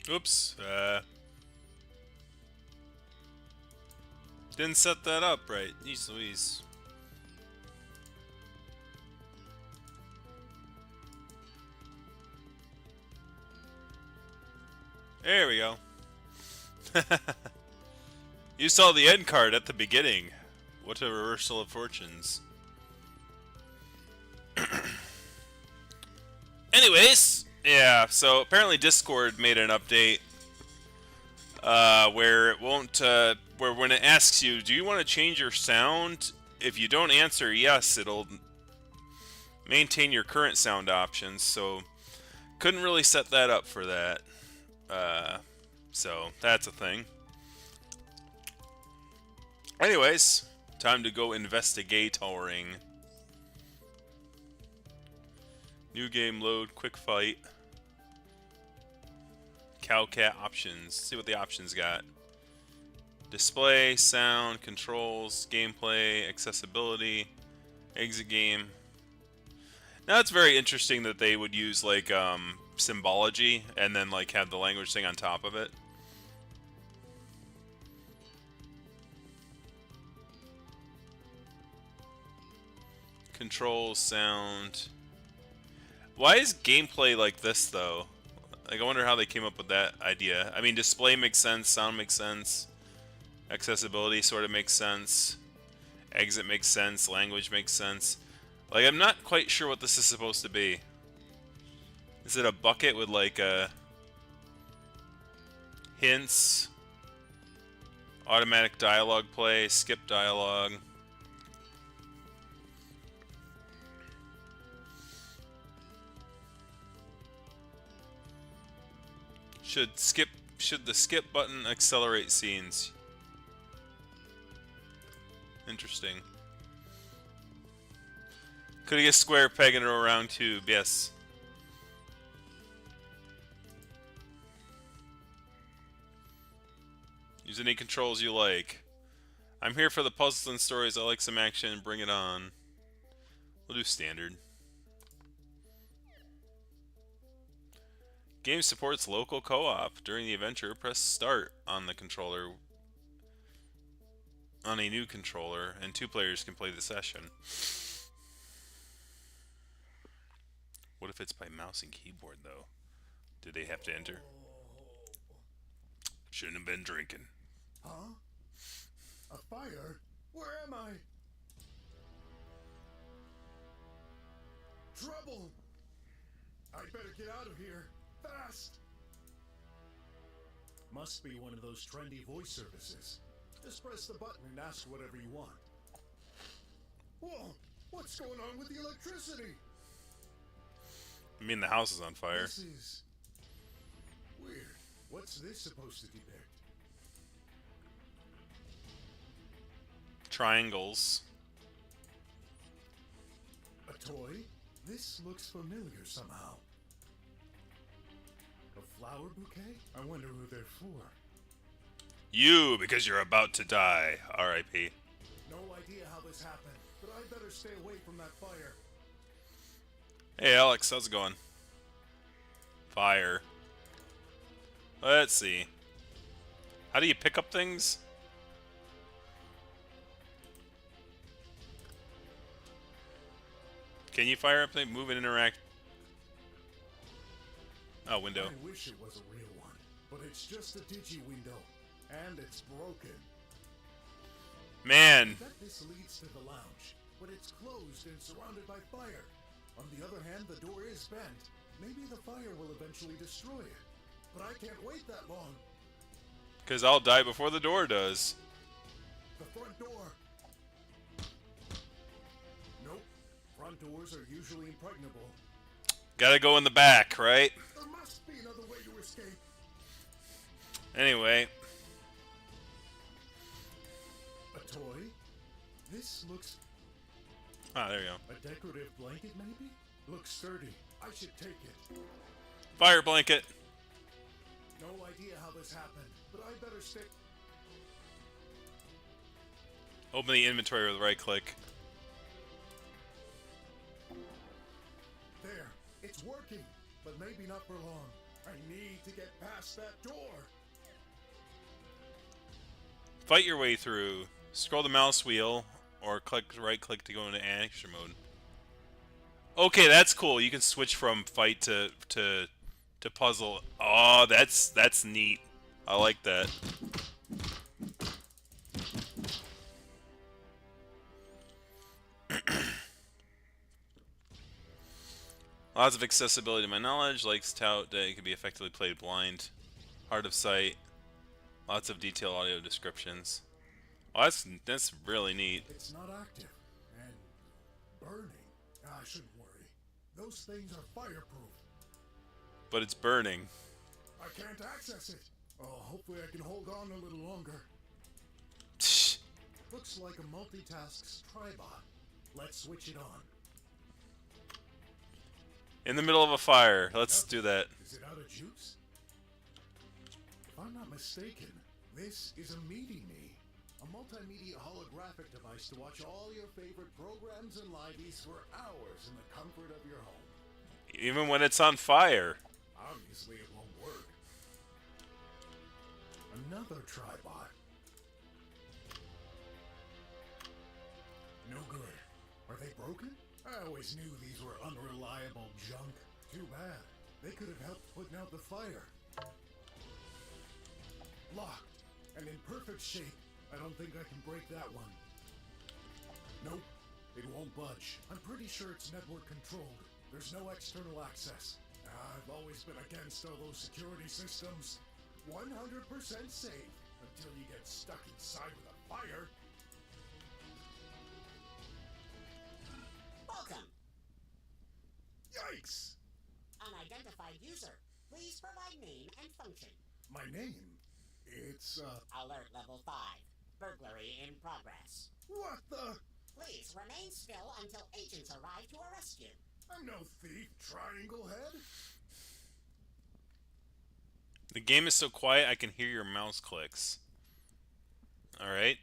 Oops. Didn't set that up right. Jeez Louise. There we go. You saw the end card at the beginning. What a reversal of fortunes. Anyways, yeah, so apparently Discord made an update where it won't, where when it asks you, do you want to change your sound? If you don't answer yes, it'll maintain your current sound options. So couldn't really set that up for that. So that's a thing. Anyways, time to go investigatoring. New game load, quick fight. Cowcat options. See what the options got. Display, sound, controls, gameplay, accessibility, exit game. Now it's very interesting that they would use like symbology and then like have the language thing on top of it. Controls, sound. Why is gameplay like this though? Like I wonder how they came up with that idea. I mean, display makes sense, sound makes sense, accessibility sort of makes sense, exit makes sense, language makes sense. Like I'm not quite sure what this is supposed to be. Is it a bucket with like hints, automatic dialogue play, skip dialogue? Should the skip button accelerate scenes? Interesting. Could he get square peg in a round tube? Yes. Use any controls you like. I'm here for the puzzles and stories. I like some action. Bring it on. We'll do standard. Game supports local co-op. During the adventure, press start on the controller on a new controller, and 2 players can play the session. What if it's by mouse and keyboard, though? Do they have to enter? Shouldn't have been drinking. Huh? A fire? Where am I? Trouble! I'd better get out of here. Fast! Must be one of those trendy voice services. Just press the button and ask whatever you want. Whoa! What's going on with the electricity? I mean, the house is on fire. This is weird. What's this supposed to depict? Triangles. A toy? This looks familiar somehow. A flower bouquet? I wonder who they're for. You, because you're about to die. R.I.P. No idea how this happened, but I'd better stay away from that fire. Hey, Alex, how's it going? Fire. Let's see. How do you pick up things? Can you fire up things? Move and interact. Oh, window. I wish it was a real one, but it's just a digi window, and it's broken. Man. I bet this leads to the lounge, but it's closed and surrounded by fire. On the other hand, the door is bent. Maybe the fire will eventually destroy it. But I can't wait that long. Because I'll die before the door does. The front door. Nope. Front doors are usually impregnable. Gotta go in the back, right? There must be another way to escape. Anyway. A toy? This looks... Ah, there you go. A decorative blanket, maybe? Looks sturdy. I should take it. Fire blanket. No idea how this happened, but I better stick... Open the inventory with right click. There. It's working, but maybe not for long. I need to get past that door. Fight your way through. Scroll the mouse wheel or right click to go into action mode. Okay, that's cool. You can switch from fight to puzzle. Oh, that's neat. I like that. Lots of accessibility to my knowledge. Likes tout that it can be effectively played blind. Hard of sight. Lots of detailed audio descriptions. Oh, that's really neat. It's not active and burning. I shouldn't worry. Those things are fireproof. But it's burning. I can't access it. Oh, hopefully I can hold on a little longer. Looks like a multitasks tribot. Let's switch it on. In the middle of a fire. Let's do that. Is it out of juice? If I'm not mistaken, this is a Meaty-Me. A multimedia holographic device to watch all your favorite programs and liveys for hours in the comfort of your home. Even when it's on fire. Obviously it won't work. Another tribot. No good. Are they broken? I always knew these were unreliable junk. Too bad. They could have helped putting out the fire. Locked and in perfect shape. I don't think I can break that one. Nope, it won't budge. I'm pretty sure it's network controlled. There's no external access. I've always been against all those security systems. 100% safe until you get stuck inside with a fire. Welcome. Yikes! Unidentified user. Please provide name and function. My name? It's, Alert level 5. Burglary in progress. What the? Please remain still until agents arrive to arrest you. I'm no thief, Triangle Head. The game is so quiet I can hear your mouse clicks. Alright.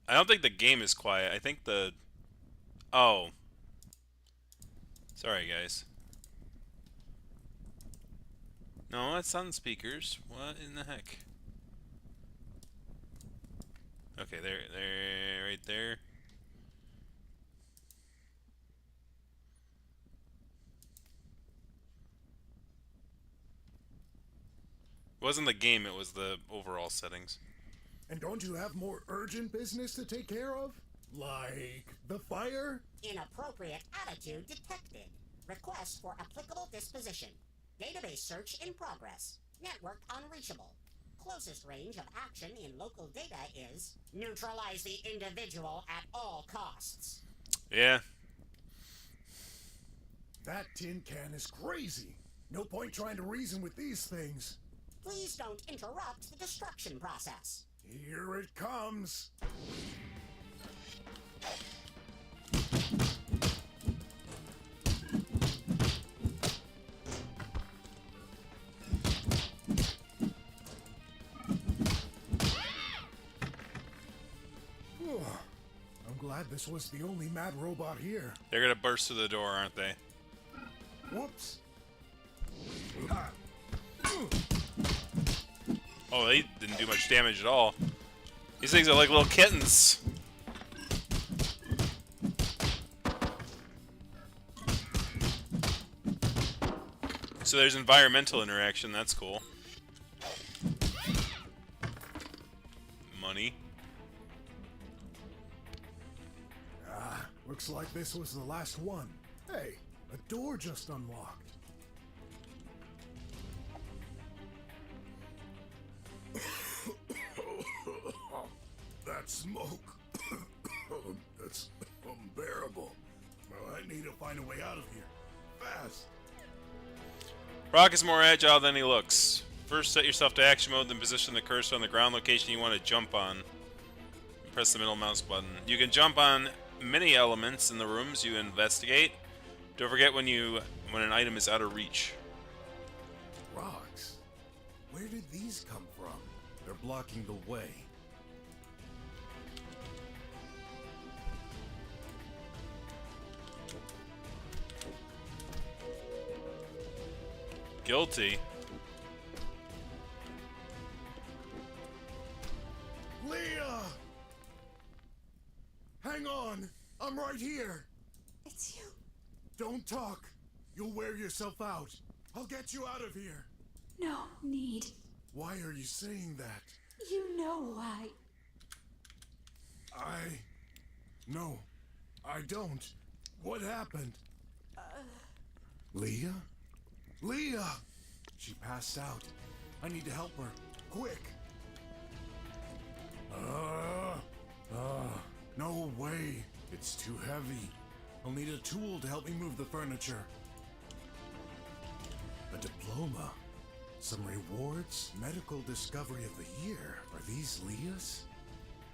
I don't think the game is quiet. I think the... Oh. Sorry, guys. No, it's on speakers. What in the heck? Okay, there, right there. It wasn't the game, it was the overall settings. And don't you have more urgent business to take care of? Like the fire? Inappropriate attitude detected. Request for applicable disposition. Database search in progress. Network unreachable. Closest range of action in local data is neutralize the individual at all costs. Yeah. That tin can is crazy. No point trying to reason with these things. Please don't interrupt the destruction process. Here it comes. I'm glad this was the only mad robot here. They're gonna burst through the door, aren't they? Whoops. Oh, they didn't do much damage at all. These things are like little kittens. So there's environmental interaction, that's cool. Money. Looks like this was the last one. Hey, a door just unlocked. That smoke. That's unbearable. Well, I need to find a way out of here. Fast. Brock is more agile than he looks. First, set yourself to action mode, then position the cursor on the ground location you want to jump on. Press the middle mouse button. You can jump on many elements in the rooms you investigate. Don't forget when an item is out of reach. Rocks? Where did these come from? They're blocking the way. Guilty. hang on! I'm right here! It's you. Don't talk! You'll wear yourself out. I'll get you out of here. No need. Why are you saying that? You know why. No, I don't. What happened? Leah? Leah! She passed out. I need to help her. Quick! No way. It's too heavy. I'll need a tool to help me move the furniture. A diploma. Some rewards. Medical discovery of the year. Are these Leah's?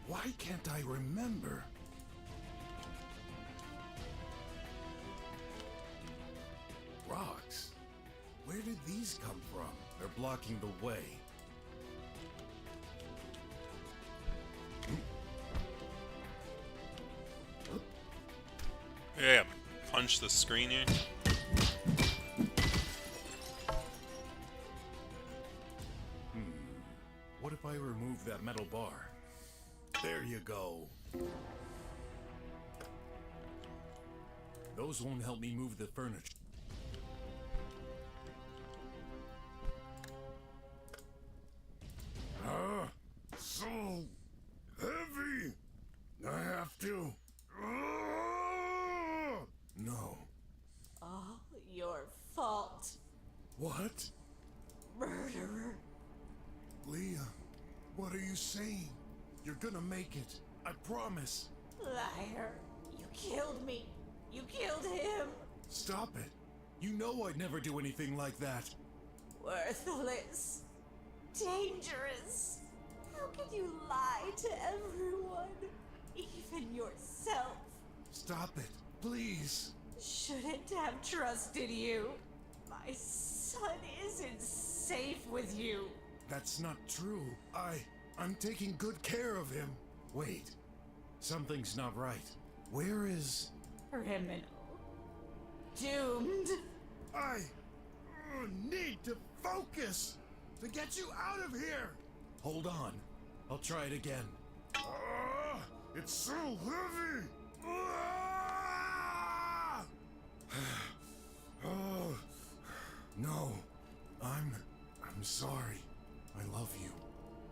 Why can't I remember? Rocks? Where did these come from? They're blocking the way. Yeah, punch the screen here. What if I remove that metal bar? There you go. Those won't help me move the furniture. So heavy. I have to. No. All your fault, What? murderer. Leah, what are you saying? You're gonna make it. I promise. Liar. You killed me. You killed him. Stop it. You know I'd never do anything like that. Worthless. Dangerous. How can you lie to everyone? Even yourself. Stop it, please. Shouldn't have trusted you. My son isn't safe with you. That's not true. I'm taking good care of him. Wait. Something's not right. Where is... Criminal. Doomed. I need to focus to get you out of here. Hold on. I'll try it again. It's so heavy. Oh, no. I'm sorry. I love you.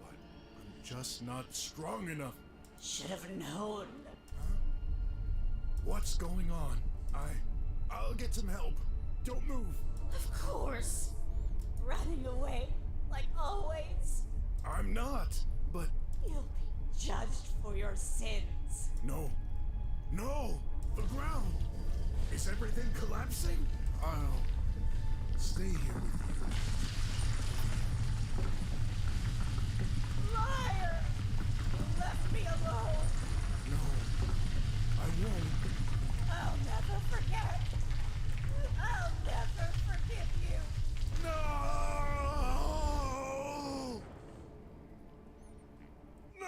But I'm just not strong enough. Should have known. What's going on? I'll get some help. Don't move. Of course. Running away, like always. I'm not, but You'll be judged for your sins. no. No! The ground! Is everything collapsing? I'll stay here with Liar! You left me alone. you. No, I won't. I'll never forget. I'll never forgive you. No! No!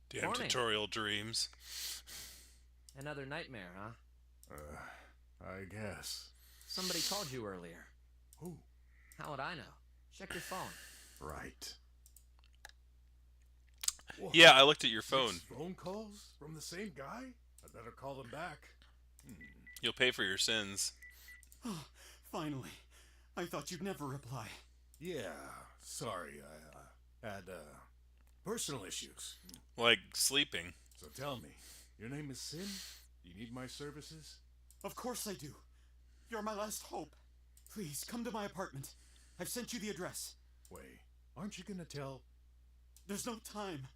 Damn Morning. tutorial dreams. Another nightmare, huh? I guess. Somebody called you earlier. Who? How would I know? Check your phone. Right. Yeah, I looked at your phone. 6 phone calls from the same guy? I better call them back. You'll pay for your sins. Oh, finally. I thought you'd never reply. Yeah, sorry. I had personal issues. Like sleeping. So tell me, your name is Sin? Do you need my services? Of course I do. You're my last hope. Please, come to my apartment. I've sent you the address. Wait, aren't you gonna tell? There's no time,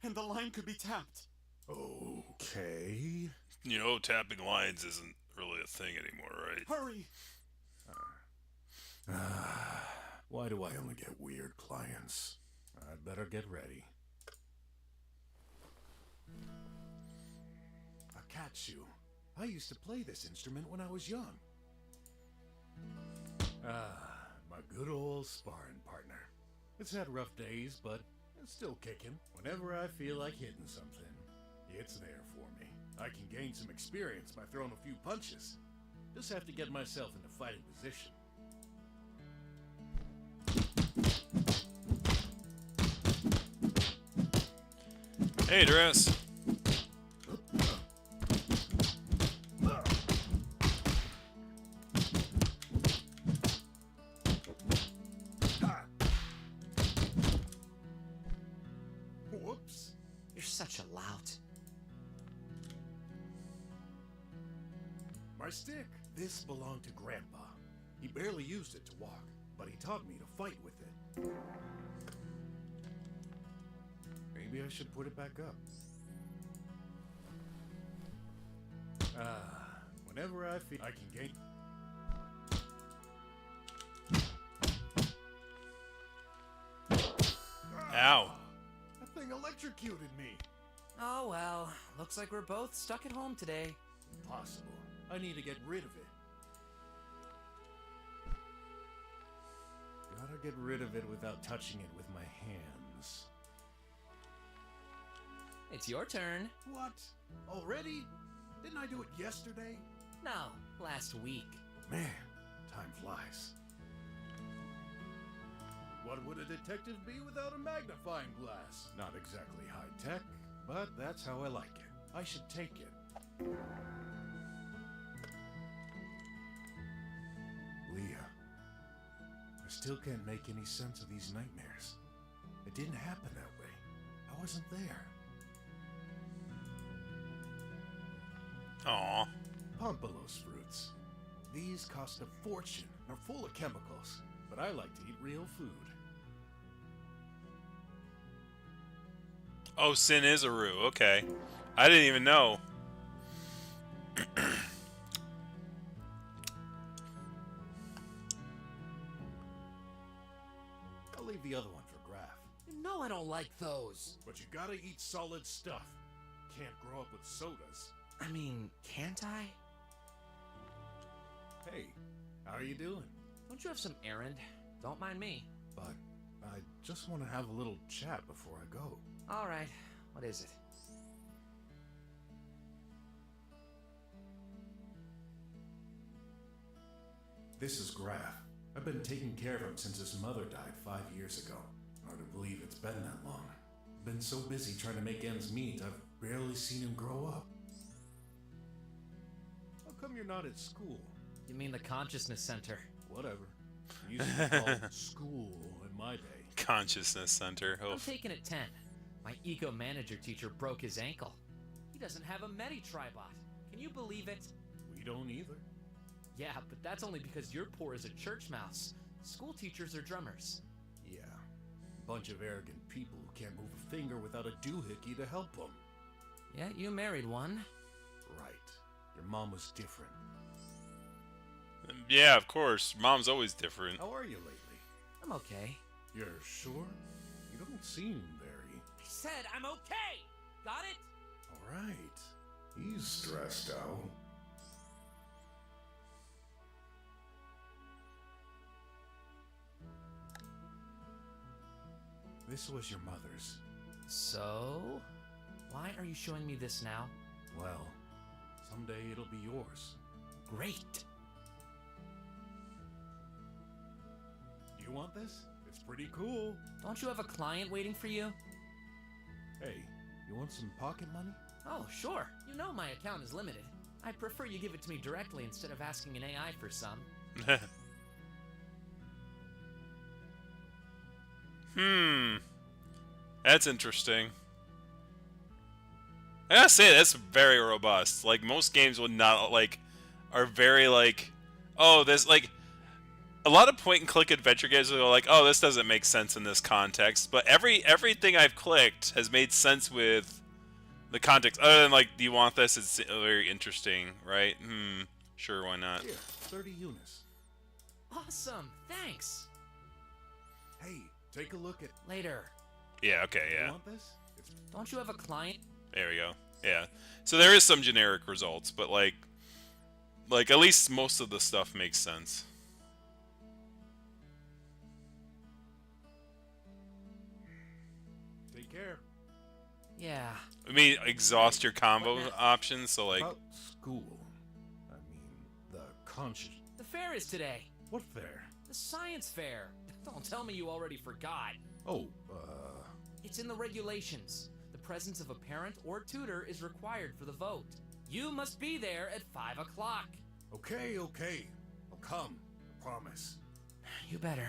and the line could be tapped. Okay. You know, tapping lines isn't really a thing anymore, right? Hurry! Why do I only get weird clients? I'd better get ready. A cat shoe. I used to play this instrument when I was young. My good old sparring partner. It's had rough days, but it's still kicking. Whenever I feel like hitting something, it's there for me. I can gain some experience by throwing a few punches. Just have to get myself into fighting position. Hey, Dress. Whoops. You're such a lout. My stick. This belonged to Grandpa. He barely used it to walk, but he taught me to fight with it. Maybe I should put it back up. Whenever I feel I can gain. Ow. That thing electrocuted me. Oh well, looks like we're both stuck at home today. Impossible. I need to get rid of it. Gotta get rid of it without touching it with my hands. It's your turn. What? Already? Didn't I do it yesterday? No, last week. Man, time flies. What would a detective be without a magnifying glass? Not exactly high tech, but that's how I like it. I should take it. Leah, I still can't make any sense of these nightmares. It didn't happen that way. I wasn't there. Aw. Pompolos fruits. These cost a fortune and are full of chemicals, but I like to eat real food. Oh, Sin is a Roo. Okay. I didn't even know. I'll leave the other one for Graf. You know I don't like those. But you gotta eat solid stuff. Can't grow up with sodas. I mean, can't I? Hey, how are you doing? Don't you have some errand? Don't mind me. But I just want to have a little chat before I go. All right, what is it? This is Graf. I've been taking care of him since his mother died 5 years ago. Hard to believe it's been that long. Been so busy trying to make ends meet, I've barely seen him grow up. How come you're not at school? You mean the Consciousness Center? Whatever. It used to be called school in my day. Consciousness Center. I'm Oh. taking it 10. My eco-manager teacher broke his ankle. He doesn't have a Medi-Tribot. Can you believe it? We don't either. Yeah, but that's only because you're poor as a church mouse. School teachers are drummers. Yeah. Bunch of arrogant people who can't move a finger without a doohickey to help them. Yeah, you married one. Right. Your mom was different. Yeah, of course. Mom's always different. How are you lately? I'm okay. You're sure? You don't seem very... I said I'm okay! Got it? Alright. He's stressed out. This was your mother's. So? Why are you showing me this now? Well, someday it'll be yours. Great! You want this? It's pretty cool. Don't you have a client waiting for you? Hey, you want some pocket money? Oh, sure. You know my account is limited. I prefer you give it to me directly instead of asking an AI for some. That's interesting. I gotta say, that's very robust. Like, most games would not, like, are very, like, oh, this, like, a lot of point-and-click adventure games will go like, oh, this doesn't make sense in this context, but everything I've clicked has made sense with the context. Other than, like, do you want this? It's very interesting, right? Sure, why not? Here, 30 units. Awesome! Thanks! Hey, take a look at... Later. Yeah, okay, You yeah. want this? It's... Don't you have a client? There we go. Yeah. So there is some generic results, but, like, at least most of the stuff makes sense. Take care. Yeah. I mean, exhaust your combo What now? options, so, like... About school. I mean, the conscious. The fair is today. What fair? The science fair. Don't tell me you already forgot. Oh, It's in the regulations. The presence of a parent or tutor is required for the vote. You must be there at 5 o'clock. okay. I'll come. I promise. You better.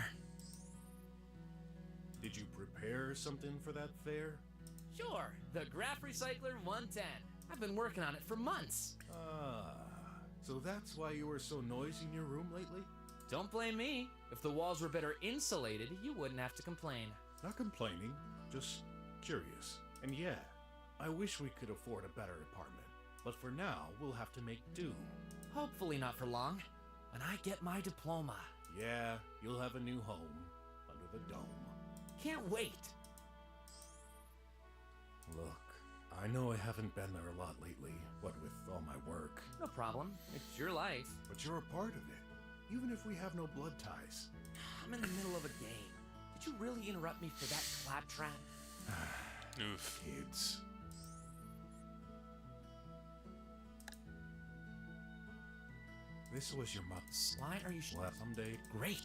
Did you prepare something for that fair? Sure, the Graph Recycler 110. I've been working on it for months. Ah, so that's why you were so noisy in your room lately? Don't blame me. If the walls were better insulated, you wouldn't have to complain. Not complaining, just curious. And yeah, I wish we could afford a better apartment. But for now, we'll have to make do. Hopefully not for long. When I get my diploma. Yeah, you'll have a new home under the dome. Can't wait. Look, I know I haven't been there a lot lately, what with all my work. No problem. It's your life. But you're a part of it, even if we have no blood ties. I'm in the middle of a game. Did you really interrupt me for that claptrap? Oof. Kids. This was your mother's. Why are you Well, someday, Great.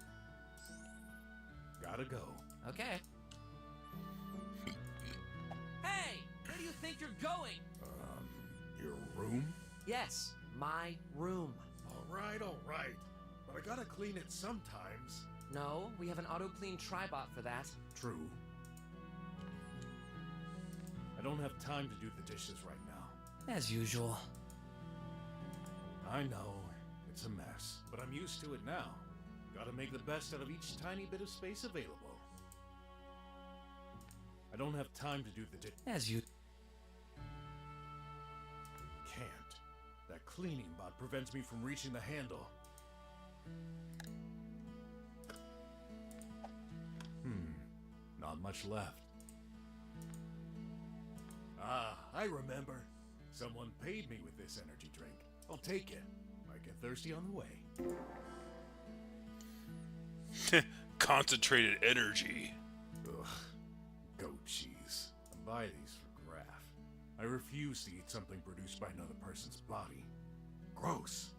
gotta go. Okay. Hey! Where do you think you're going? Your room? Yes, my room. All right. But I gotta clean it sometimes. No, we have an auto-clean Tribot for that. True. I don't have time to do the dishes right now. As usual. I know, it's a mess, but I'm used to it now. Gotta make the best out of each tiny bit of space available. I don't have time to do the As you. Can't. That cleaning bot prevents me from reaching the handle. Not much left. Ah, I remember. Someone paid me with this energy drink. I'll take it. Might get thirsty on the way. Concentrated energy. Ugh. Goat cheese. I buy these for Graph. I refuse to eat something produced by another person's body. Gross.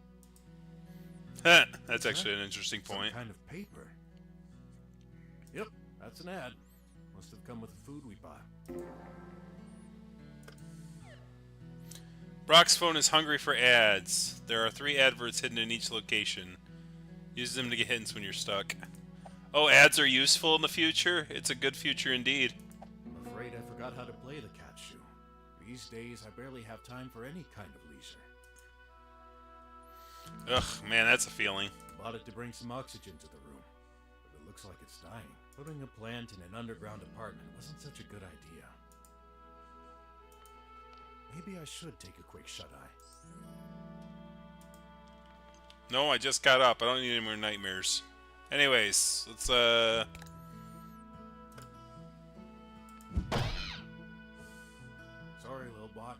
That's actually an interesting point. Some kind of paper. Yep, that's an ad. Must have come with the food we buy. Brock's phone is hungry for ads. There are 3 adverts hidden in each location. Use them to get hints when you're stuck. Oh, ads are useful in the future? It's a good future indeed. I'm afraid I forgot how to play the cat shoe. These days, I barely have time for any kind of leisure. Ugh, man, that's a feeling. Bought it to bring some oxygen to the room, but it looks like it's dying. Putting a plant in an underground apartment wasn't such a good idea. Maybe I should take a quick shut-eye. No, I just got up. I don't need any more nightmares. Anyways, let's, Sorry, little bot.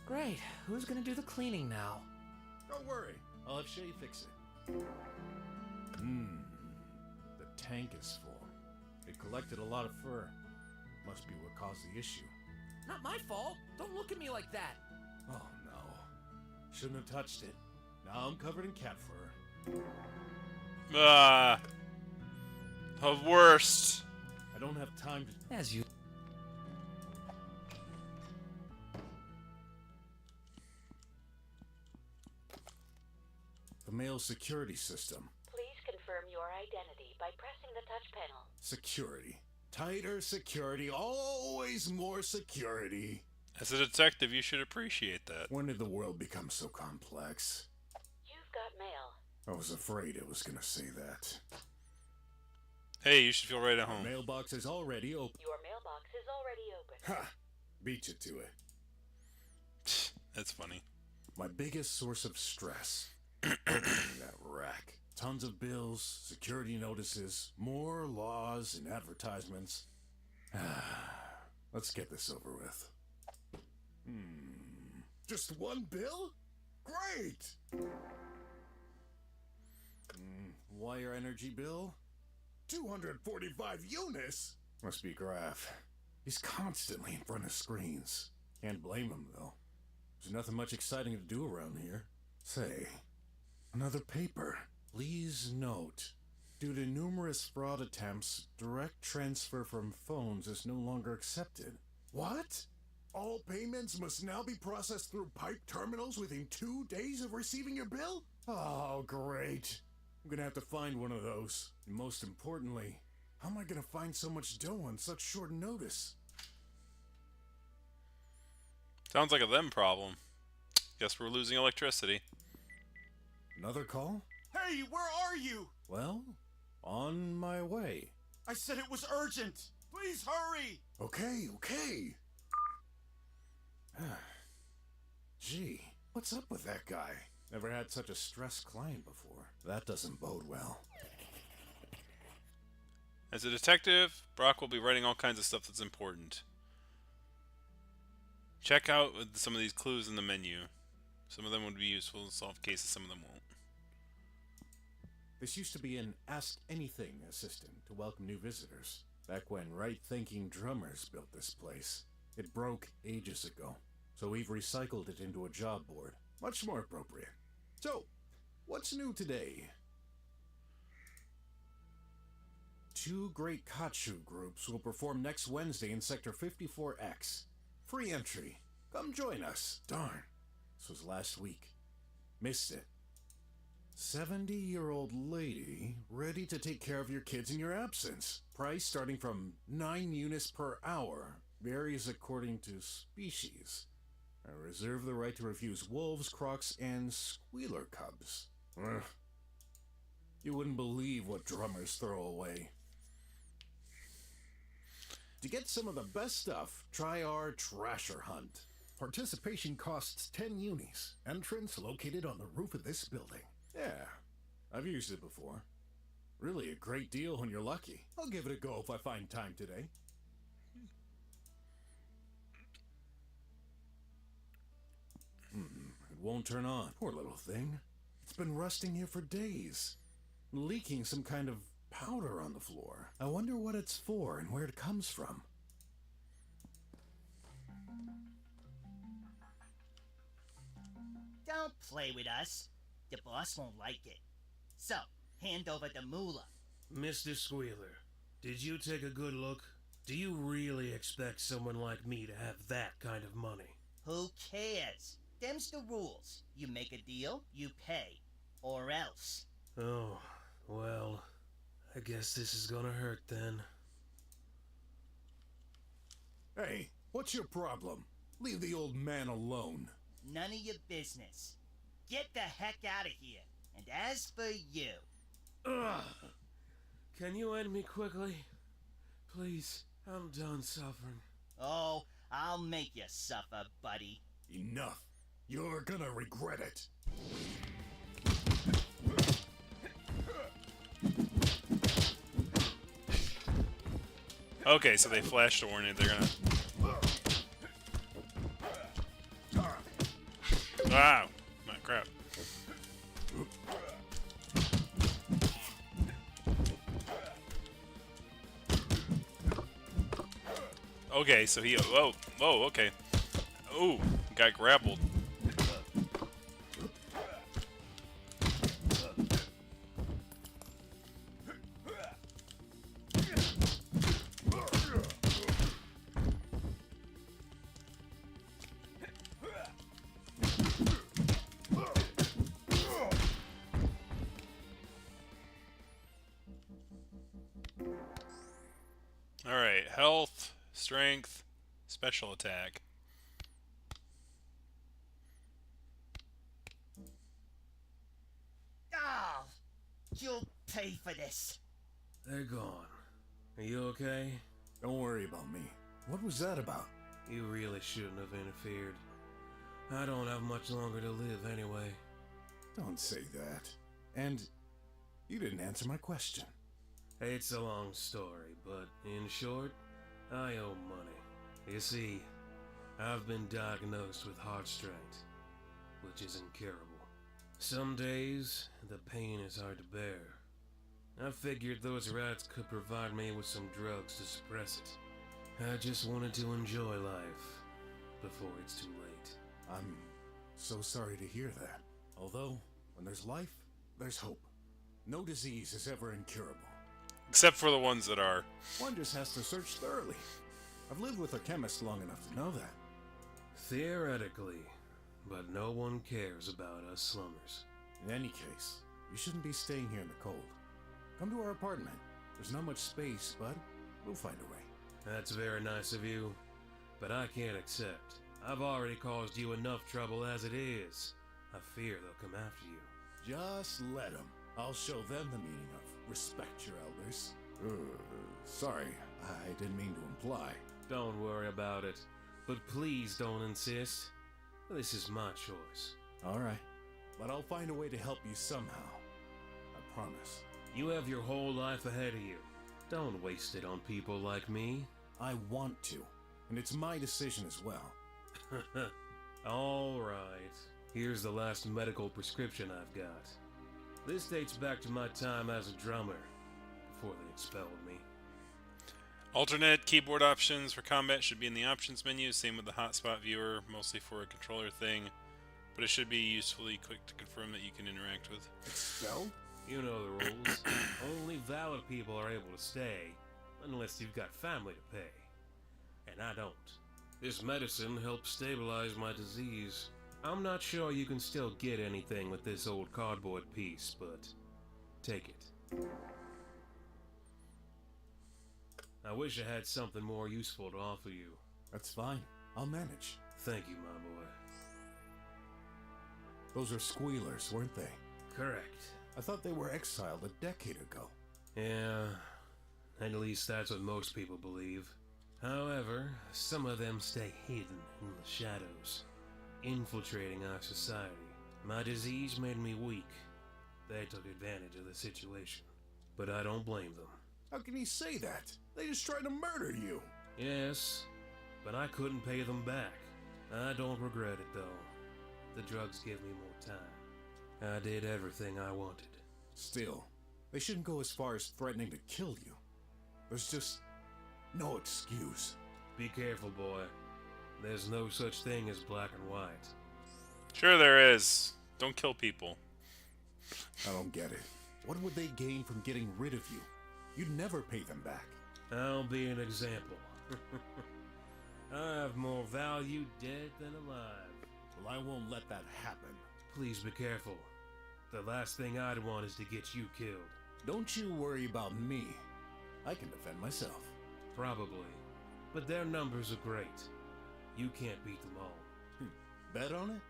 Great. Who's gonna do the cleaning now? Don't worry. I'll have Shay fix it. The tank is full. It collected a lot of fur. Must be what caused the issue. Not my fault. Don't look at me like that. Oh no. Shouldn't have touched it. Now I'm covered in cat fur. the worst. I don't have time to... As you. The mail security system. Please confirm your identity by pressing the touch panel. Security. Tighter security. Always more security. As a detective, you should appreciate that. When did the world become so complex? You've got mail. I was afraid it was gonna say that. Hey, you should feel right at home. Mailbox is already open. Your mailbox is already open. Ha! Beat you to it. That's funny. My biggest source of stress. Opening that rack. Tons of bills, security notices, more laws and advertisements. Let's get this over with. Just one bill? Great! Wire energy bill? 245 units? Must be Graph. He's constantly in front of screens. Can't blame him, though. There's nothing much exciting to do around here. Say, Another paper. Please note, due to numerous fraud attempts, direct transfer from phones is no longer accepted. What? All payments must now be processed through pipe terminals within 2 days of receiving your bill? Oh, great. I'm gonna have to find one of those. And most importantly, how am I gonna find so much dough on such short notice? Sounds like a them problem. Guess we're losing electricity. Another call? Hey, where are you? Well, on my way. I said it was urgent. Please hurry. Okay. Gee, what's up with that guy? Never had such a stressed client before. That doesn't bode well. As a detective, Brok will be writing all kinds of stuff that's important. Check out some of these clues in the menu. Some of them would be useful to solve cases, some of them won't. This used to be an Ask Anything assistant to welcome new visitors. Back when right-thinking drummers built this place. It broke ages ago, so we've recycled it into a job board. Much more appropriate. So, what's new today? 2 great Kachu groups will perform next Wednesday in Sector 54X. Free entry. Come join us. Darn. This was last week. Missed it. 70-year-old lady ready to take care of your kids in your absence. Price starting from 9 units per hour. Varies according to species. I reserve the right to refuse wolves, crocs, and squealer cubs. Ugh. You wouldn't believe what drummers throw away. To get some of the best stuff, try our Trasher Hunt. Participation costs 10 unis. Entrance located on the roof of this building. Yeah, I've used it before. Really a great deal when you're lucky. I'll give it a go if I find time today. It won't turn on. Poor little thing. It's been rusting here for days. Leaking some kind of powder on the floor. I wonder what it's for and where it comes from. Don't play with us. The boss won't like it. So, hand over the moolah. Mr. Squealer, did you take a good look? Do you really expect someone like me to have that kind of money? Who cares? Them's the rules. You make a deal, you pay. Or else. Oh, well, I guess this is gonna hurt then. Hey, what's your problem? Leave the old man alone. None of your business. Get the heck out of here. And as for you... Ugh! Can you end me quickly? Please, I'm done suffering. Oh, I'll make you suffer, buddy. Enough. You're gonna regret it. Okay, so they flashed a warning. They're gonna... Wow! My crap. Okay, so he... Whoa, okay. Ooh, got grappled. Alright, health, strength, special attack. Oh, you'll pay for this. They're gone. Are you okay? Don't worry about me. What was that about? You really shouldn't have interfered. I don't have much longer to live anyway. Don't say that. And you didn't answer my question. It's a long story, but in short, I owe money. You see, I've been diagnosed with heart strength, which is incurable. Some days, the pain is hard to bear. I figured those rats could provide me with some drugs to suppress it. I just wanted to enjoy life before it's too late. I'm so sorry to hear that. Although, when there's life, there's hope. No disease is ever incurable. Except for the ones that are. One just has to search thoroughly. I've lived with a chemist long enough to know that. Theoretically, but no one cares about us slummers. In any case, you shouldn't be staying here in the cold. Come to our apartment. There's not much space, but we'll find a way. That's very nice of you, but I can't accept. I've already caused you enough trouble as it is. I fear they'll come after you. Just let them. I'll show them the meaning of respect your elders. Sorry, I didn't mean to imply. Don't worry about it, but please don't insist. This is my choice. All right, but I'll find a way to help you somehow. I promise. You have your whole life ahead of you. Don't waste it on people like me. I want to, and it's my decision as well. All right. Here's the last medical prescription I've got. This dates back to my time as a drummer, before they expelled me. Alternate keyboard options for combat should be in the options menu. Same with the hotspot viewer, mostly for a controller thing. But it should be usefully quick to confirm that you can interact with. Expelled? You know the rules. Only valid people are able to stay, unless you've got family to pay. And I don't. This medicine helps stabilize my disease. I'm not sure you can still get anything with this old cardboard piece, but take it. I wish I had something more useful to offer you. That's fine. I'll manage. Thank you, my boy. Those are squealers, weren't they? Correct. I thought they were exiled a decade ago. Yeah, at least that's what most people believe. However, some of them stay hidden in the shadows, infiltrating our society. My disease made me weak. They took advantage of the situation, but I don't blame them. How can you say that? They just tried to murder you. Yes, but I couldn't pay them back. I don't regret it, though. The drugs give me more time. I did everything I wanted. Still, they shouldn't go as far as threatening to kill you. There's just no excuse. Be careful, boy. There's no such thing as black and white. Sure there is. Don't kill people. I don't get it. What would they gain from getting rid of you? You'd never pay them back. I'll be an example. I have more value dead than alive. Well, I won't let that happen. Please be careful. The last thing I'd want is to get you killed. Don't you worry about me. I can defend myself. Probably. But their numbers are great. You can't beat them all. Bet on it?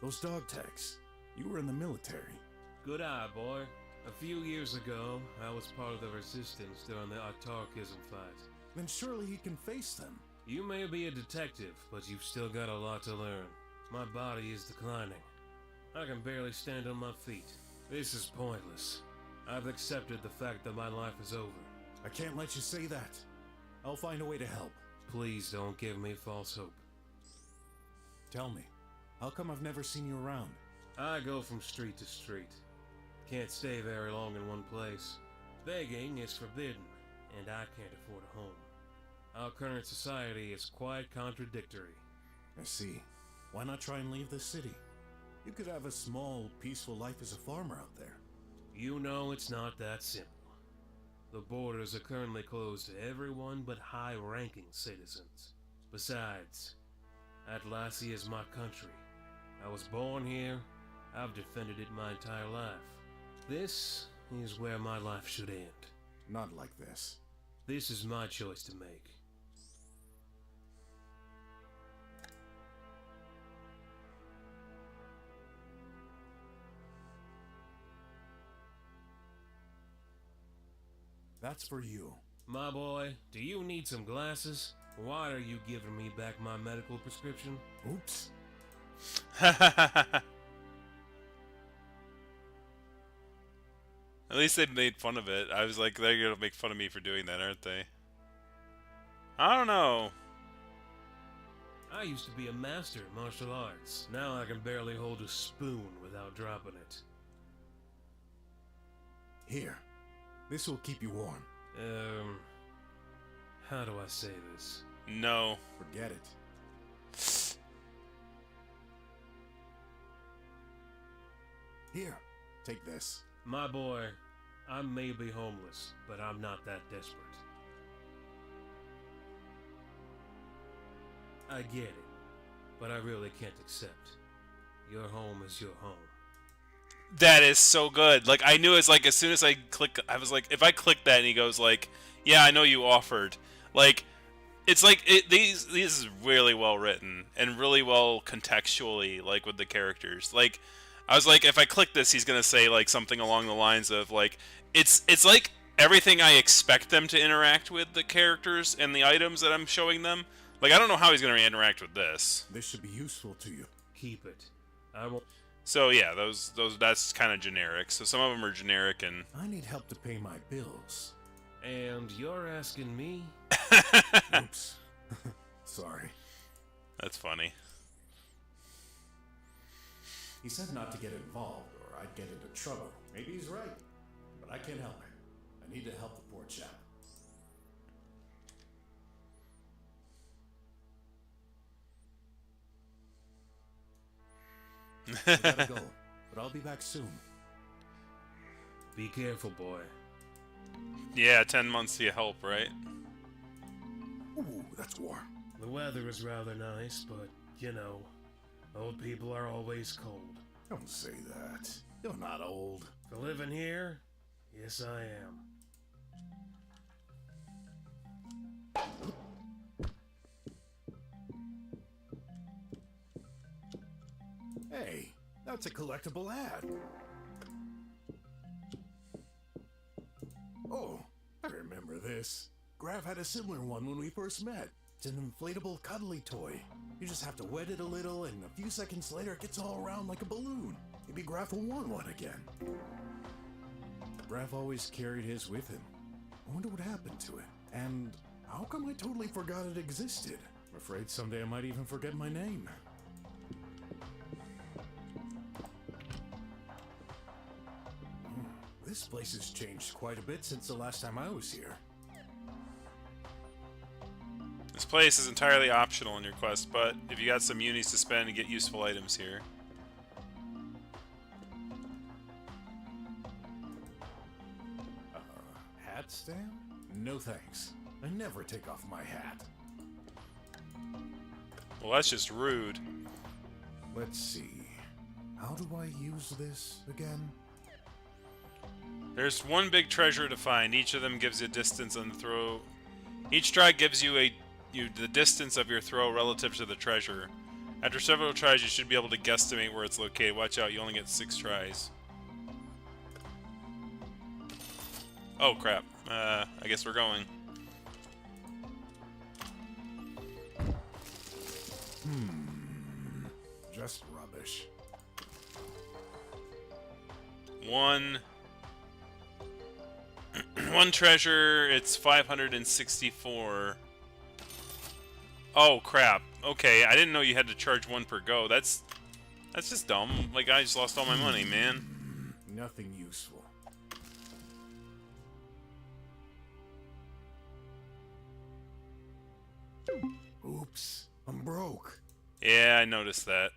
Those dog tags. You were in the military. Good eye, boy. A few years ago, I was part of the resistance during the autarkism fight. Then surely you can face them. You may be a detective, but you've still got a lot to learn. My body is declining. I can barely stand on my feet. This is pointless. I've accepted the fact that my life is over. I can't let you say that. I'll find a way to help. Please don't give me false hope. Tell me, how come I've never seen you around? I go from street to street. Can't stay very long in one place. Begging is forbidden, and I can't afford a home. Our current society is quite contradictory. I see. Why not try and leave the city? You could have a small, peaceful life as a farmer out there. You know it's not that simple. The borders are currently closed to everyone but high-ranking citizens. Besides, Atlasia is my country. I was born here. I've defended it my entire life. This is where my life should end. Not like this. This is my choice to make. That's for you. My boy, do you need some glasses? Why are you giving me back my medical prescription? Oops. At least they made fun of it. I was like, they're gonna make fun of me for doing that, aren't they? I don't know. I used to be a master in martial arts. Now I can barely hold a spoon without dropping it. Here. This will keep you warm. How do I say this? No. Forget it. Here, take this. My boy, I may be homeless, but I'm not that desperate. I get it, but I really can't accept. Your home is your home. That is so good. Like, I knew it's like, as soon as I click, I was like, if I click that and he goes like, yeah, I know you offered. Like, it's like, these is really well written and really well contextually, like, with the characters. Like, I was like, if I click this, he's gonna say like something along the lines of like, it's like everything I expect them to interact with the characters and the items that I'm showing them. Like, I don't know how he's gonna interact with this. This should be useful to you. Keep it. I won't. So yeah, those that's kind of generic. So some of them are generic and. I need help to pay my bills. And you're asking me? Oops. Sorry. That's funny. He said not to get involved or I'd get into trouble. Maybe he's right, but I can't help it. I need to help the poor chap. I gotta go, but I'll be back soon. Be careful, boy. Yeah, 10 months to help, right? Ooh, that's warm. The weather is rather nice, but, you know, old people are always cold. Don't say that. You're not old. For living here, yes I am. Hey, that's a collectible ad. Oh, I remember this. Grav had a similar one when we first met. It's an inflatable cuddly toy. You just have to wet it a little, and a few seconds later it gets all around like a balloon. Maybe Grav will want one again. Grav always carried his with him. I wonder what happened to it. And how come I totally forgot it existed? I'm afraid someday I might even forget my name. This place has changed quite a bit since the last time I was here. This place is entirely optional in your quest, but if you got some unis to spend and get useful items here. Hat stand? No thanks. I never take off my hat. Well, that's just rude. Let's see. How do I use this again? There's one big treasure to find. Each of them gives you a distance on the throw. Each try gives you the distance of your throw relative to the treasure. After several tries, you should be able to guesstimate where it's located. Watch out, you only get 6 tries. Oh crap. I guess we're going. Just rubbish. One treasure, it's 564. Oh crap. Okay, I didn't know you had to charge 1 per go. That's just dumb. Like, I just lost all my money, man. Nothing useful. Oops, I'm broke. Yeah, I noticed that.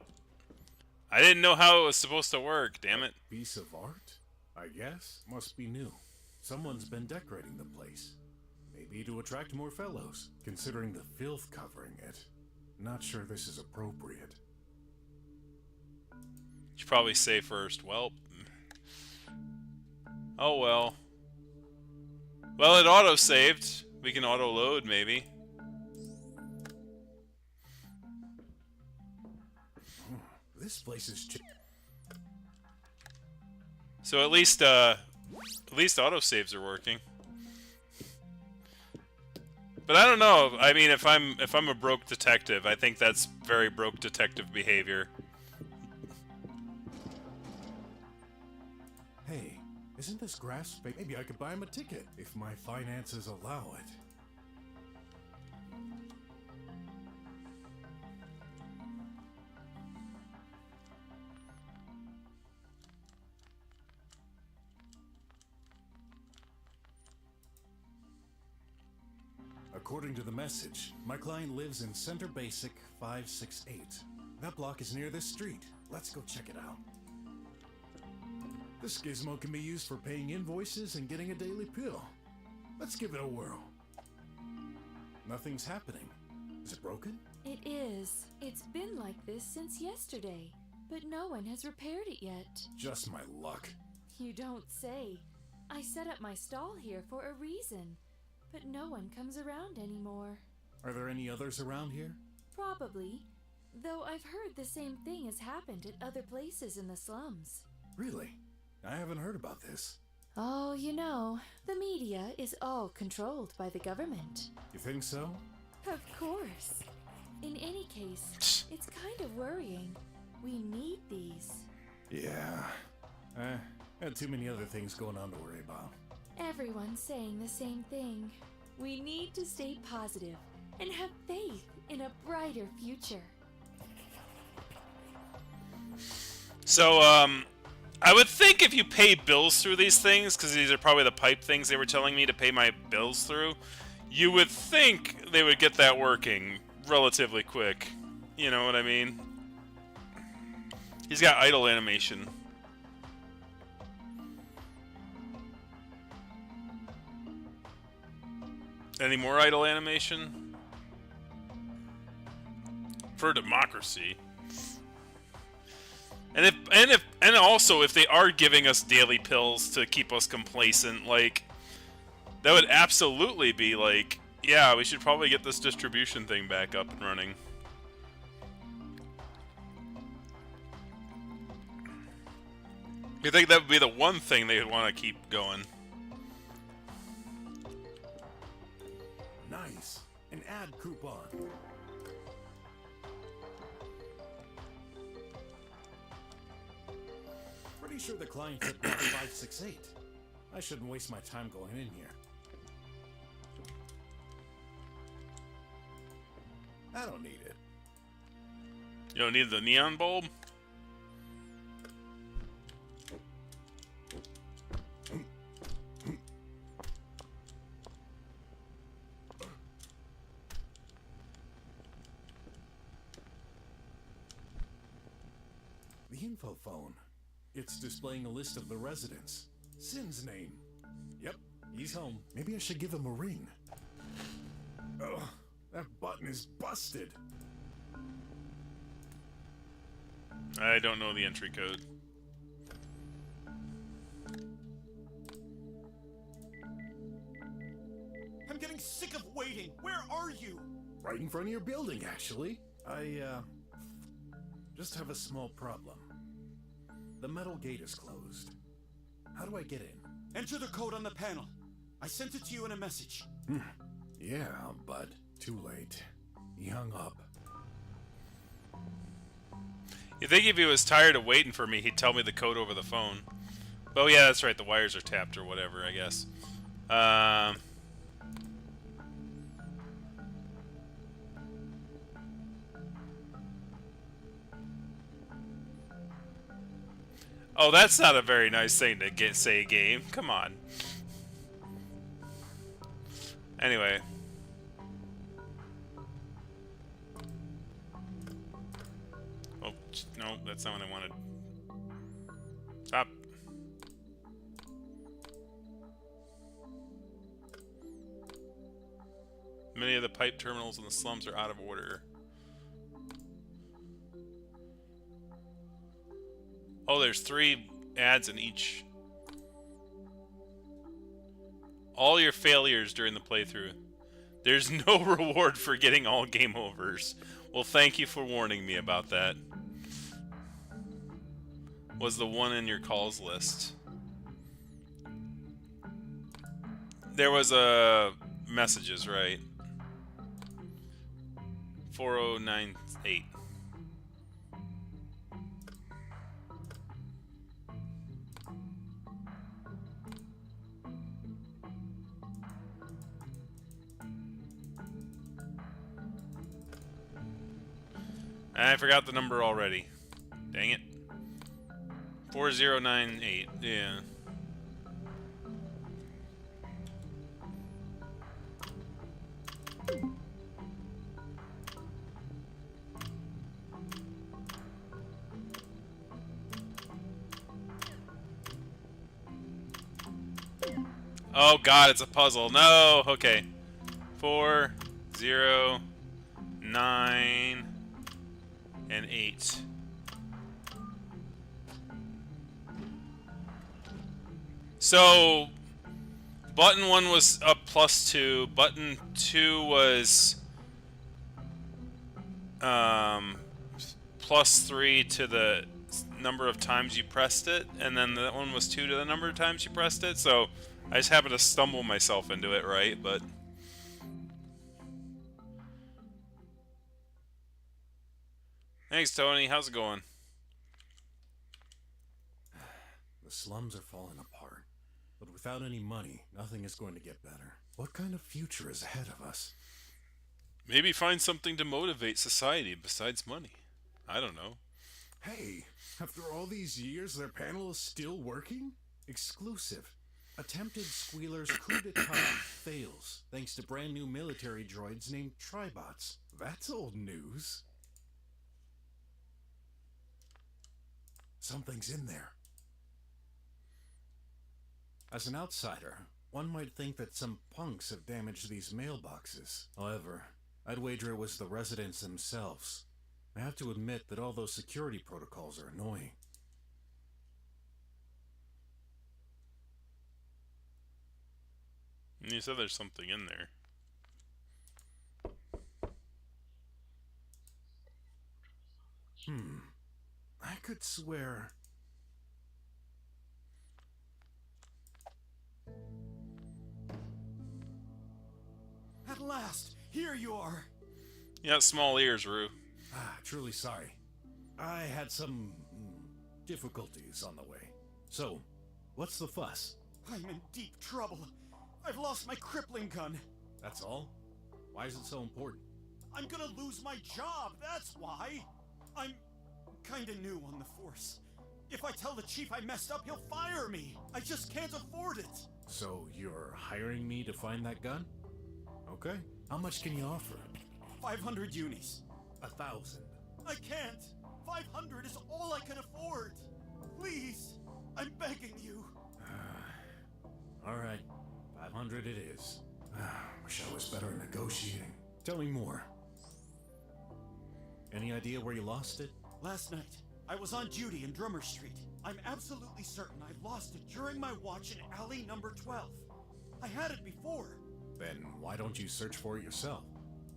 I didn't know how it was supposed to work, damn it. Piece of art? I guess. Must be new. Someone's been decorating the place. Maybe to attract more fellows, considering the filth covering it. Not sure this is appropriate. Should probably say first. Well. Oh well. Well, it auto-saved. We can auto-load, maybe. This place is So at least autosaves are working. But I don't know. I mean, if I'm a broke detective, I think that's very broke detective behavior. Hey, isn't this grass fake? Maybe I could buy him a ticket if my finances allow it. According to the message, my client lives in Center Basic 568. That block is near this street. Let's go check it out. This gizmo can be used for paying invoices and getting a daily pill. Let's give it a whirl. Nothing's happening. Is it broken? It is. It's been like this since yesterday, but no one has repaired it yet. Just my luck. You don't say. I set up my stall here for a reason, but no one comes around anymore. Are there any others around here? Probably, though I've heard the same thing has happened at other places in the slums. Really? I haven't heard about this. Oh, you know, the media is all controlled by the government. You think so? Of course. In any case, it's kind of worrying. We need these. Yeah. I had too many other things going on to worry about. Everyone's saying the same thing. We need to stay positive and have faith in a brighter future. So, I would think if you pay bills through these things, because these are probably the pipe things they were telling me to pay my bills through, you would think they would get that working relatively quick. You know what I mean? He's got idle animation. Any more idle animation? For democracy. And also if they are giving us daily pills to keep us complacent, like, that would absolutely be like, yeah, we should probably get this distribution thing back up and running. I think that would be the one thing they would want to keep going. Nice. An ad coupon. Pretty sure the client hit block 568. I shouldn't waste my time going in here. I don't need it. You don't need the neon bulb? The info phone. It's displaying a list of the residents. Sin's name. Yep, he's home. Maybe I should give him a ring. Ugh, that button is busted. I don't know the entry code. I'm getting sick of waiting. Where are you? Right in front of your building, actually. I just have a small problem. The metal gate is closed. How do I get in? Enter the code on the panel. I sent it to you in a message. Yeah, but too late. He hung up. You think if he was tired of waiting for me, he'd tell me the code over the phone. Oh yeah, that's right, the wires are tapped or whatever, I guess. Oh, that's not a very nice thing to say, game. Come on. Anyway. Oh, no, that's not what I wanted. Stop. Many of the pipe terminals in the slums are out of order. Oh, there's 3 ads in each. All your failures during the playthrough. There's no reward for getting all game overs. Well, thank you for warning me about that. Was the one in your calls list. There was messages, right? 4098. I forgot the number already. Dang it. 4098. Yeah. Oh god, it's a puzzle. No! Okay. 4, 0, 9, and 8. So, button 1 was up +2. Button 2 was +3 to the number of times you pressed it, and then that one was 2 to the number of times you pressed it. So, I just happened to stumble myself into it, right? But thanks, Tony. How's it going? The slums are falling apart, but without any money, nothing is going to get better. What kind of future is ahead of us? Maybe find something to motivate society besides money. I don't know. Hey, after all these years, their panel is still working? Exclusive. Attempted Squealer's coup d'etat fails, thanks to brand new military droids named Tribots. That's old news. Something's in there. As an outsider, one might think that some punks have damaged these mailboxes. However, I'd wager it was the residents themselves. I have to admit that all those security protocols are annoying. You said there's something in there. I could swear... At last! Here you are! You got small ears, Rue. Truly sorry. I had some... difficulties on the way. So, what's the fuss? I'm in deep trouble. I've lost my crippling gun. That's all? Why is it so important? I'm gonna lose my job, that's why! I'm kinda new on the force. If I tell the chief I messed up, he'll fire me! I just can't afford it! So, you're hiring me to find that gun? Okay. How much can you offer? 500 unis. 1,000. I can't! 500 is all I can afford! Please! I'm begging you! Alright. 500 it is. Wish I was better at negotiating. Tell me more. Any idea where you lost it? Last night, I was on duty in Drummer Street. I'm absolutely certain I lost it during my watch in alley number 12. I had it before. Then why don't you search for it yourself?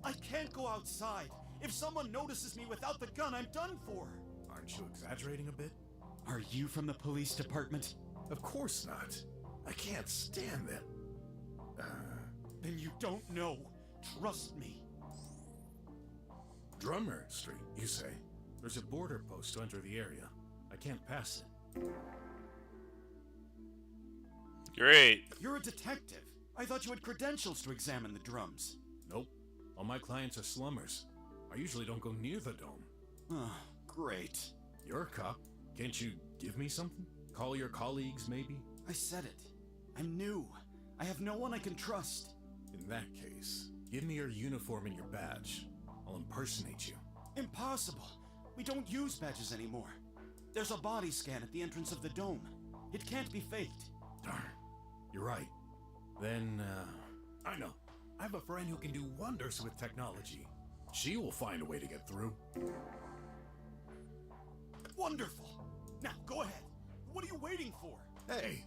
I can't go outside. If someone notices me without the gun, I'm done for. Aren't you exaggerating a bit? Are you from the police department? Of course not. I can't stand them. Then you don't know. Trust me. Drummer Street, you say? There's a border post to enter the area. I can't pass it. Great. You're a detective. I thought you had credentials to examine the drums. Nope. All my clients are slummers. I usually don't go near the dome. Oh, great. You're a cop. Can't you give me something? Call your colleagues, maybe? I said it. I'm new. I have no one I can trust. In that case, give me your uniform and your badge. I'll impersonate you. Impossible. We don't use badges anymore. There's a body scan at the entrance of the dome. It can't be faked. Darn. You're right. Then, I know. I have a friend who can do wonders with technology. She will find a way to get through. Wonderful! Now, go ahead. What are you waiting for? Hey,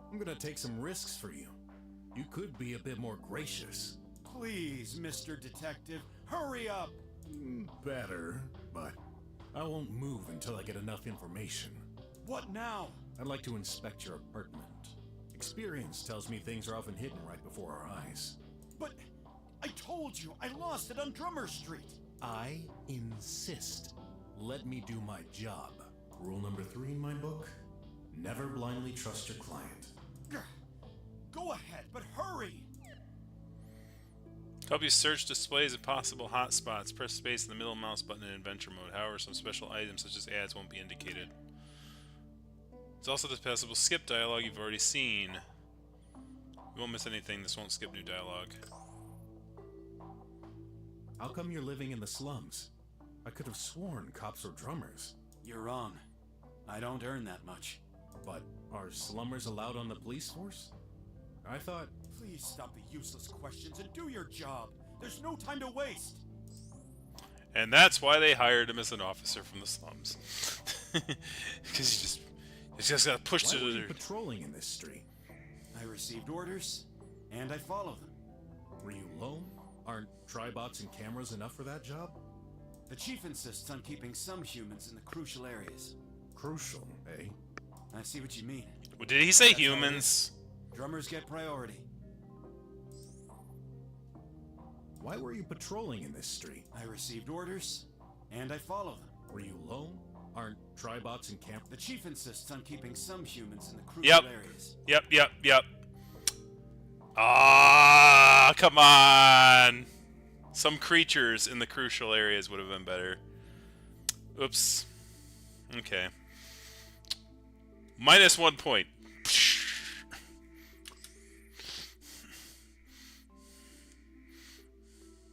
I'm gonna take some risks for you. You could be a bit more gracious. Please, Mr. Detective, hurry up! Better, but I won't move until I get enough information. What now? I'd like to inspect your apartment. Experience tells me things are often hidden right before our eyes. But I told you, I lost it on Drummer Street. I insist. Let me do my job. Rule number 3 in my book: never blindly trust your client. Go ahead, but hurry! To help you search displays of possible hotspots, press space in the middle mouse button in adventure mode. However, some special items such as ads won't be indicated. It's also this possible skip dialogue you've already seen. You won't miss anything. This won't skip new dialogue. How come you're living in the slums? I could have sworn cops were drummers. You're wrong. I don't earn that much. But are slummers allowed on the police force? I thought... Please stop the useless questions and do your job. There's no time to waste. And that's why they hired him as an officer from the slums. Because he's just got to push Why to were the... you patrolling in this street? I received orders, and I follow them. Were you alone? Aren't tribots and cameras enough for that job? The chief insists on keeping some humans in the crucial areas. Crucial, eh? I see what you mean. Did he say That's how it humans? is. Drummers get priority. Why were you patrolling in this street? I received orders, and I follow them. Were you alone? Aren't tribots and camp... The chief insists on keeping some humans in the crucial Yep. areas. Yep. Ah, come on. Some creatures in the crucial areas would have been better. Oops. Okay. -1 point.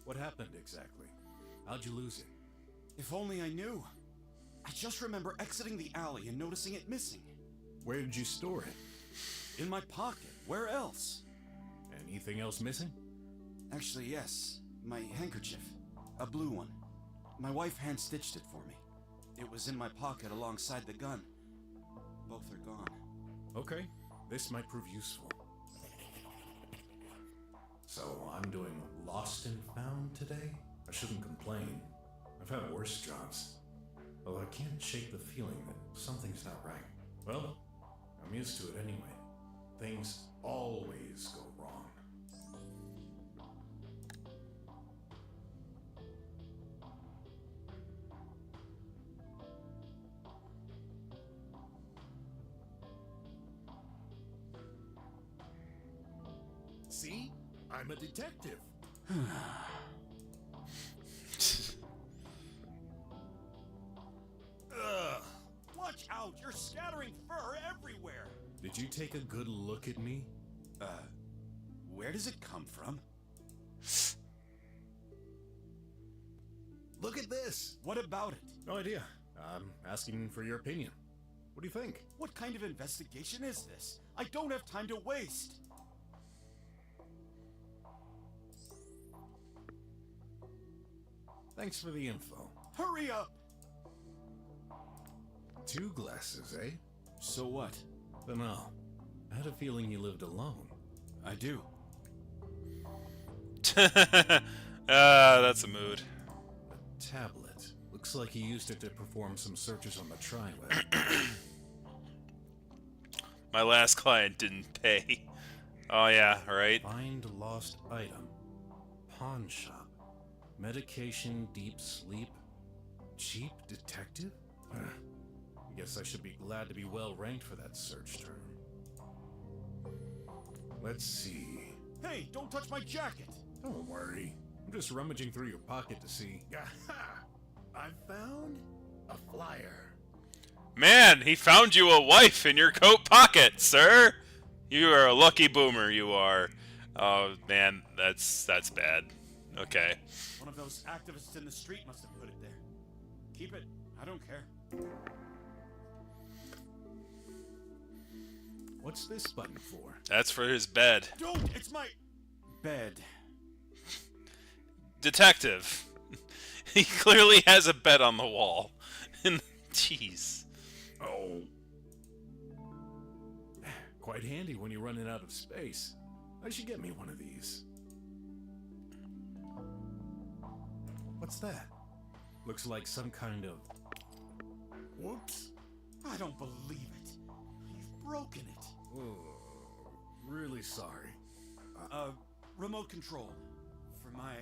What happened exactly? How'd you lose it? If only I knew. I just remember exiting the alley and noticing it missing. Where did you store it? In my pocket. Where else? Anything else missing? Actually, yes. My handkerchief. A blue one. My wife hand-stitched it for me. It was in my pocket alongside the gun. Both are gone. Okay, this might prove useful. So, I'm doing lost and found today? I shouldn't complain. I've had worse jobs. Although I can't shake the feeling that something's not right. Well, I'm used to it anyway. Things always go wrong. See? I'm a detective. Ugh! Watch out! You're scattering fur everywhere! Did you take a good look at me? Where does it come from? Look at this! What about it? No idea. I'm asking for your opinion. What do you think? What kind of investigation is this? I don't have time to waste! Thanks for the info. Hurry up! 2 glasses, eh? So what? Dunno. I had a feeling you lived alone. I do. That's a mood. A tablet. Looks like he used it to perform some searches on the tri-web. My last client didn't pay. Oh yeah, right? Find lost item. Pawn shop. Medication, deep sleep. Cheap detective? Guess I should be glad to be well ranked for that search term. Let's see. Hey, don't touch my jacket! Don't worry. I'm just rummaging through your pocket to see. Aha! I found a flyer. Man, he found you a wife in your coat pocket, sir! You are a lucky boomer, you are. Oh, man, that's bad. Okay. One of those activists in the street must have put it there. Keep it. I don't care. What's this button for? That's for his bed. Don't! It's my... bed. Detective. He clearly has a bed on the wall. Jeez. Oh. Quite handy when you're running out of space. I should get me one of these. What's that? Looks like some kind of... Whoops. I don't believe it. You've broken it. Oh, really sorry. Remote control. For my,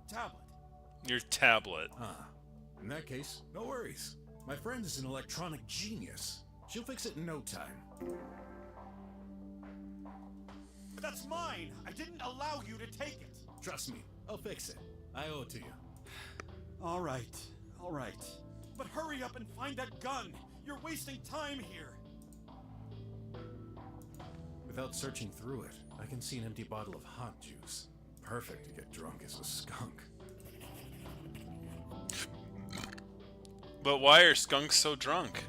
tablet. Your tablet. In that case, no worries. My friend is an electronic genius. She'll fix it in no time. That's mine! I didn't allow you to take it! Trust me, I'll fix it. I owe it to you. Alright. But hurry up and find that gun! You're wasting time here! Without searching through it, I can see an empty bottle of hot juice. Perfect to get drunk as a skunk. But why are skunks so drunk?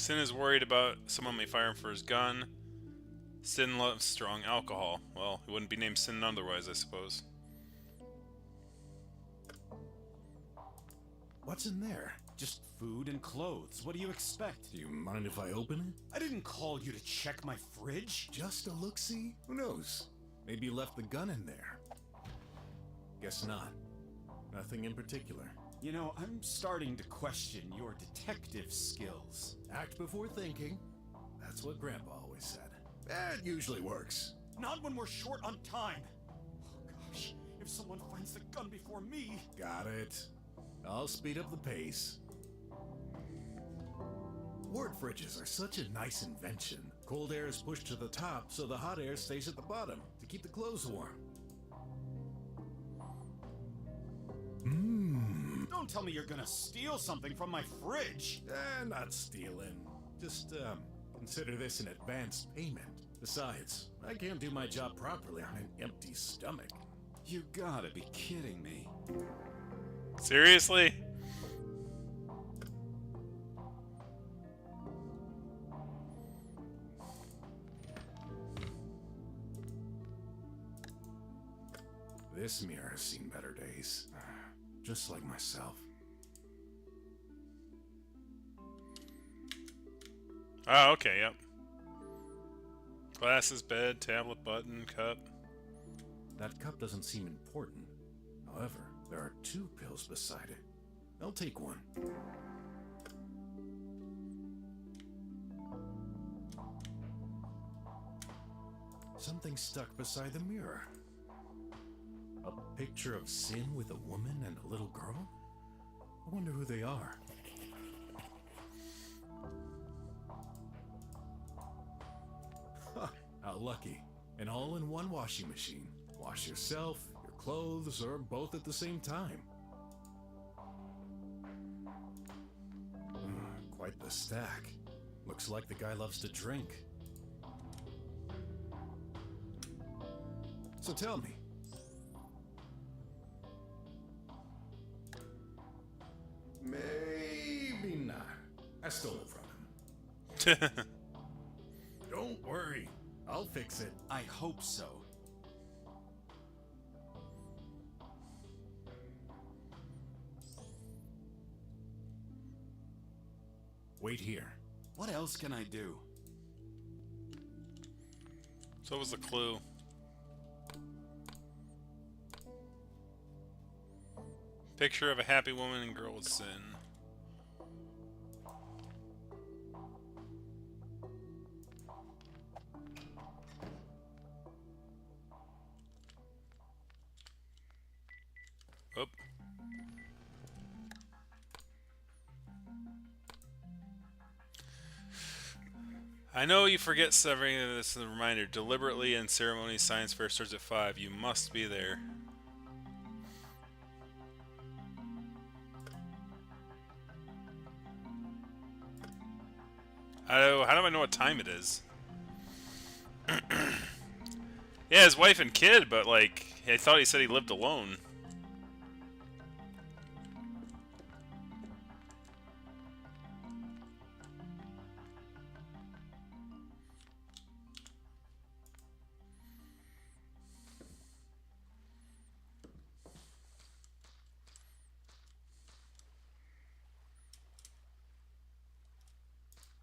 Sin is worried about someone may fire him for his gun. Sin loves strong alcohol. Well, he wouldn't be named Sin otherwise, I suppose. What's in there? Just food and clothes. What do you expect? Do you mind if I open it? I didn't call you to check my fridge. Just a look-see? Who knows? Maybe you left the gun in there. Guess not. Nothing in particular. You know, I'm starting to question your detective skills. Act before thinking. That's what Grandpa always said. It usually works. Not when we're short on time. Oh gosh, if someone finds the gun before me... Got it. I'll speed up the pace. Ward fridges are such a nice invention. Cold air is pushed to the top, so the hot air stays at the bottom to keep the clothes warm. Don't tell me you're gonna steal something from my fridge. Not stealing. Just, consider this an advance payment. Besides, I can't do my job properly on an empty stomach. You gotta be kidding me. Seriously? This mirror has seen better days. Just like myself. Oh, okay, yep. Glasses, bed, tablet, button, cup. That cup doesn't seem important. However, there are 2 pills beside it. I'll take one. Something stuck beside the mirror. A picture of Sin with a woman and a little girl? I wonder who they are. How lucky. An all-in-one washing machine. Wash yourself, your clothes, or both at the same time. Quite the stack. Looks like the guy loves to drink. So tell me. Maybe not. I stole it from him. Don't worry. I'll fix it. I hope so. Wait here. What else can I do? So what was the clue? Picture of a happy woman and girl with sin. Oop. I know you forget severing this is a reminder. Deliberately in ceremony, science fair starts at 5. You must be there. How do I know what time it is? Yeah, his wife and kid, but like, I thought he said he lived alone.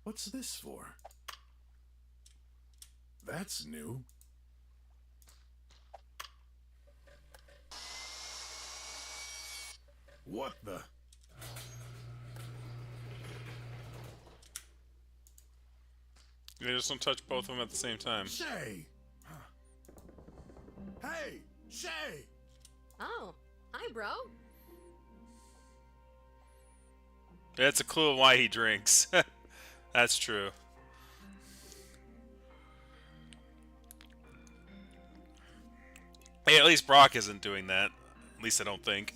What's this for? That's new. What the? You just don't touch both of them at the same time. Shay! Hey! Shay! Oh, hi, bro. That's a clue of why he drinks. That's true. Hey, at least Brok isn't doing that. At least I don't think.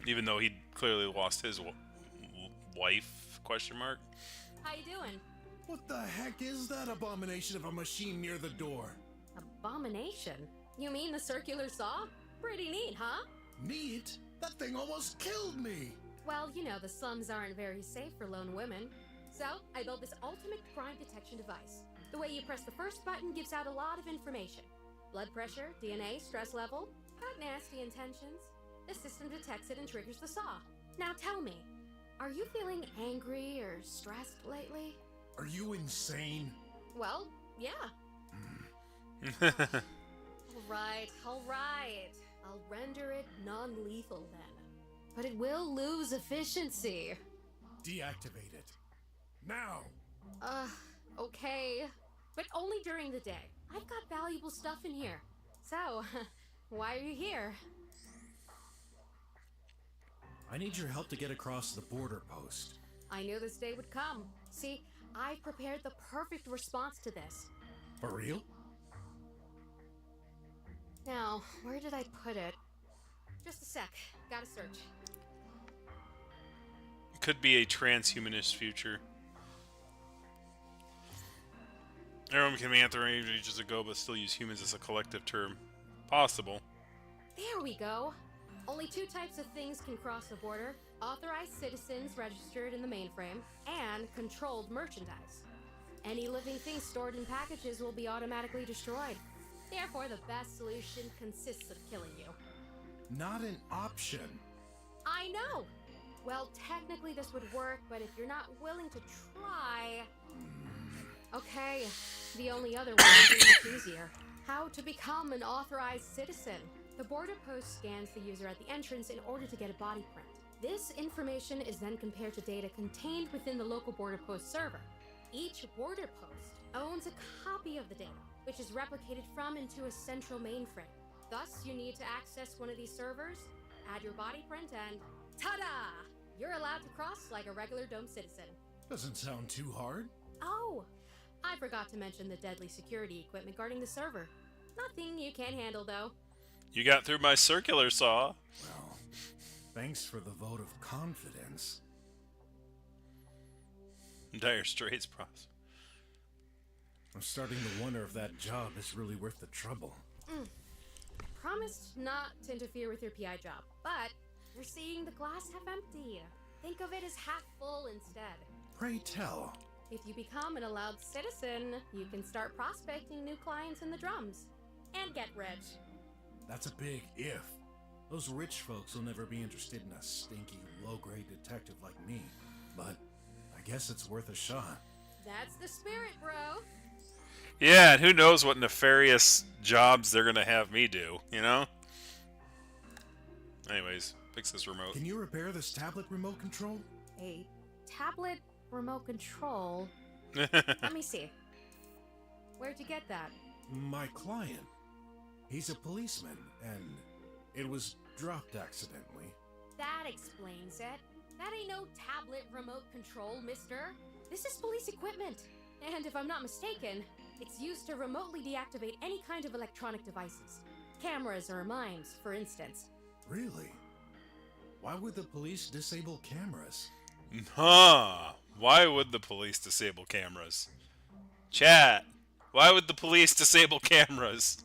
Even though he clearly lost his wife, question mark. How you doing? What the heck is that abomination of a machine near the door? Abomination? You mean the circular saw? Pretty neat, huh? Neat? That thing almost killed me! Well, you know, the slums aren't very safe for lone women. So, I built this ultimate crime detection device. The way you press the first button gives out a lot of information. Blood pressure, DNA, stress level, got nasty intentions. The system detects it and triggers the saw. Now tell me, are you feeling angry or stressed lately? Are you insane? Well, yeah. Alright. I'll render it non-lethal then. But it will lose efficiency. Deactivate it. Now! Okay. But only during the day. I've got valuable stuff in here. So, why are you here? I need your help to get across the border post. I knew this day would come. See, I prepared the perfect response to this. For real? Now, where did I put it? Just a sec. Gotta search. Could be a transhumanist future. Everyone can be anthropomorphic ages ago, but still use humans as a collective term. Possible. There we go. Only 2 types of things can cross the border. Authorized citizens registered in the mainframe, and controlled merchandise. Any living thing stored in packages will be automatically destroyed. Therefore, the best solution consists of killing you. Not an option. I know! Well, technically this would work, but if you're not willing to try... Okay, the only other way is much easier. How to become an authorized citizen. The border post scans the user at the entrance in order to get a body print. This information is then compared to data contained within the local border post server. Each border post owns a copy of the data, which is replicated from into a central mainframe. Thus, you need to access one of these servers, add your body print, and ta-da! You're allowed to cross like a regular dome citizen. Doesn't sound too hard. Oh, I forgot to mention the deadly security equipment guarding the server. Nothing you can't handle, though. You got through my circular saw. Well, thanks for the vote of confidence. Dire Straits process. I'm starting to wonder if that job is really worth the trouble. Promised not to interfere with your PI job, but you're seeing the glass half empty. Think of it as half full instead. Pray tell. If you become an allowed citizen, you can start prospecting new clients in the drums. And get rich. That's a big if. Those rich folks will never be interested in a stinky, low-grade detective like me. But I guess it's worth a shot. That's the spirit, bro. Yeah, and who knows what nefarious jobs they're gonna have me do, you know? Anyways, fix this remote. Can you repair this tablet remote control? A tablet remote control? Let me see. Where'd you get that? My client. He's a policeman, and it was dropped accidentally. That explains it. That ain't no tablet remote control, mister. This is police equipment. And if I'm not mistaken, it's used to remotely deactivate any kind of electronic devices. Cameras or mines, for instance. Really? Why would the police disable cameras? Huh. Why would the police disable cameras? Chat. Why would the police disable cameras?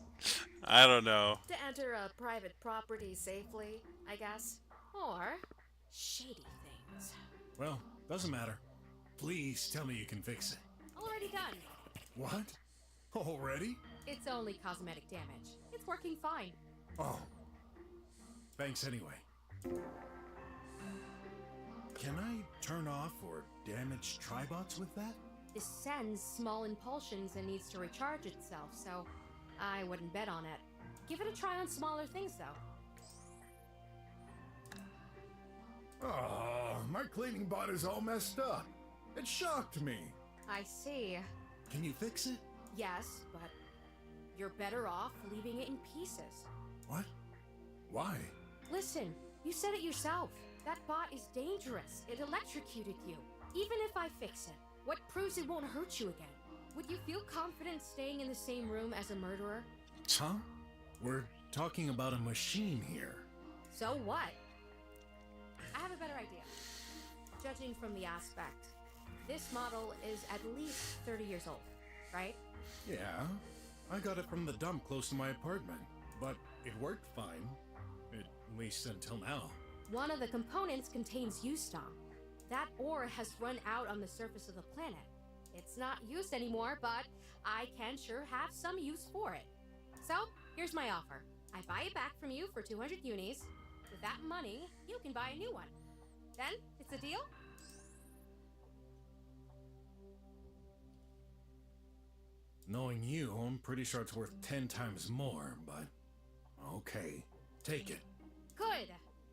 I don't know. To enter a private property safely, I guess. Or shady things. Well, doesn't matter. Please tell me you can fix it. Already done. What? Already? It's only cosmetic damage. It's working fine. Oh. Thanks anyway. Can I turn off or damage tribots with that? This sends small impulsions and needs to recharge itself, so I wouldn't bet on it. Give it a try on smaller things, though. Oh, my cleaning bot is all messed up. It shocked me. I see. Can you fix it? Yes, but you're better off leaving it in pieces. What? Why? Listen, you said it yourself. That bot is dangerous. It electrocuted you. Even if I fix it, what proves it won't hurt you again? Would you feel confident staying in the same room as a murderer? Huh? We're talking about a machine here. So what? I have a better idea. Judging from the aspect, this model is at least 30 years old, right? Yeah, I got it from the dump close to my apartment, but it worked fine. At least until now. One of the components contains U-Stom. That ore has run out on the surface of the planet. It's not used anymore, but I can sure have some use for it. So, here's my offer. I buy it back from you for 200 unis. With that money, you can buy a new one. Then, it's a deal? Knowing you, I'm pretty sure it's worth 10 times more, but... Okay, take it. Good!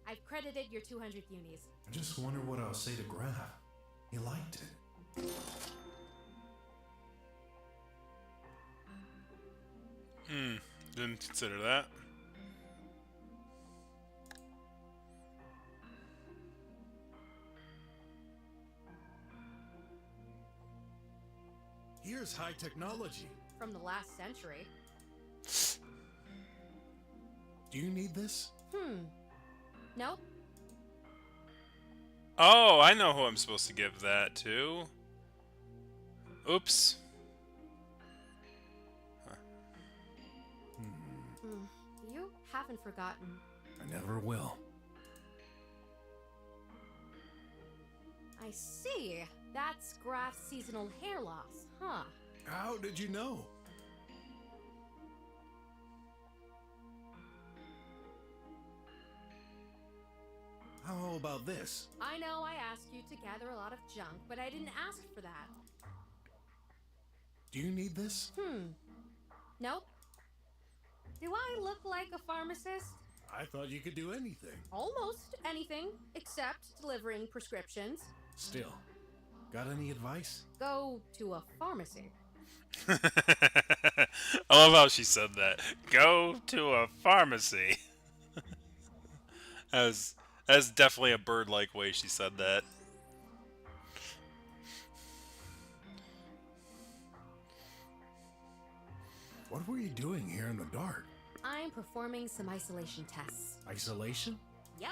I've credited your 200 unis. I just wonder what I'll say to Graf. He liked it. Didn't consider that. Here's high technology. From the last century. Do you need this? Nope. Oh, I know who I'm supposed to give that to. Oops. You haven't forgotten. I never will. I see. That's Graf's seasonal hair loss, huh? How did you know? How about this? I know I asked you to gather a lot of junk, but I didn't ask for that. Do you need this? Nope. Do I look like a pharmacist? I thought you could do anything. Almost anything, except delivering prescriptions. Still, got any advice? Go to a pharmacy. I love how she said that. Go to a pharmacy. That's definitely a bird-like way she said that. What were you doing here in the dark? I'm performing some isolation tests. Isolation? Yep.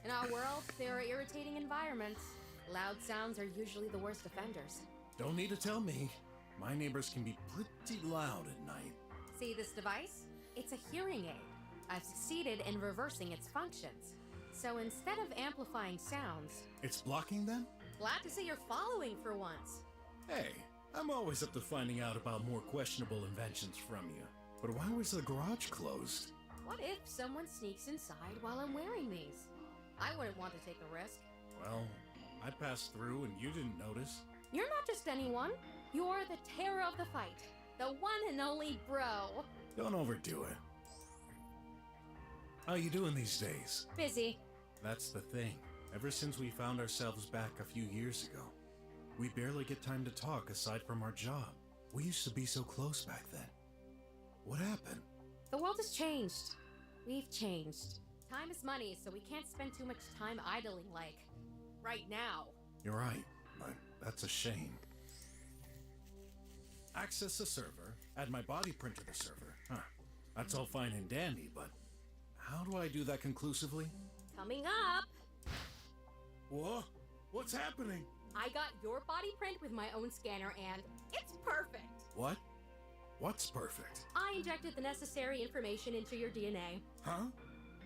In our world, there are irritating environments. Loud sounds are usually the worst offenders. Don't need to tell me. My neighbors can be pretty loud at night. See this device? It's a hearing aid. I've succeeded in reversing its functions. So instead of amplifying sounds... It's blocking them? Glad to see you're following for once. Hey, I'm always up to finding out about more questionable inventions from you. But why was the garage closed? What if someone sneaks inside while I'm wearing these? I wouldn't want to take a risk. Well, I passed through and you didn't notice. You're not just anyone. You're the terror of the fight. The one and only bro. Don't overdo it. How you doing these days? Busy. That's the thing. Ever since we found ourselves back a few years ago, we barely get time to talk aside from our job. We used to be so close back then. What happened? The world has changed. We've changed. Time is money, so we can't spend too much time idling like right now. You're right, but that's a shame. Access the server, add my body print to the server. That's all fine and dandy, but how do I do that conclusively? Coming up! What? What's happening? I got your body print with my own scanner and it's perfect! What? What's perfect? I injected the necessary information into your DNA. Huh?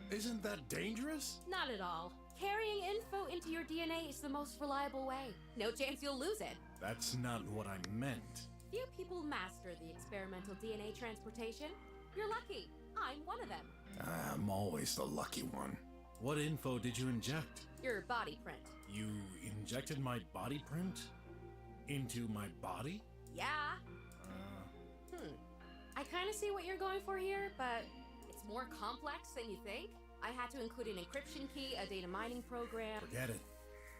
Isn't that dangerous? Not at all. Carrying info into your DNA is the most reliable way. No chance you'll lose it. That's not what I meant. Few people master the experimental DNA transportation. You're lucky. I'm one of them. I'm always the lucky one. What info did you inject? Your body print. You injected my body print? Into my body? Yeah. I kind of see what you're going for here, but it's more complex than you think. I had to include an encryption key, a data mining program. Forget it.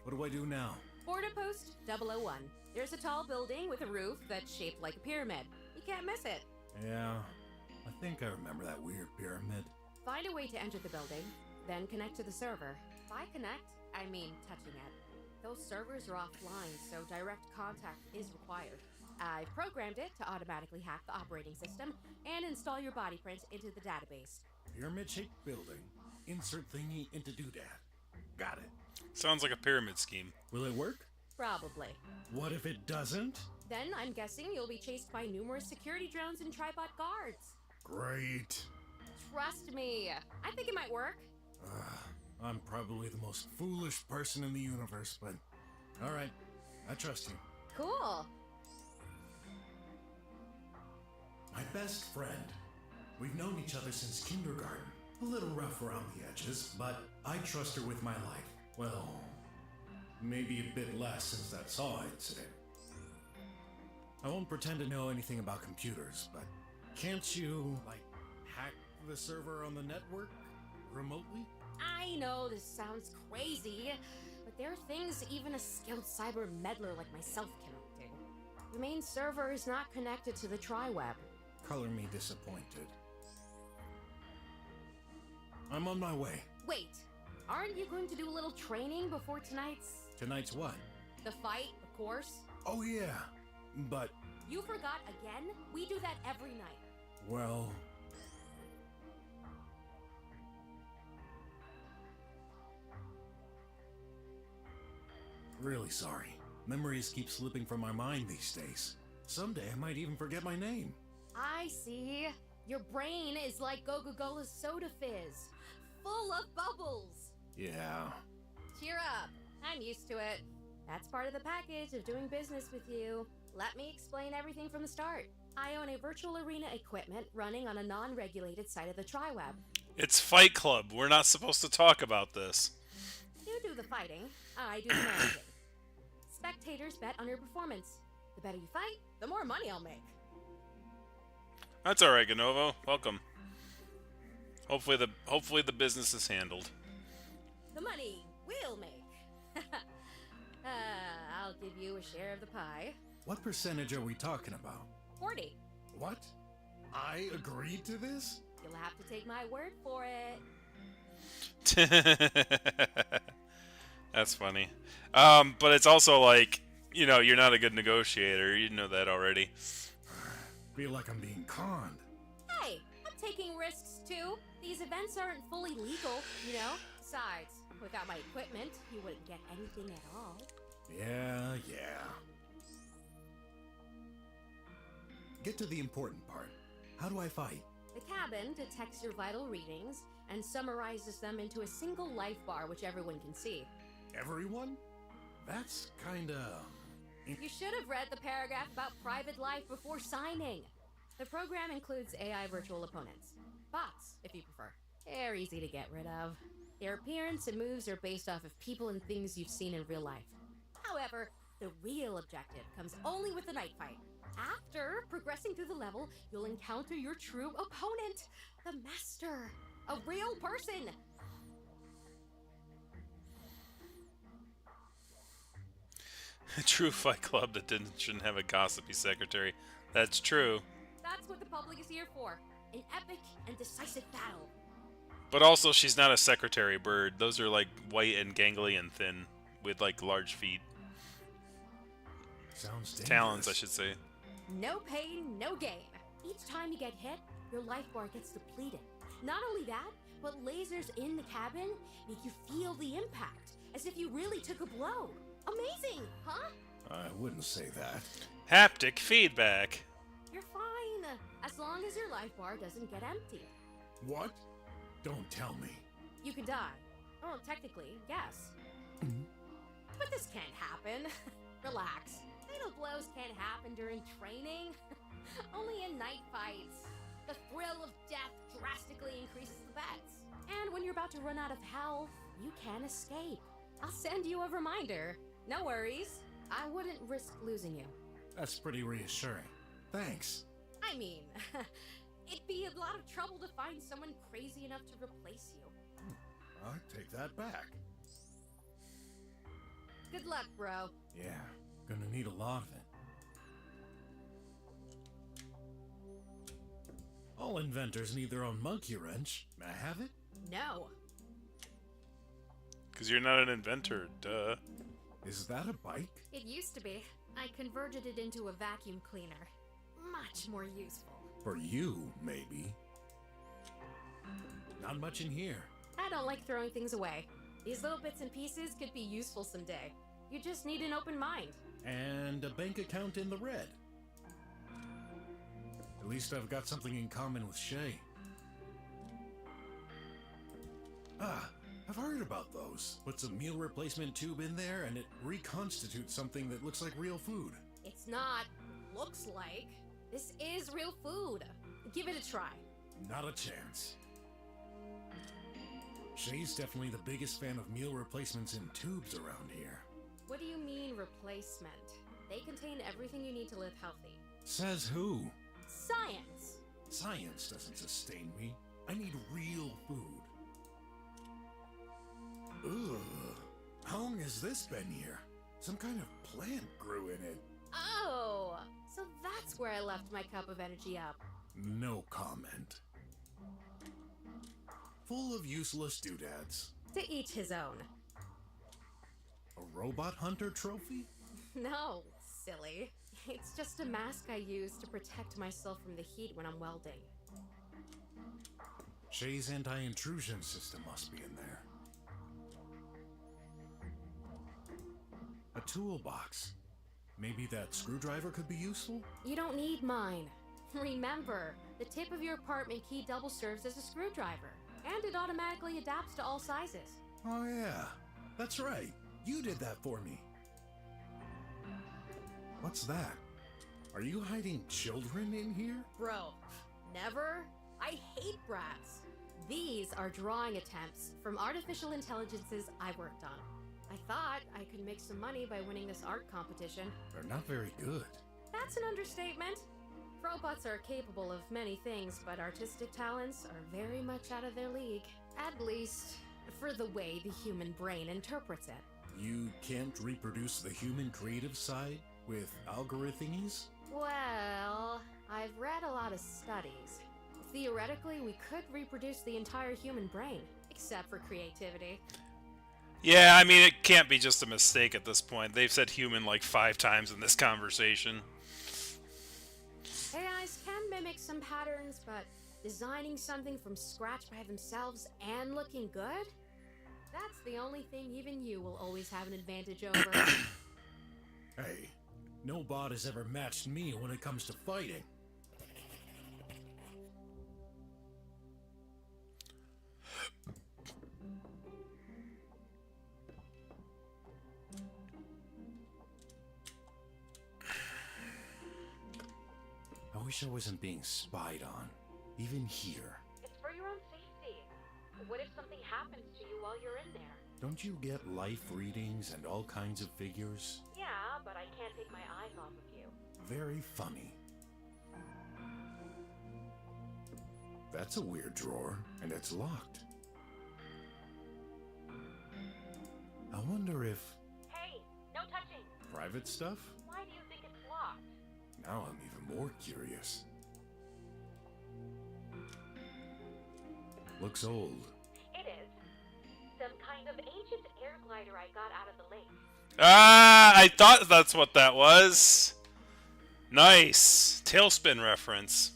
What do I do now? Border Post 001. There's a tall building with a roof that's shaped like a pyramid. You can't miss it. Yeah, I think I remember that weird pyramid. Find a way to enter the building, then connect to the server. By connect, I mean touching it. Those servers are offline, so direct contact is required. I've programmed it to automatically hack the operating system and install your body print into the database. Pyramid-shaped building. Insert thingy into doodad. Got it. Sounds like a pyramid scheme. Will it work? Probably. What if it doesn't? Then I'm guessing you'll be chased by numerous security drones and tripod guards. Great. Trust me. I think it might work. I'm probably the most foolish person in the universe, but Alright, I trust you. Cool. My best friend. We've known each other since kindergarten. A little rough around the edges, but I trust her with my life. Well, maybe a bit less since that saw incident. I won't pretend to know anything about computers, but can't you, like, hack the server on the network remotely? I know this sounds crazy, but there are things even a skilled cyber meddler like myself cannot do. The main server is not connected to the tri-web. Color me disappointed. I'm on my way. Wait, aren't you going to do a little training before tonight's... Tonight's what? The fight, of course? Oh yeah, but... You forgot again? We do that every night. Well... Really sorry. Memories keep slipping from my mind these days. Someday I might even forget my name. I see. Your brain is like Coca-Cola's soda fizz. Full of bubbles. Yeah. Cheer up. I'm used to it. That's part of the package of doing business with you. Let me explain everything from the start. I own a virtual arena equipment running on a non-regulated site of the tri-web. It's Fight Club. We're not supposed to talk about this. You do the fighting. I do the managing. Spectators bet on your performance. The better you fight, the more money I'll make. That's all right, Ganovo. Welcome. Hopefully the business is handled. The money we'll make. I'll give you a share of the pie. What percentage are we talking about? 40. What? I agreed to this? You'll have to take my word for it. That's funny. But it's also like, you know, you're not a good negotiator. You know that already. Feel like I'm being conned. Hey, I'm taking risks too. These events aren't fully legal, you know? Besides, without my equipment, you wouldn't get anything at all. Yeah. Get to the important part. How do I fight? The cabin detects your vital readings and summarizes them into a single life bar which everyone can see. Everyone? That's kinda... You should have read the paragraph about private life before signing. The program includes AI virtual opponents. Bots, if you prefer. They're easy to get rid of. Their appearance and moves are based off of people and things you've seen in real life. However, the real objective comes only with the night fight. After progressing through the level, you'll encounter your true opponent, the Master, a real person. A true Fight Club that shouldn't have a gossipy secretary. That's true. That's what the public is here for. An epic and decisive battle. But also, she's not a secretary bird. Those are like white and gangly and thin, with like large feet. Sounds dangerous. Talons, I should say. No pain, no gain. Each time you get hit, your life bar gets depleted. Not only that, but lasers in the cabin make you feel the impact, as if you really took a blow. Amazing, huh? I wouldn't say that. Haptic feedback. You're fine, as long as your life bar doesn't get empty. What? Don't tell me. You could die. Oh, technically, yes. But this can't happen. Relax. Fatal blows can't happen during training. Only in night fights. The thrill of death drastically increases the bets. And when you're about to run out of health, you can escape. I'll send you a reminder. No worries. I wouldn't risk losing you. That's pretty reassuring. Thanks. I mean, it'd be a lot of trouble to find someone crazy enough to replace you. I take that back. Good luck, bro. Yeah, gonna need a lot of it. All inventors need their own monkey wrench. May I have it? No. Because you're not an inventor, duh. Is that a bike? It used to be. I converted it into a vacuum cleaner. Much more useful. For you, maybe. Not much in here. I don't like throwing things away. These little bits and pieces could be useful someday. You just need an open mind. And a bank account in the red. At least I've got something in common with Shay. Ah, I've heard about those. Puts a meal replacement tube in there and it reconstitutes something that looks like real food. It's not looks like. This is real food. Give it a try. Not a chance. Shay's definitely the biggest fan of meal replacements in tubes around here. What do you mean replacement? They contain everything you need to live healthy. Says who? Science! Science doesn't sustain me. I need real food. Ugh. How long has this been here? Some kind of plant grew in it. Oh! So that's where I left my cup of energy up. No comment. Full of useless doodads. To each his own. A robot hunter trophy? No, silly. It's just a mask I use to protect myself from the heat when I'm welding. Shay's anti-intrusion system must be in there. A toolbox. Maybe that screwdriver could be useful? You don't need mine. Remember, the tip of your apartment key double serves as a screwdriver, and it automatically adapts to all sizes. Oh yeah, that's right. You did that for me. What's that? Are you hiding children in here? Bro, never? I hate brats. These are drawing attempts from artificial intelligences I worked on. I thought I could make some money by winning this art competition. They're not very good. That's an understatement. Robots are capable of many things, but artistic talents are very much out of their league. At least, for the way the human brain interprets it. You can't reproduce the human creative side with algorithms? Well, I've read a lot of studies. Theoretically, we could reproduce the entire human brain, except for creativity. Yeah, I mean, it can't be just a mistake at this point. They've said human like 5 times in this conversation. AIs can mimic some patterns, but designing something from scratch by themselves and looking good? That's the only thing even you will always have an advantage over. Hey, no bot has ever matched me when it comes to fighting. I wish I wasn't being spied on, even here. It's for your own safety. What if something happens to you while you're in there? Don't you get life readings and all kinds of figures? Yeah, but I can't take my eyes off of you. Very funny. That's a weird drawer, and it's locked. I wonder if... Hey, no touching! Private stuff? Why do you think it's locked? Now I'm even more curious. Looks old. It is. Some kind of ancient air glider I got out of the lake. Ah, I thought that's what that was. Nice. Tailspin reference.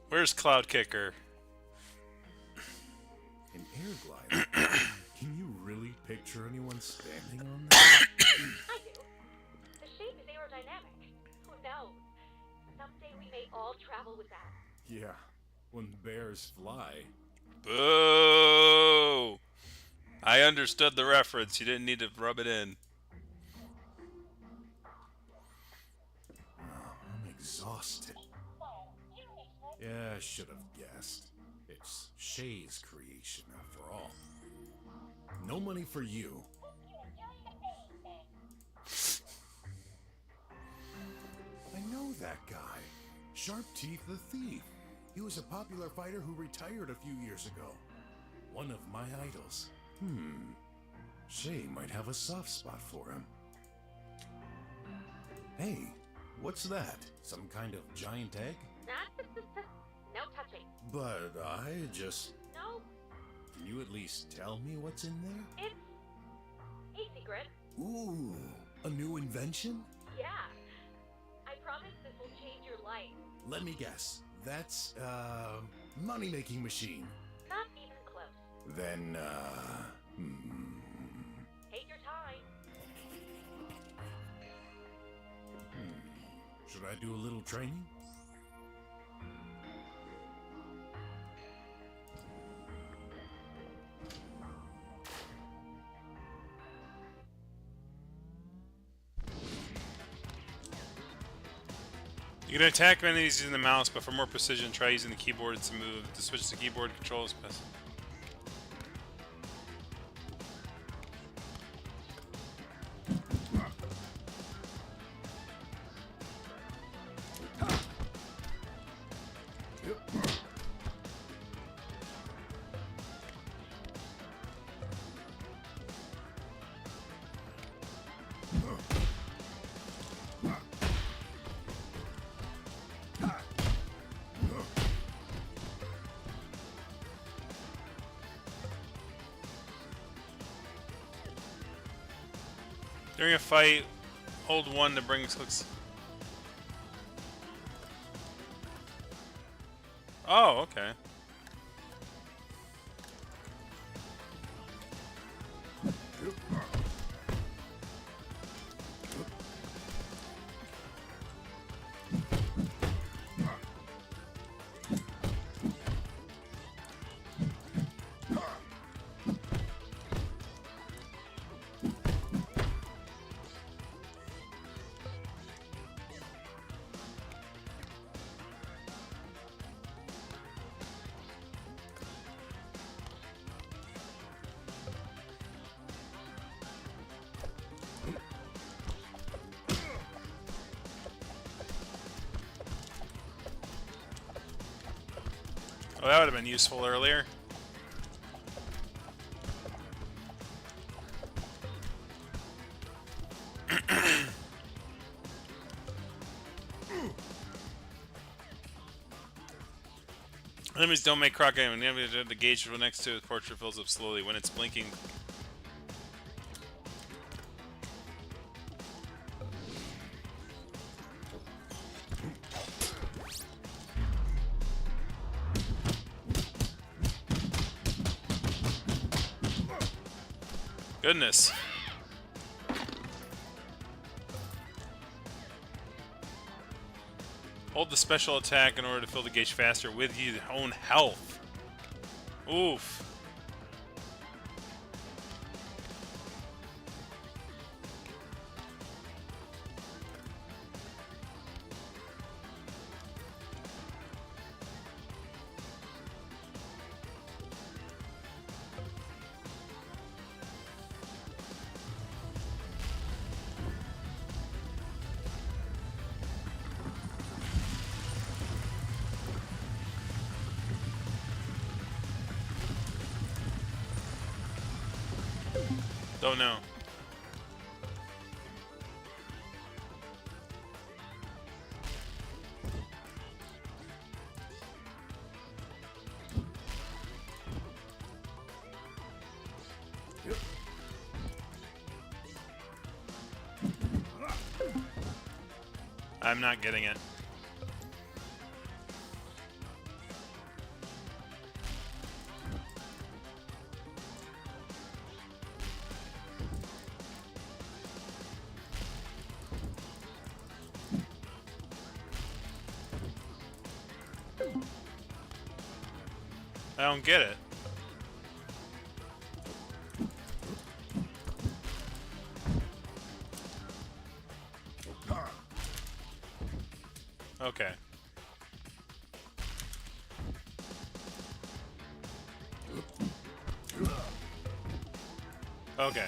Where's Cloud Kicker? An air glider? Can you really picture anyone standing on that? I do. The shape is aerodynamic. Who knows? Someday we may all travel with that. Yeah, when bears fly. Boo! I understood the reference. You didn't need to rub it in. Oh, I'm exhausted. Yeah, I should have guessed. It's Shay's creation, after all. No money for you. I know that guy. Sharp Teeth the Thief. He was a popular fighter who retired a few years ago. One of my idols. Shay might have a soft spot for him. Hey, what's that? Some kind of giant egg? No touching. But I just... No, Can you at least tell me what's in there? it's a secret. Ooh, a new invention? Yeah. I promise this will change your life. Let me guess. That's, money-making machine. Not even close. Then, Take your time. Should I do a little training? You can attack enemies using the mouse, but for more precision, try using the keyboard to move. To switch to keyboard controls. During a fight, hold 1 to bring clicks. Oh, okay. Oh, that would have been useful earlier. Enemies don't make croc aim. The gauge next to the portrait fills up slowly when it's blinking. Goodness. Hold the special attack in order to fill the gauge faster with your own health. Oof. Don't know. I'm not getting it. I don't get it. Okay. Okay.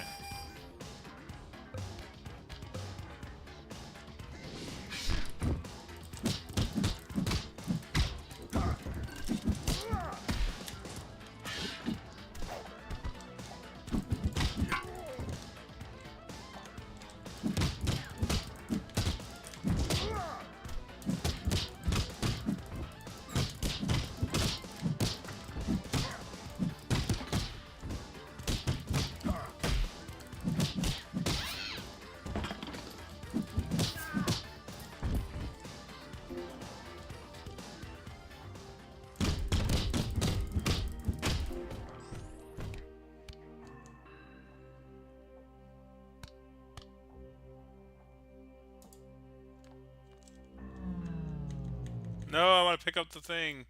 No, I want to pick up the thing.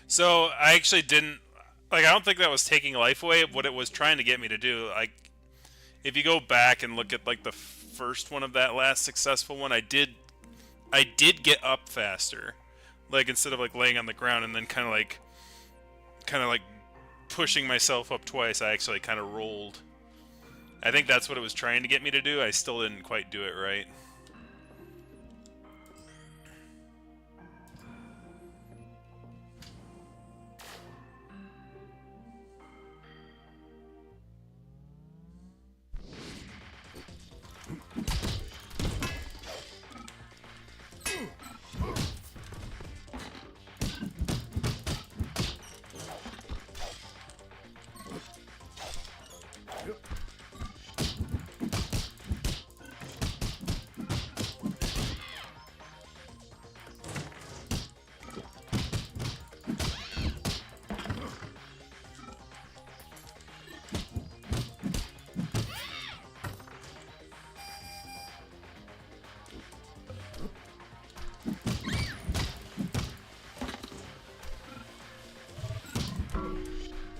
So I actually didn't. Like, I don't think that was taking life away. What it was trying to get me to do, like, if you go back and look at like the first one of that last successful one, I did get up faster. Like, instead of like laying on the ground and then kind of like pushing myself up twice, I actually kind of rolled. I think that's what it was trying to get me to do. I still didn't quite do it right.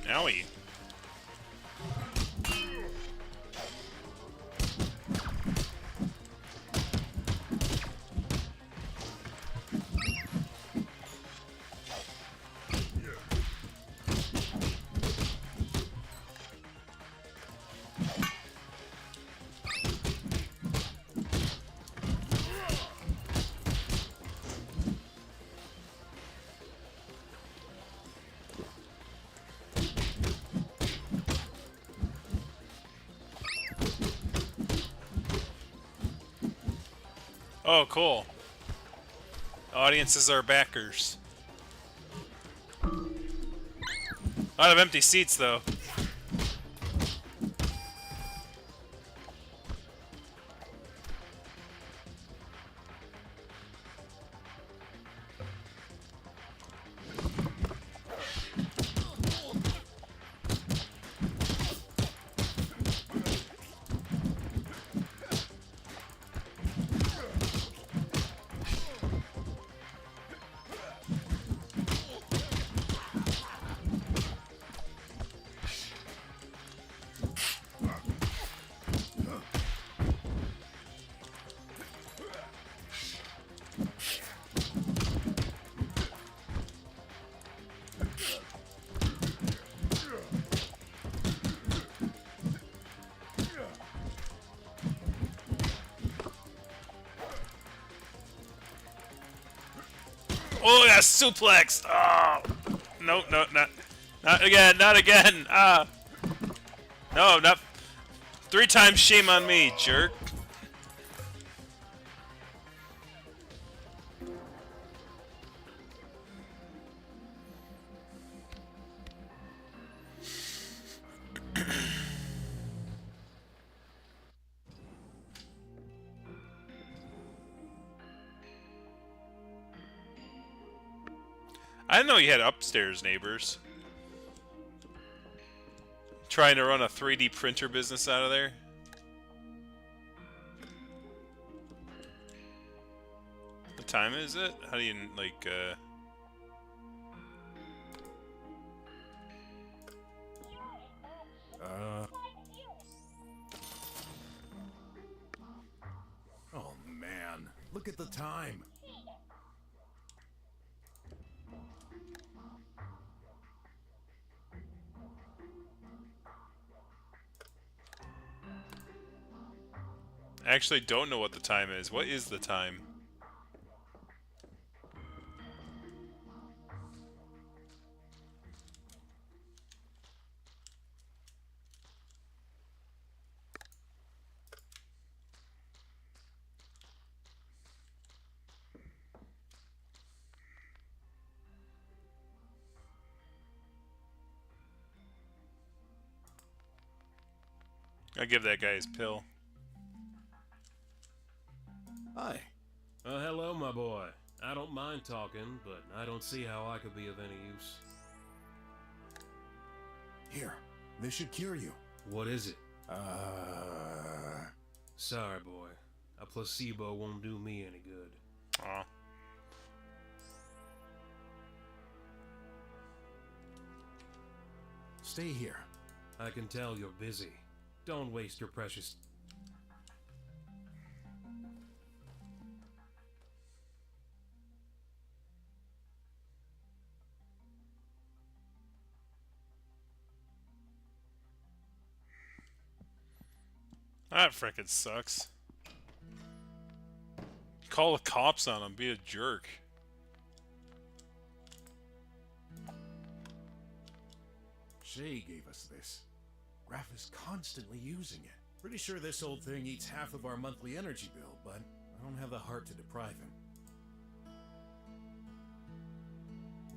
Owie. Oh, cool. Audiences are backers. A lot of empty seats, though. Oh, yeah, suplexed! Oh! No, no, not again, not again! Ah! No, not... 3 times shame on me, jerk. I didn't know you had upstairs neighbors. Trying to run a 3D printer business out of there. What time is it? How do you, like, Oh, man. Look at the time. I actually don't know what the time is. What is the time? I'll give that guy his pill. Hi. Hello, my boy. I don't mind talking, but I don't see how I could be of any use. Here. This should cure you. What is it? Sorry, boy. A placebo won't do me any good. Aw. stay here. I can tell you're busy. Don't waste your precious... That frickin' sucks. Call the cops on him. Be a jerk. Shay gave us this. Graf is constantly using it. Pretty sure this old thing eats half of our monthly energy bill, but I don't have the heart to deprive him.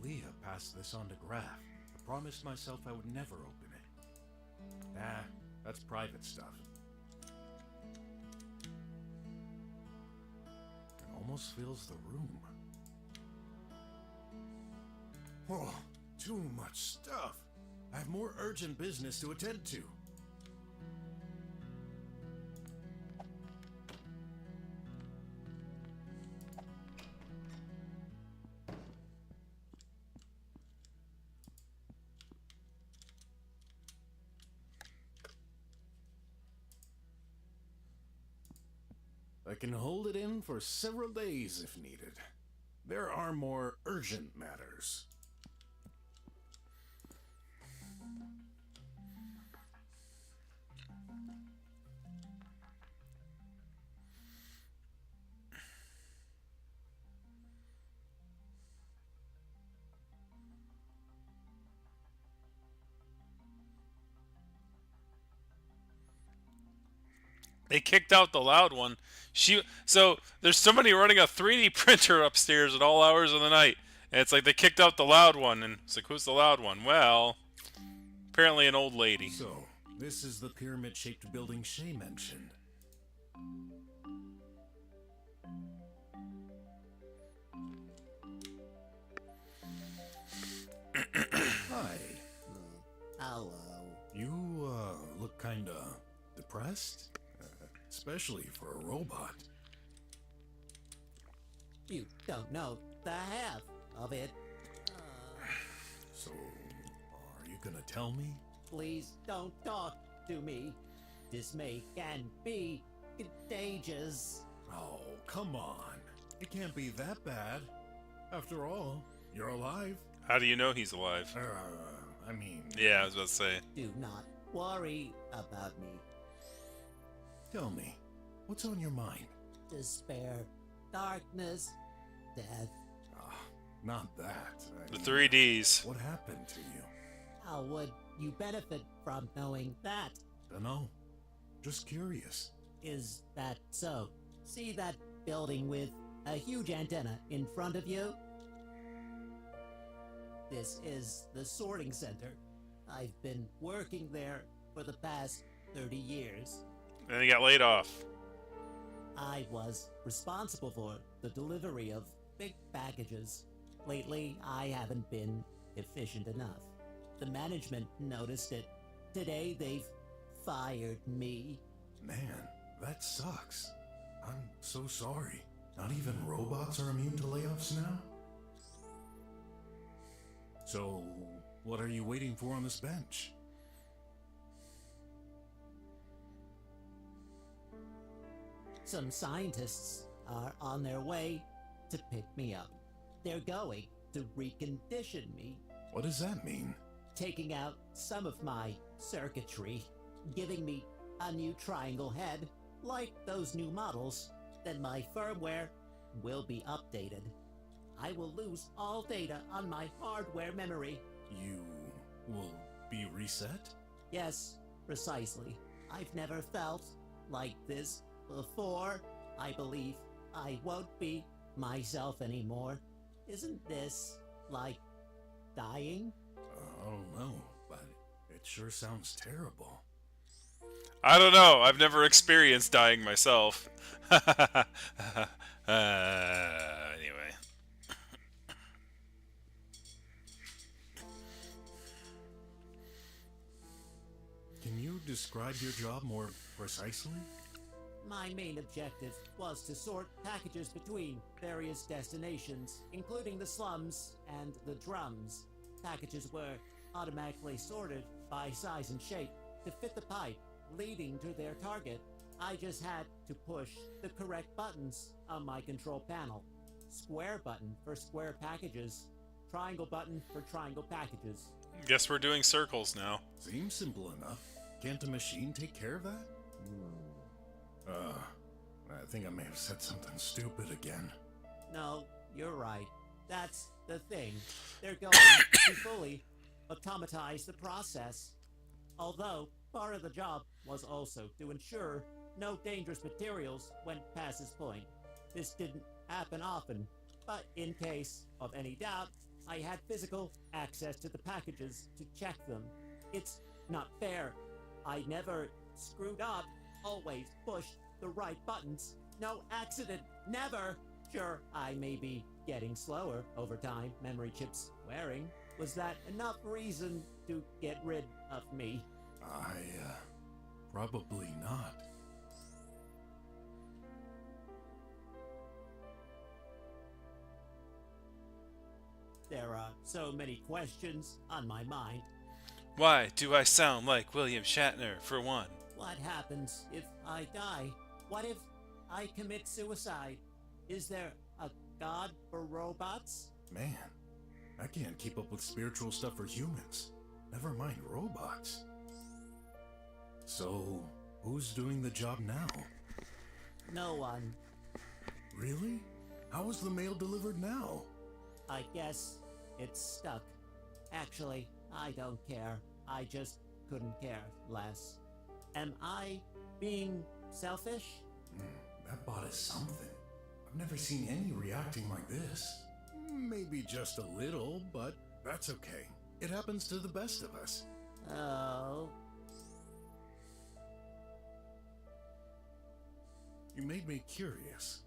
Leah passed this on to Graf. I promised myself I would never open it. Nah, that's private stuff. It almost fills the room. Oh, too much stuff. I have more urgent business to attend to. I can hold it in for several days if needed. There are more urgent matters. They kicked out the loud one. So there's somebody running a 3D printer upstairs at all hours of the night. And it's like they kicked out the loud one. And it's like, who's the loud one? Well, apparently an old lady. So, this is the pyramid-shaped building Shay mentioned. Hi. Hello. You, look kinda depressed? Especially for a robot. You don't know the half of it. So, are you gonna tell me? Please don't talk to me. Dismay can be contagious. Oh, come on. It can't be that bad. After all, you're alive. How do you know he's alive? I mean... Yeah, I was about to say. Do not worry about me. Tell me, what's on your mind? Despair, darkness, death. Not that. The 3Ds. What happened to you? How would you benefit from knowing that? Dunno. Just curious. Is that so? See that building with a huge antenna in front of you? This is the sorting center. I've been working there for the past 30 years. Then he got laid off. I was responsible for the delivery of big packages. Lately, I haven't been efficient enough. The management noticed it. Today, they've fired me. Man, that sucks. I'm so sorry. Not even robots are immune to layoffs now? So, what are you waiting for on this bench? Some scientists are on their way to pick me up. They're going to recondition me. What does that mean? Taking out some of my circuitry, giving me a new triangle head, like those new models. Then my firmware will be updated. I will lose all data on my hardware memory. You will be reset? Yes, precisely. I've never felt like this before. I believe I won't be myself anymore. Isn't this like dying? I don't know, but it sure sounds terrible. I don't know. I've never experienced dying myself. Anyway. Can you describe your job more precisely? My main objective was to sort packages between various destinations, including the slums and the drums. Packages were automatically sorted by size and shape to fit the pipe leading to their target. I just had to push the correct buttons on my control panel. Square button for square packages, triangle button for triangle packages. Guess we're doing circles now. Seems simple enough. Can't a machine take care of that? I think I may have said something stupid again. No, you're right. That's the thing. They're going to fully automatize the process. Although, part of the job was also to ensure no dangerous materials went past this point. This didn't happen often, but in case of any doubt, I had physical access to the packages to check them. It's not fair. I never screwed up, always pushed the right buttons. No accident, never! Sure, I may be getting slower over time, memory chips wearing. Was that enough reason to get rid of me? Probably not. There are so many questions on my mind. Why do I sound like William Shatner, for one? What happens if I die? What if I commit suicide? Is there a god for robots? Man, I can't keep up with spiritual stuff for humans. Never mind robots. So, who's doing the job now? No one. Really? How is the mail delivered now? I guess it's stuck. Actually, I don't care. I just couldn't care less. Am I being selfish? That bot is something. I've never seen any reacting like this. Maybe just a little, but that's okay. It happens to the best of us. Oh. You made me curious.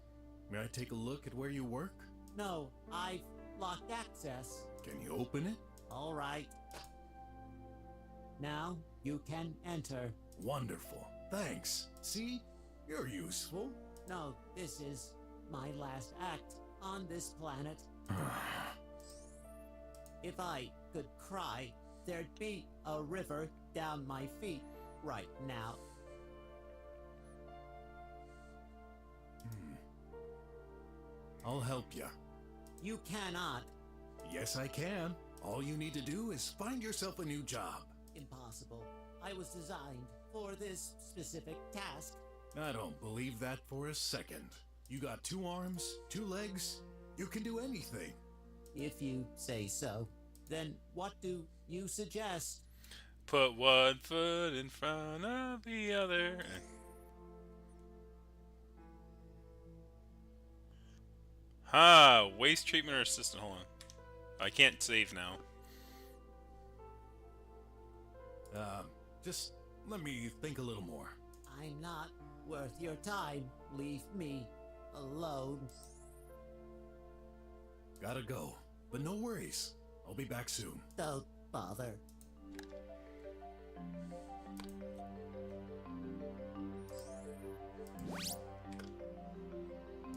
May I take a look at where you work? No, I've locked access. Can you open it? All right. Now you can enter. Wonderful. Thanks. See? You're useful. No, this is my last act on this planet. If I could cry, there'd be a river down my feet right now. I'll help you. You cannot. Yes, I can. All you need to do is find yourself a new job. Impossible. I was designed for this specific task. I don't believe that for a second. You got 2 arms, 2 legs. You can do anything. If you say so. Then what do you suggest? Put one foot in front of the other. Waste treatment or assistant? Hold on. I can't save now. Just let me think a little more. I'm not worth your time. Leave me alone. Gotta go. But no worries. I'll be back soon. Don't bother.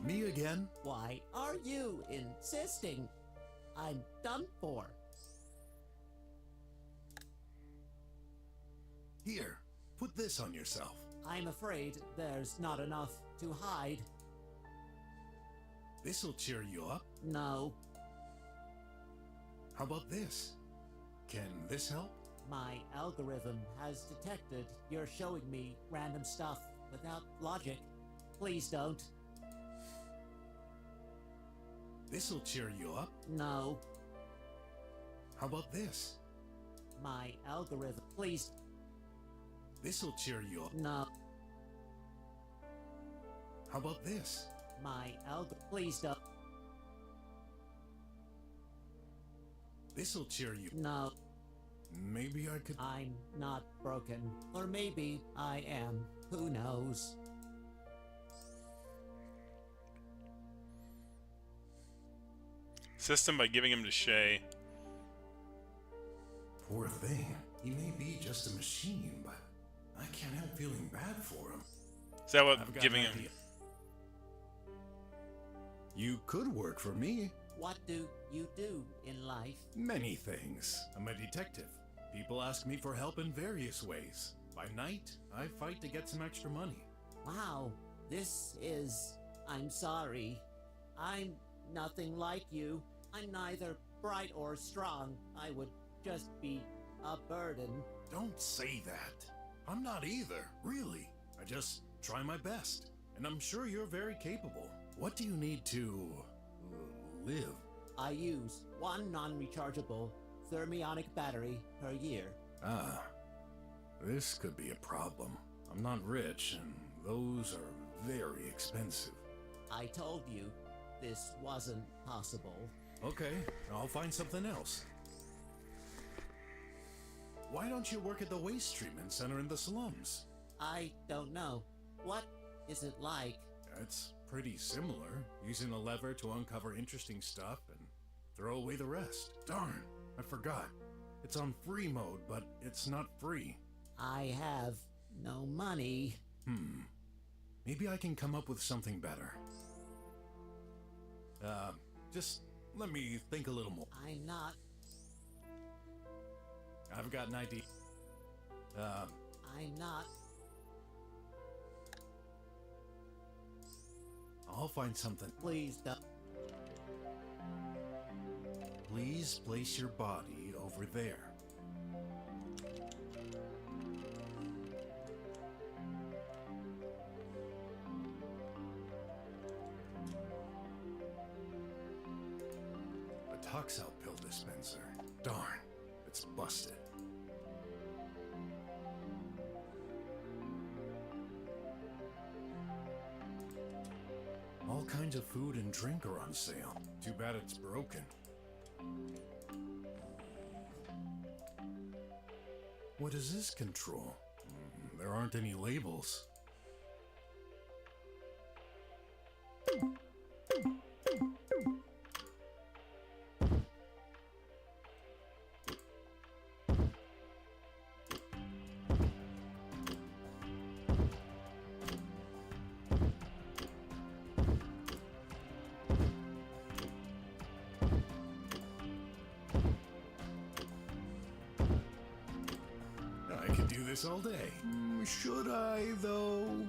Me again? Why are you insisting? I'm done for. Here, put this on yourself. I'm afraid there's not enough to hide. This'll cheer you up. No. How about this? Can this help? My algorithm has detected you're showing me random stuff without logic. Please don't. This'll cheer you up. No. How about this? My algorithm. Please. This'll cheer you up. No. How about this? My algorithm. Please don't. This'll cheer you. No. Maybe I could. I'm not broken. Or maybe I am. Who knows? System by giving him to Shay. Poor thing. He may be just a machine, but I can't help feeling bad for him. Is that what I've got giving an him? idea. You could work for me. What do you do in life? Many things. I'm a detective. People ask me for help in various ways. By night, I fight to get some extra money. Wow, this is... I'm sorry. I'm nothing like you. I'm neither bright or strong. I would just be a burden. Don't say that. I'm not either, really. I just try my best. And I'm sure you're very capable. What do you need to... live? I use one non-rechargeable thermionic battery per year. Ah, this could be a problem. I'm not rich, and those are very expensive. I told you this wasn't possible. Okay, I'll find something else. Why don't you work at the waste treatment center in the slums? I don't know. What is it like? It's pretty similar, using a lever to uncover interesting stuff and throw away the rest. Darn, I forgot. It's on free mode, but it's not free. I have no money. Maybe I can come up with something better. Just let me think a little more. I'm not... I've got an idea. I'm not... I'll find something. Please don't... Please place your body over there. A Toxel pill dispenser. Darn, it's busted. All kinds of food and drink are on sale. Too bad it's broken. What does this control? There aren't any labels. I could do this all day. Should I, though?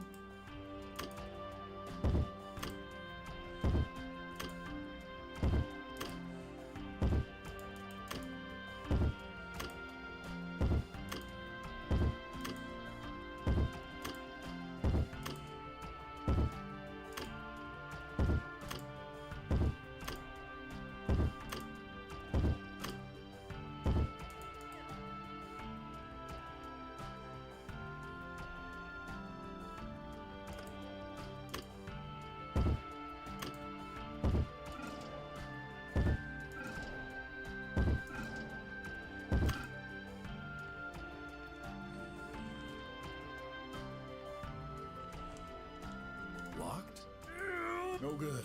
Locked? No good.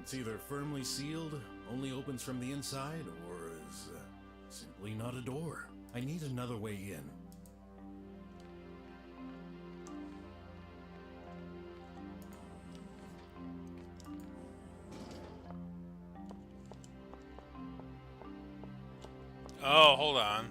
It's either firmly sealed, only opens from the inside, or is simply not a door. I need another way in. Oh, hold on.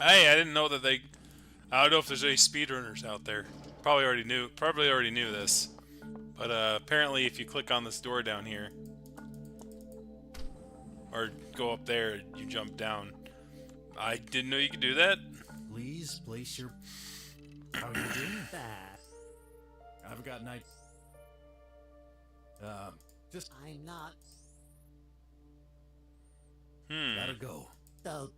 Hey, I didn't know that they... I don't know if there's any speedrunners out there. Probably already knew this. But apparently if you click on this door down here, or go up there, you jump down. I didn't know you could do that. Please place your... How you doing? I've got night... just... I'm not... Gotta go. Don't...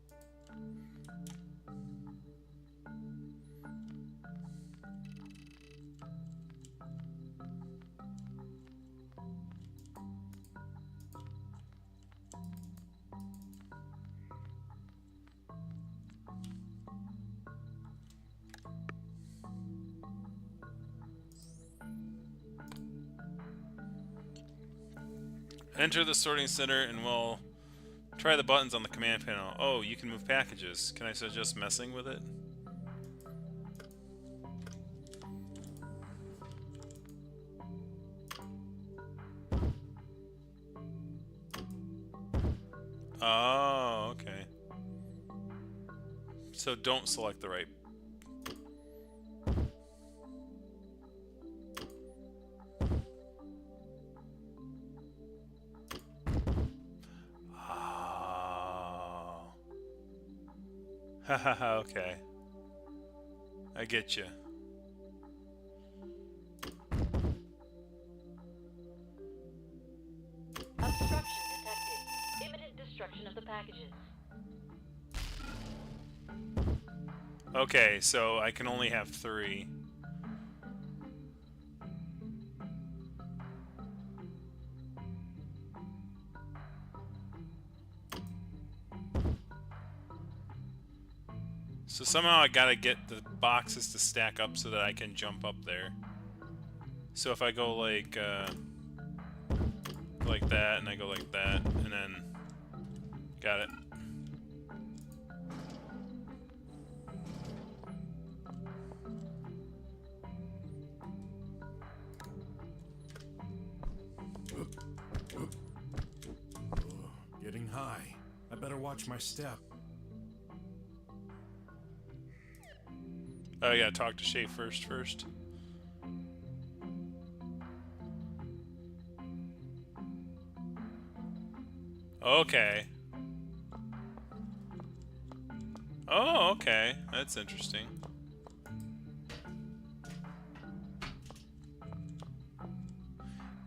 Enter the sorting center and we'll try the buttons on the command panel. Oh, you can move packages. Can I suggest messing with it? Oh, okay. So don't select the right. Oh. Haha, okay. I get you. Obstruction detected. Imminent destruction of the packages. Okay, so I can only have 3. So somehow I gotta get the boxes to stack up so that I can jump up there. So if I go like that, and I go like that, and then got it. Getting high. I better watch my step. Oh, I gotta talk to Shay first. Okay. Oh, okay. That's interesting.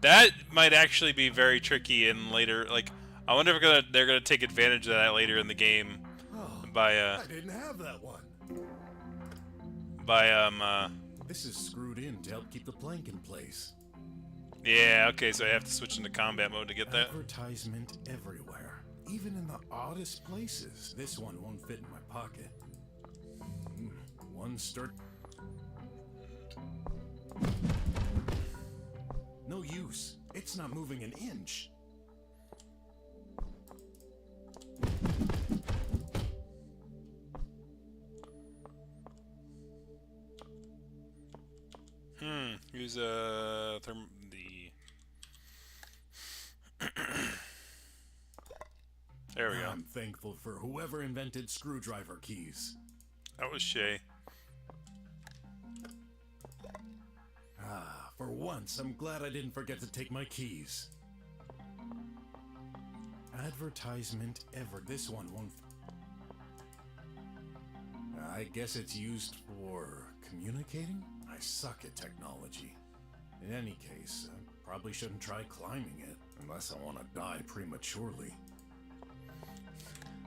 That might actually be very tricky in later. Like, I wonder if they're gonna take advantage of that later in the game. By I didn't have that one. This is screwed in to help keep the plank in place. Yeah. Okay. So I have to switch into combat mode to get that. Advertisement everywhere, even in the oddest places. This one won't fit in my pocket. One start. No use. It's not moving an inch. Use the. There we go. I'm thankful for whoever invented screwdriver keys. That was Shay. For once, I'm glad I didn't forget to take my keys. Advertisement ever. This one won't. I guess it's used for communicating? I suck at technology. In any case, I probably shouldn't try climbing it, unless I want to die prematurely.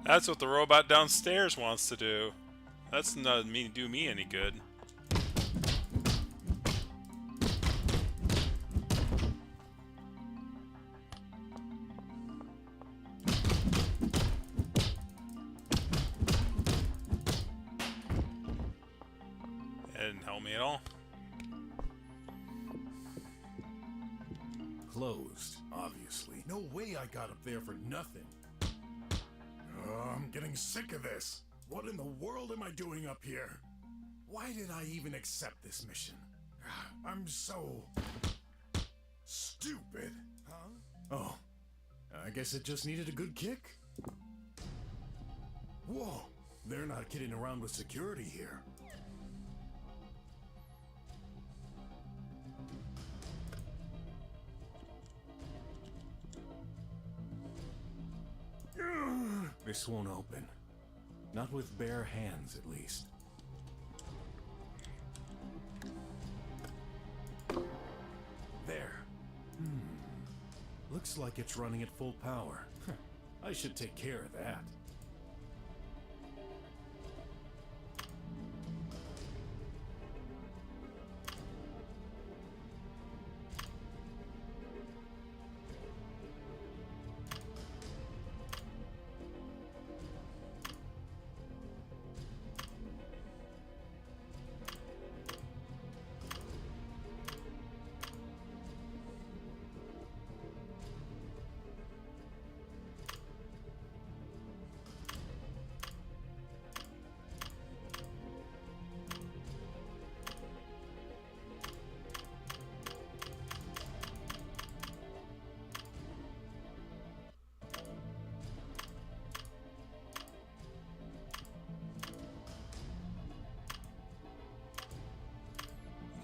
That's what the robot downstairs wants to do. That's not do me any good. That didn't help me at all. Closed, obviously. No way I got up there for nothing. I'm getting sick of this. What in the world am I doing up here? Why did I even accept this mission? I'm so stupid. Huh? Oh, I guess it just needed a good kick. Whoa, they're not kidding around with security here. This won't open. Not with bare hands, at least. There. Looks like it's running at full power. I should take care of that.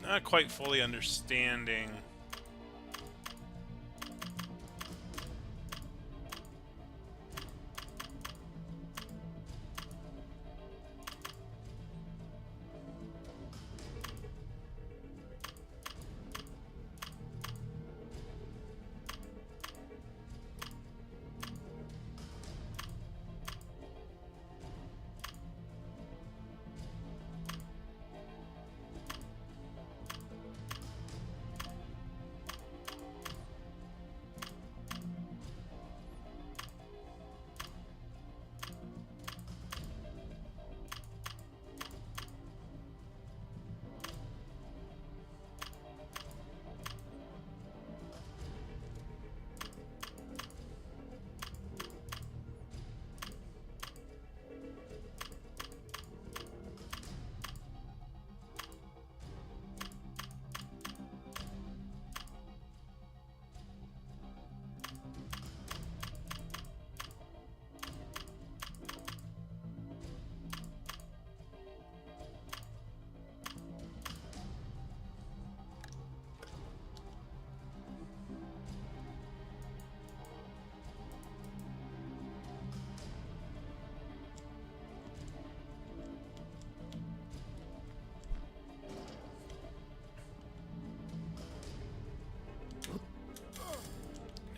Not quite fully understanding.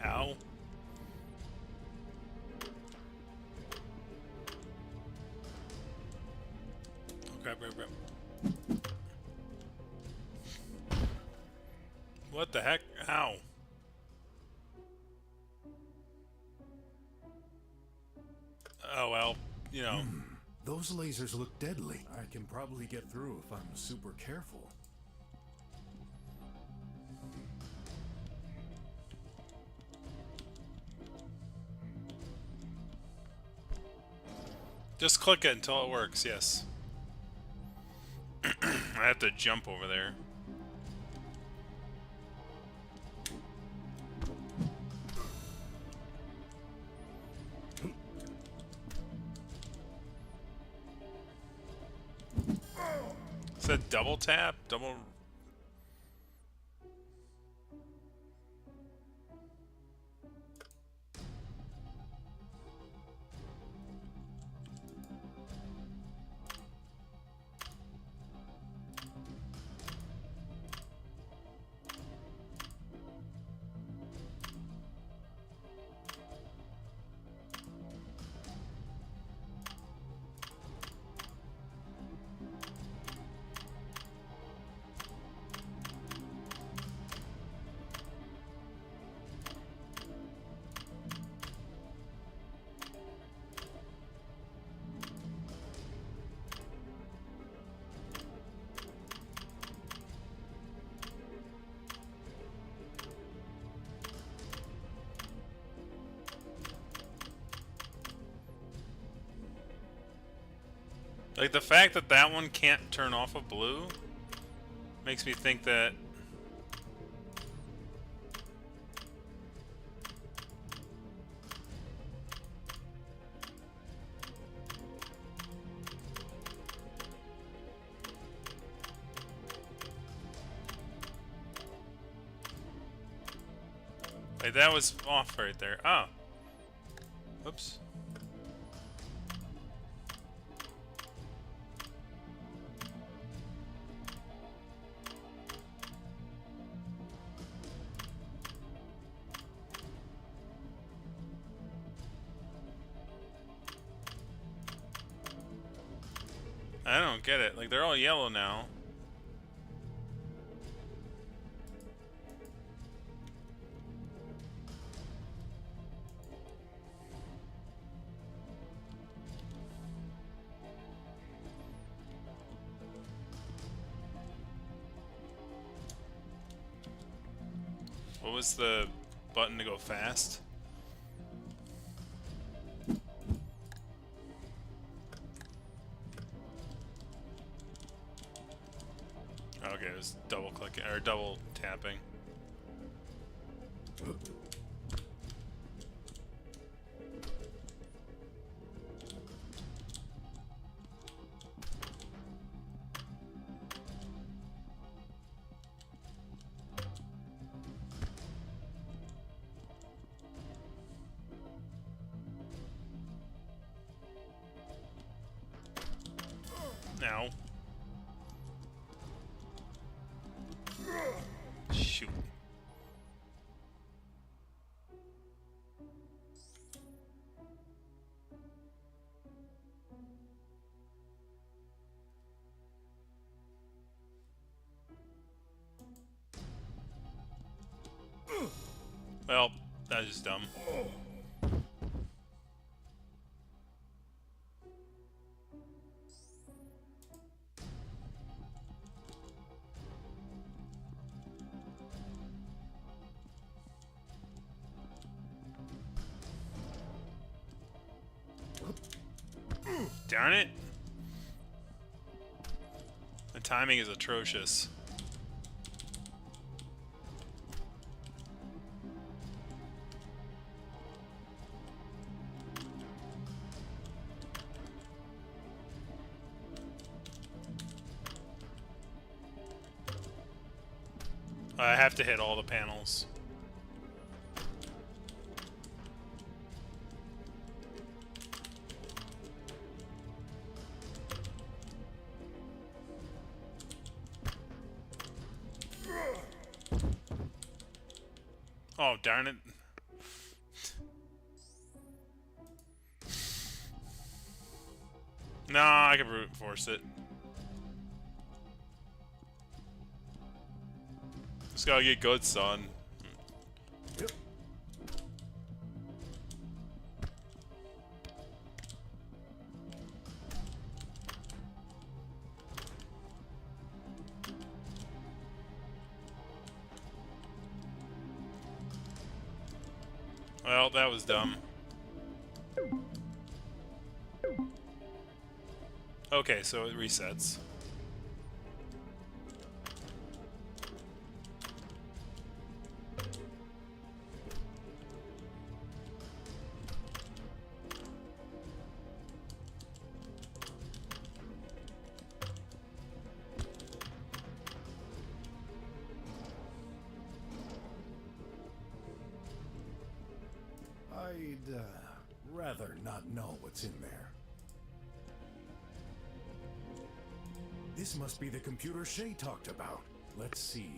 Ow. Grab. What the heck? Ow. Oh, well, you know. Those lasers look deadly. I can probably get through if I'm super careful. Just click it until it works, yes. I have to jump over there. Is that double tap? Double... Like, the fact that that one can't turn off of blue makes me think that... Like, that was off right there. Oh. Oops. I don't get it. Like, they're all yellow now. What was the button to go fast? Okay, it was double clicking or double tapping. Ow. Shoot. Well, that is dumb. Darn it. The timing is atrocious. I have to hit all the panels. Oh, darn it. Nah, I can brute force it. Just gotta get good, son. Yep. Well, that was dumb. Okay, so it resets. I'd rather not know what's in there. This must be the computer Shay talked about. Let's see.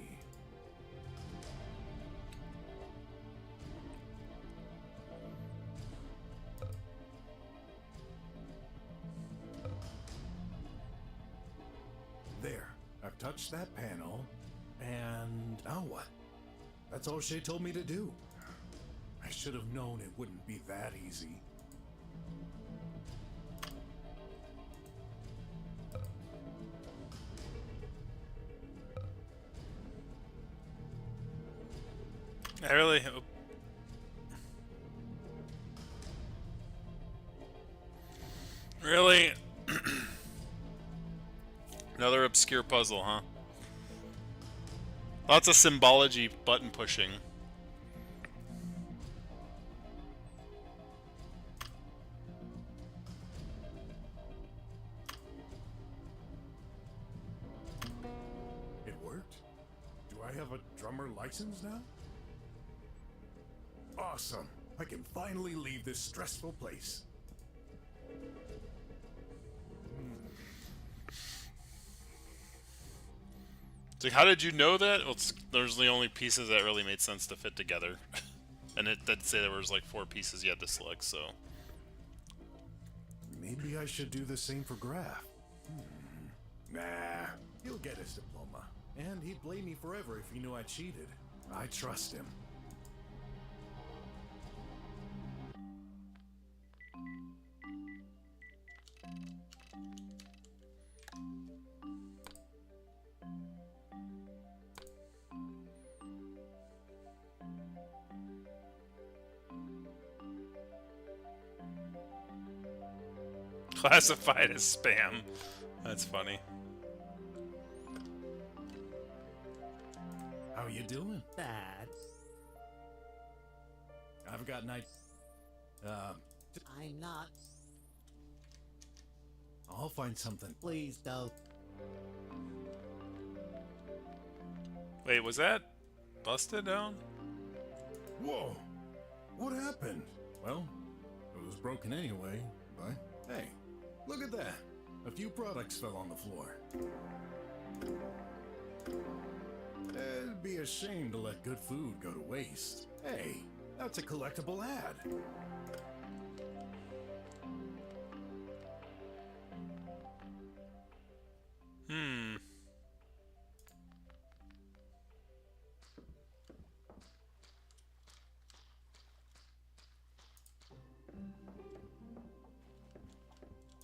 There. I've touched that panel, and now what? That's all Shay told me to do. I should have known it wouldn't be that easy. I really hope. Really? Another obscure puzzle, huh? Lots of symbology button pushing. It worked? Do I have a drummer license now? Awesome! I can finally leave this stressful place. It's like, how did you know that? Well, there's the only pieces that really made sense to fit together. And it did say there was like 4 pieces you had to select, so... Maybe I should do the same for Graf. Nah, he'll get his diploma. And he'd blame me forever if he knew I cheated. I trust him. Classified as spam. That's funny. How you doing? Bad. I've got night. I'm not. I'll find something. Please don't. Wait, was that busted down? Whoa! What happened? Well, it was broken anyway, but hey, look at that. A few products fell on the floor. It'd be a shame to let good food go to waste. Hey, that's a collectible ad.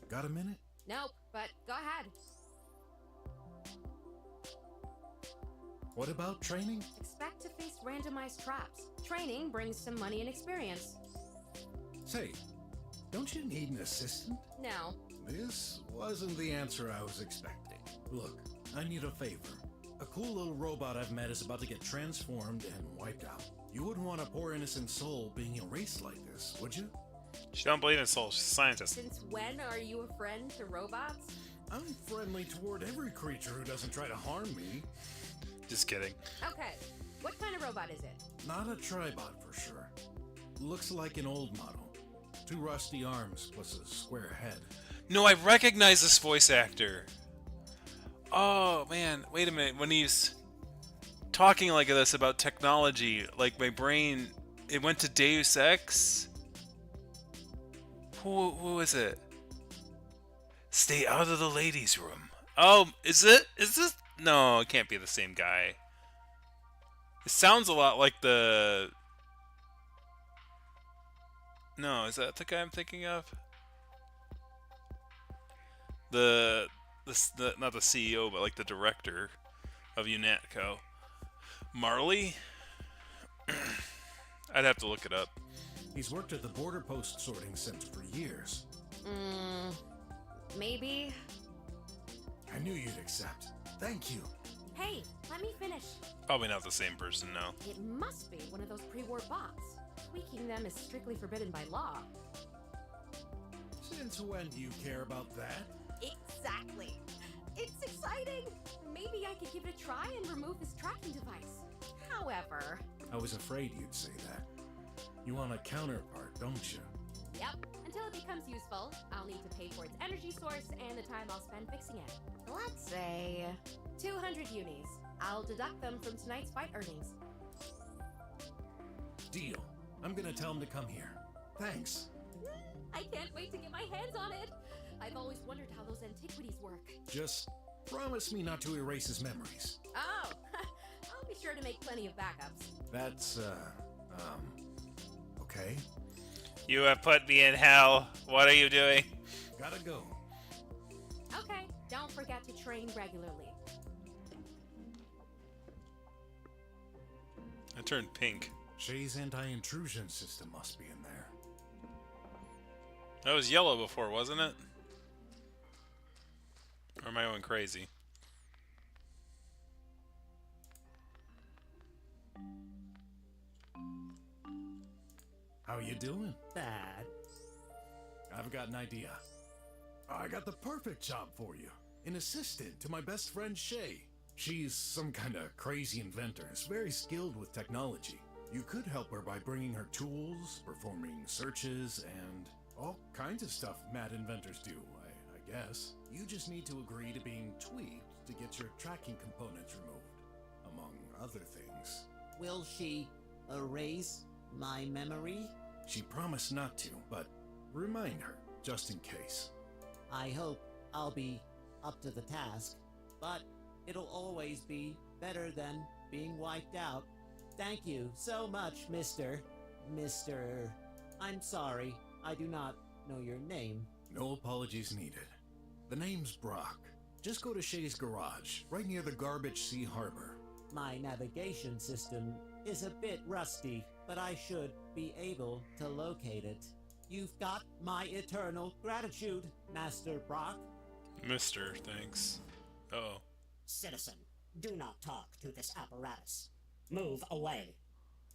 Got a minute? Nope, but go ahead. What about training? Expect to face randomized traps. Training brings some money and experience. Say, don't you need an assistant? No. This wasn't the answer I was expecting. Look, I need a favor. A cool little robot I've met is about to get transformed and wiped out. You wouldn't want a poor innocent soul being erased like this, would you? She don't believe in souls. She's a scientist. Since when are you a friend to robots? I'm friendly toward every creature who doesn't try to harm me. Just kidding. Okay, what kind of robot is it? Not a tribot for sure. Looks like an old model. 2 rusty arms plus a square head. No, I recognize this voice actor. Oh, man. Wait a minute. When he's talking like this about technology, like my brain, it went to Deus Ex. Who is it? Stay out of the ladies' room. Oh, is it? Is this? No, it can't be the same guy. It sounds a lot like the... No, is that the guy I'm thinking of? The not the CEO, but like the director of UNATCO. Marley? I'd have to look it up. He's worked at the border post sorting center for years. Maybe. I knew you'd accept. Thank you. Hey, let me finish. Probably not the same person, no. It must be one of those pre-war bots. Tweaking them is strictly forbidden by law. Since when do you care about that? Exactly. It's exciting. Maybe I could give it a try and remove this tracking device. However... I was afraid you'd say that. You want a counterpart, don't you? Yep. Until it becomes useful, I'll need to pay for its energy source and the time I'll spend fixing it. Let's say 200 unis. I'll deduct them from tonight's fight earnings. Deal. I'm gonna tell him to come here. Thanks. I can't wait to get my hands on it. I've always wondered how those antiquities work. Just promise me not to erase his memories. Oh, I'll be sure to make plenty of backups. That's, okay. You have put me in hell. What are you doing? Gotta go. Okay, don't forget to train regularly. I turned pink. Shay's anti-intrusion system must be in there. That was yellow before, wasn't it? Or am I going crazy? How you doing? Bad. I've got an idea. I got the perfect job for you. An assistant to my best friend Shay. She's some kind of crazy inventor, is very skilled with technology. You could help her by bringing her tools, performing searches, and all kinds of stuff mad inventors do, I guess. You just need to agree to being tweaked to get your tracking components removed, among other things. Will she erase my memory? She promised not to, but remind her, just in case. I hope I'll be up to the task, but it'll always be better than being wiped out. Thank you so much, Mr. I'm sorry, I do not know your name. No apologies needed. The name's Brok. Just go to Shay's garage, right near the Garbage Sea Harbor. My navigation system is a bit rusty, but I should be able to locate it. You've got my eternal gratitude, Master Brok. Mister, thanks. Uh-oh. Citizen, do not talk to this apparatus. Move away.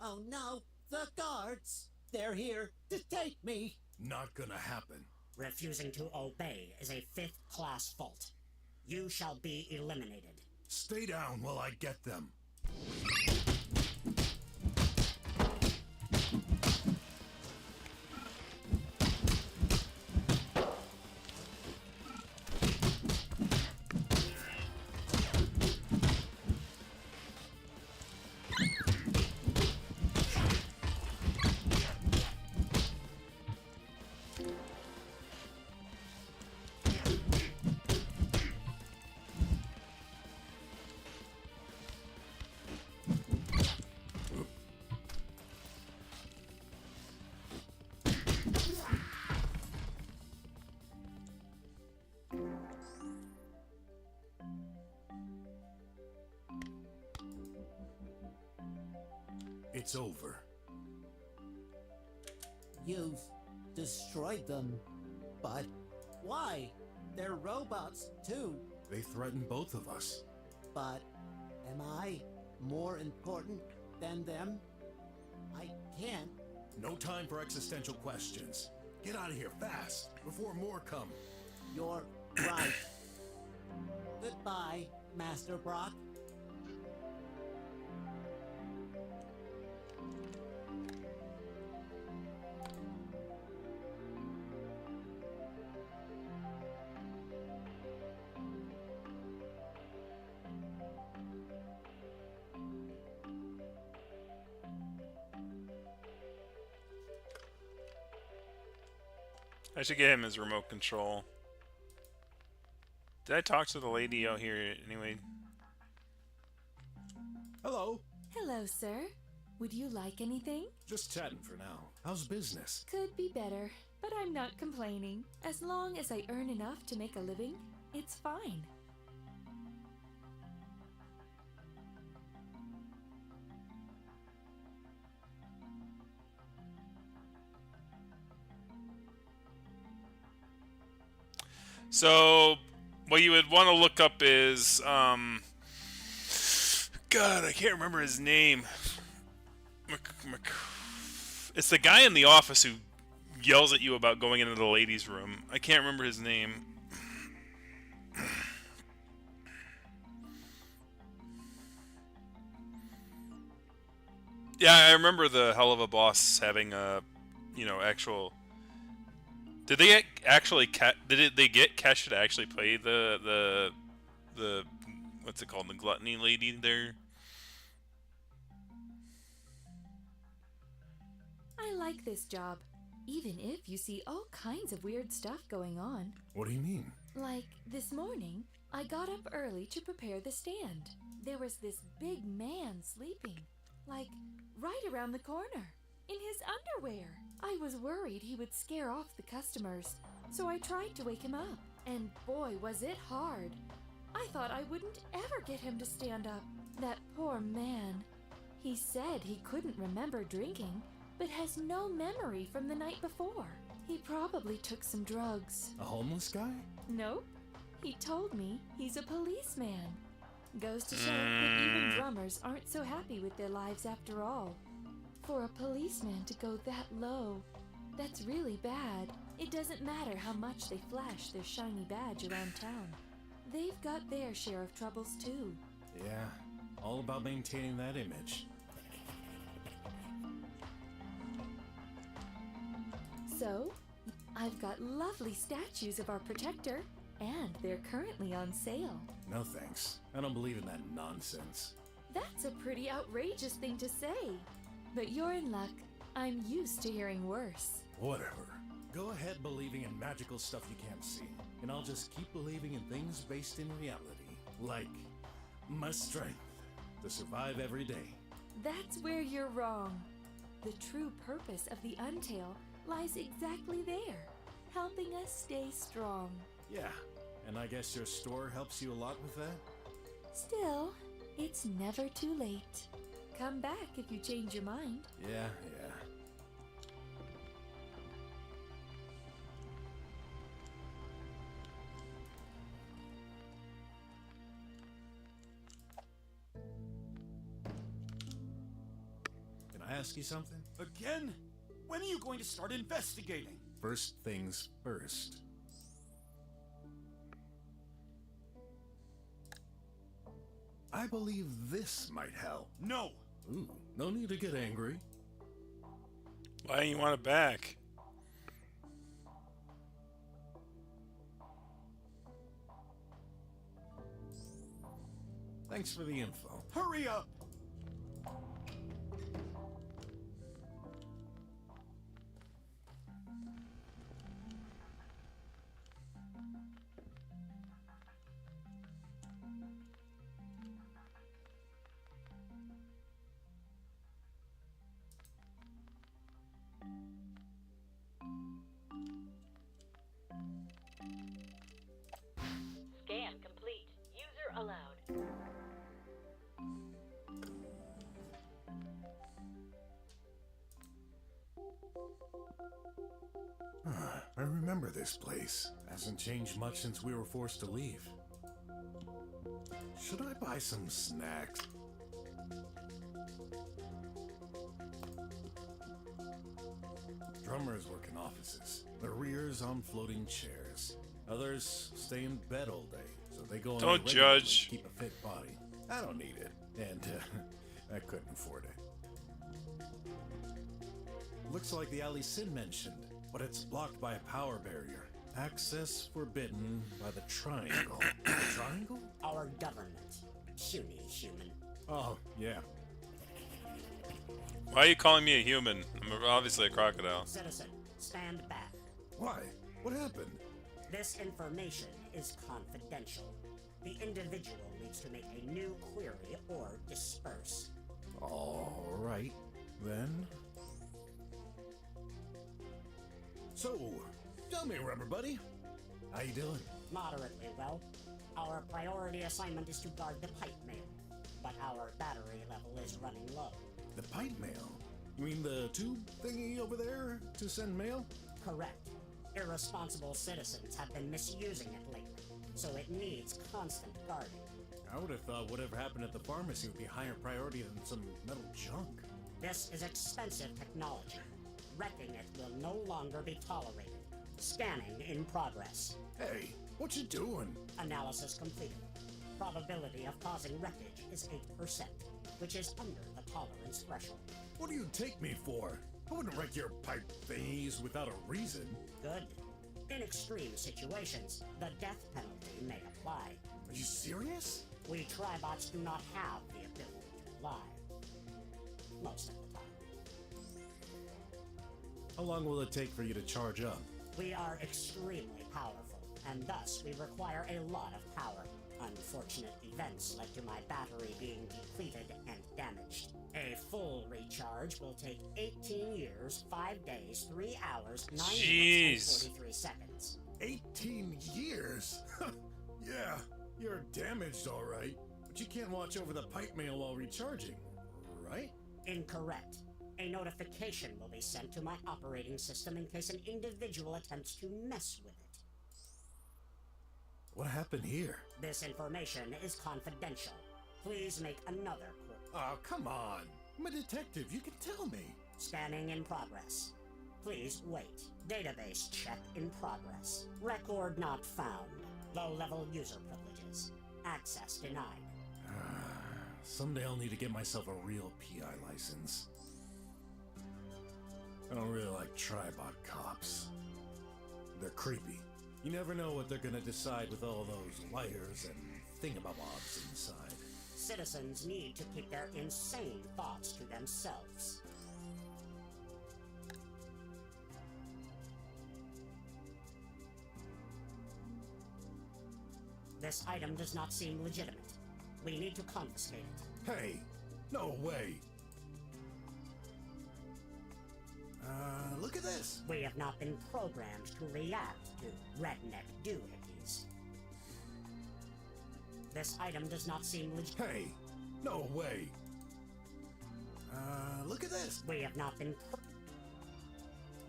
Oh no, the guards! They're here to take me! Not gonna happen. Refusing to obey is a 5th-class fault. You shall be eliminated. Stay down while I get them. It's over. You've destroyed them. But why? They're robots, too. They threaten both of us. But am I more important than them? I can't. No time for existential questions. Get out of here fast, before more come. You're right. Goodbye, Master Brok. I should get him his remote control. Did I talk to the lady out here anyway? Hello. Hello, sir. Would you like anything? Just chatting for now. How's business? Could be better, but I'm not complaining. As long as I earn enough to make a living, it's fine. So, what you would want to look up is, God, I can't remember his name. It's the guy in the office who yells at you about going into the ladies' room. I can't remember his name. Yeah, I remember the hell of a boss having a, actual. Did they actually did they get Kesha to actually play the what's it called, the gluttony lady there? I like this job, even if you see all kinds of weird stuff going on. What do you mean? Like this morning, I got up early to prepare the stand. There was this big man sleeping, like right around the corner, in his underwear. I was worried he would scare off the customers, so I tried to wake him up. And boy, was it hard. I thought I wouldn't ever get him to stand up. That poor man. He said he couldn't remember drinking, but has no memory from the night before. He probably took some drugs. A homeless guy? Nope. He told me he's a policeman. Goes to show that even drummers aren't so happy with their lives after all. For a policeman to go that low, that's really bad. It doesn't matter how much they flash their shiny badge around town. They've got their share of troubles too. Yeah, all about maintaining that image. So, I've got lovely statues of our protector, and they're currently on sale. No thanks. I don't believe in that nonsense. That's a pretty outrageous thing to say. But you're in luck. I'm used to hearing worse. Whatever. Go ahead believing in magical stuff you can't see, and I'll just keep believing in things based in reality. Like my strength to survive every day. That's where you're wrong. The true purpose of the Untail lies exactly there, helping us stay strong. Yeah, and I guess your store helps you a lot with that? Still, it's never too late. Come back if you change your mind. Yeah. Can I ask you something? Again? When are you going to start investigating? First things first. I believe this might help. No! Ooh, no need to get angry. Why do you want it back? Thanks for the info. Hurry up! Scan complete. User allowed. this place. Hasn't changed much since we were forced to leave. Should I buy some snacks? Drummers work in offices. The rears on floating chairs. Others stay in bed all day, so they go on Don't regularly judge. to keep a fit body. I don't need it, and I couldn't afford it. Looks like the alley Sin mentioned, but it's blocked by a power barrier. Access forbidden by the triangle. The triangle? Our government. Puny human. Oh, yeah. Why are you calling me a human? I'm obviously a crocodile. Citizen, stand back. Why? What happened? This information is confidential. The individual needs to make a new query or disperse. All right, then. So, tell me, rubber buddy, how you doing? Moderately well. Our priority assignment is to guard the pipe mail, but our battery level is running low. The pipe mail? You mean the tube thingy over there to send mail? Correct. Irresponsible citizens have been misusing it lately, so it needs constant guarding. I would have thought whatever happened at the pharmacy would be higher priority than some metal junk. This is expensive technology. Wrecking it will no longer be tolerated. Scanning in progress. Hey, what you doing? Analysis completed. Probability of causing wreckage is 8%, which is under the tolerance threshold. What do you take me for? I wouldn't wreck your pipe thingies without a reason. Good. In extreme situations, the death penalty may apply. Are you serious? We Tribots do not have the ability to lie. Most of the time. How long will it take for you to charge up? We are extremely powerful, and thus we require a lot of power. Unfortunate events led to my battery being depleted and damaged. A full recharge will take 18 years, 5 days, 3 hours, 9 minutes, and 43 seconds. 18 years? Yeah, you're damaged all right, but you can't watch over the pipe mail while recharging, right? Incorrect. A notification will be sent to my operating system in case an individual attempts to mess with it. What happened here? This information is confidential. Please make another query. Oh, come on. I'm a detective. You can tell me. Scanning in progress. Please wait. Database check in progress. Record not found. Low-level user privileges. Access denied. Someday I'll need to get myself a real PI license. I don't really like Tribot cops. They're creepy. You never know what they're gonna decide with all those wires and thingamabobs inside. Citizens need to keep their insane thoughts to themselves. This item does not seem legitimate. We need to confiscate it. Hey! No way! Look at this! We have not been programmed to react to redneck doohickeys. This item does not seem legitimate. Hey! No way! Look at this! We have not been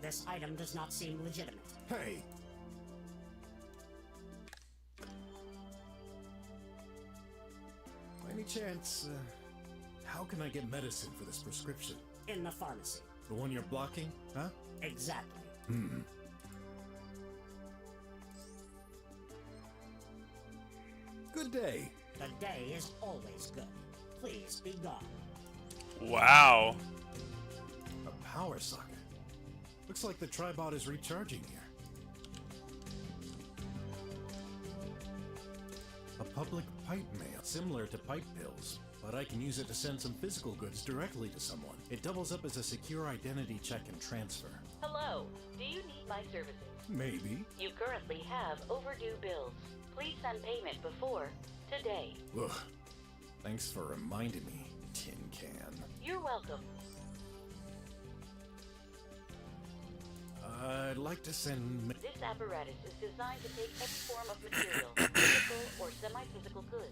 This item does not seem legitimate. Hey! By any chance, how can I get medicine for this prescription? In the pharmacy. The one you're blocking, huh? Exactly. Good day. The day is always good. Please be gone. Wow. A power socket. Looks like the Tribot is recharging here. A public pipe mail, similar to pipe pills, but I can use it to send some physical goods directly to someone. It doubles up as a secure identity check and transfer. Hello, do you need my services? Maybe. You currently have overdue bills. Please send payment before today. Ugh. Thanks for reminding me, Tin Can. You're welcome. I'd like to send... This apparatus is designed to take any form of material, physical or semi-physical goods,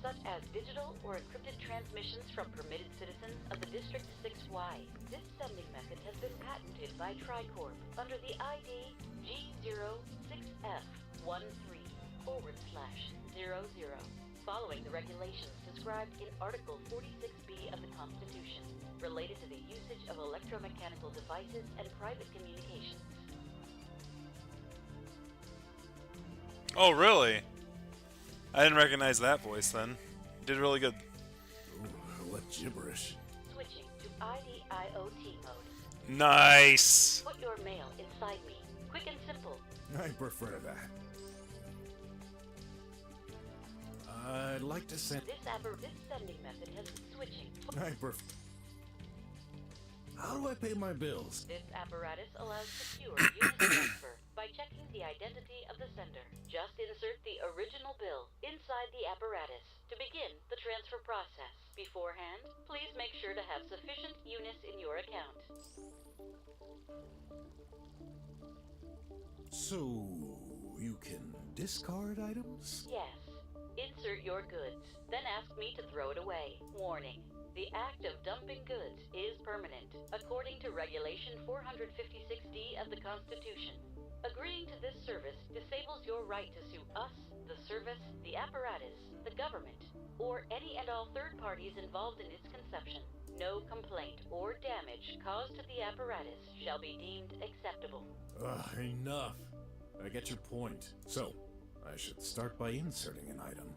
such as digital or encrypted transmissions from permitted citizens of the District 6Y. This sending method has been patented by Tricorp under the ID G06F13/00, following the regulations described in Article 46B of the Constitution, related to the usage of electromechanical devices and private communications. Oh, really? I didn't recognize that voice then. Did really good. Ooh, what gibberish. Switching to IDIOT mode. Nice! Put your mail inside me. Quick and simple. I prefer that. I'd like to send... This sending method has been switching. I prefer... How do I pay my bills? This apparatus allows secure unit transfer by checking the identity of the sender. Just insert the original bill inside the apparatus to begin the transfer process. Beforehand, please make sure to have sufficient units in your account. So, you can discard items? Yes. Insert your goods, then ask me to throw it away. Warning. The act of dumping goods is permanent, according to Regulation 456D of the Constitution. Agreeing to this service disables your right to sue us, the service, the apparatus, the government, or any and all third parties involved in its conception. No complaint or damage caused to the apparatus shall be deemed acceptable. Enough. I get your point. So, I should start by inserting an item.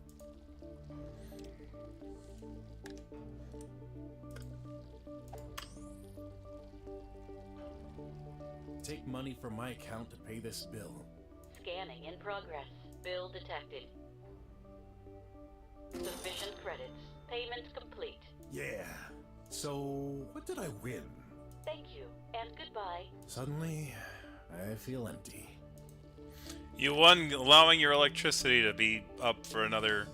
Take money from my account to pay this bill. Scanning in progress. Bill detected. Sufficient credits. Payment complete. Yeah. So, what did I win? Thank you, and goodbye. Suddenly, I feel empty. You won allowing your electricity to be up for another...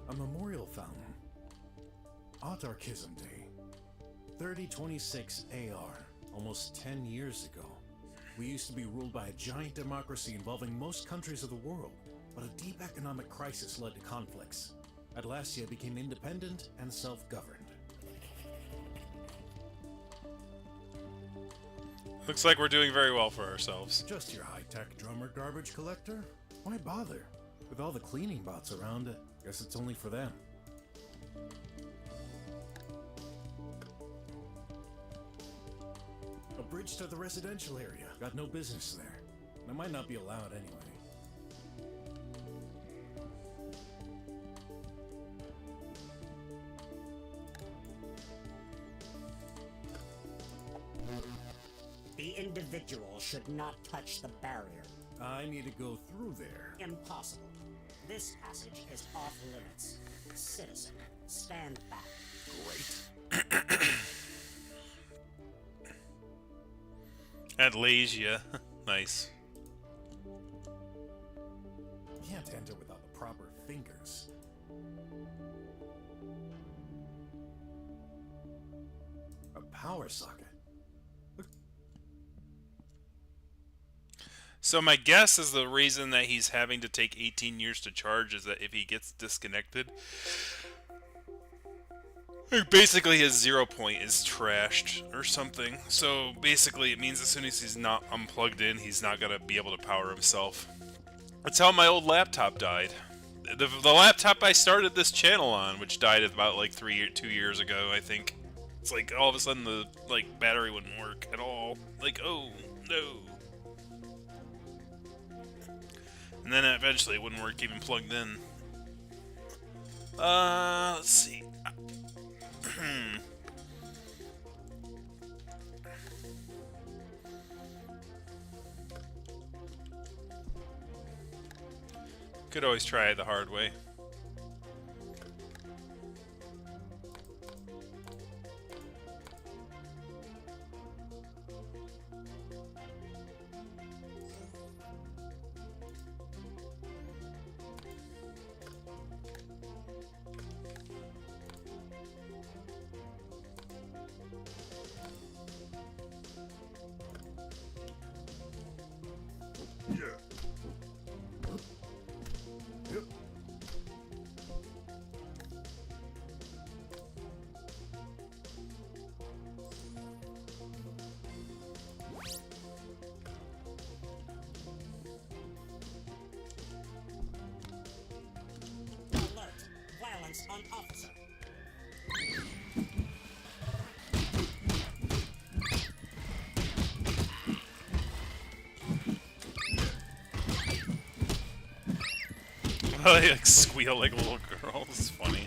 A memorial fountain. Autarchism Day. 3026 AR. Almost 10 years ago. We used to be ruled by a giant democracy involving most countries of the world. But a deep economic crisis led to conflicts. Atlasia became independent and self-governed. Looks like we're doing very well for ourselves. Just your high-tech drummer garbage collector? Why bother? With all the cleaning bots around, guess it's only for them. A bridge to the residential area. Got no business there. I might not be allowed anyway. The individual should not touch the barrier. I need to go through there. Impossible. This passage is off limits. Citizen, stand back. Great. Atlasia. Nice. Can't enter without the proper fingers. A power socket. So my guess is the reason that he's having to take 18 years to charge is that if he gets disconnected, basically his 0 point is trashed or something. So basically it means as soon as he's not unplugged in, he's not going to be able to power himself. That's how my old laptop died. The laptop I started this channel on, which died about like 2 years ago, I think. It's like all of a sudden the battery wouldn't work at all. Like, oh no. And then eventually it wouldn't work even plugged in. Let's see. Could always try it the hard way. Advance on officer. They like squeal like a little girl. It's funny.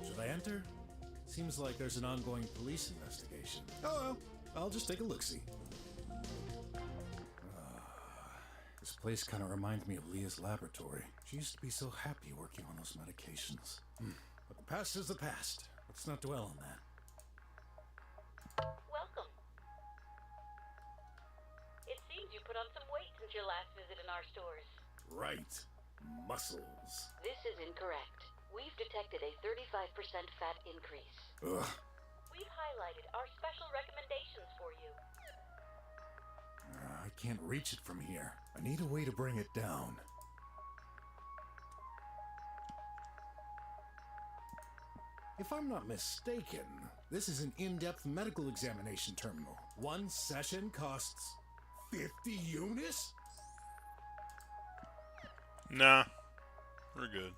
Should I enter? Seems like there's an ongoing police investigation. Oh well, I'll just take a look-see. This place kind of reminds me of Leah's laboratory. She used to be so happy working on those medications. But the past is the past. Let's not dwell on that. Welcome. It seems you put on some weight since your last visit in our stores. Right. Muscles. This is incorrect. We've detected a 35% fat increase. Ugh. We've highlighted our special recommendations for you. I can't reach it from here. I need a way to bring it down. If I'm not mistaken, this is an in-depth medical examination terminal. One session costs 50 units? Nah, we're good.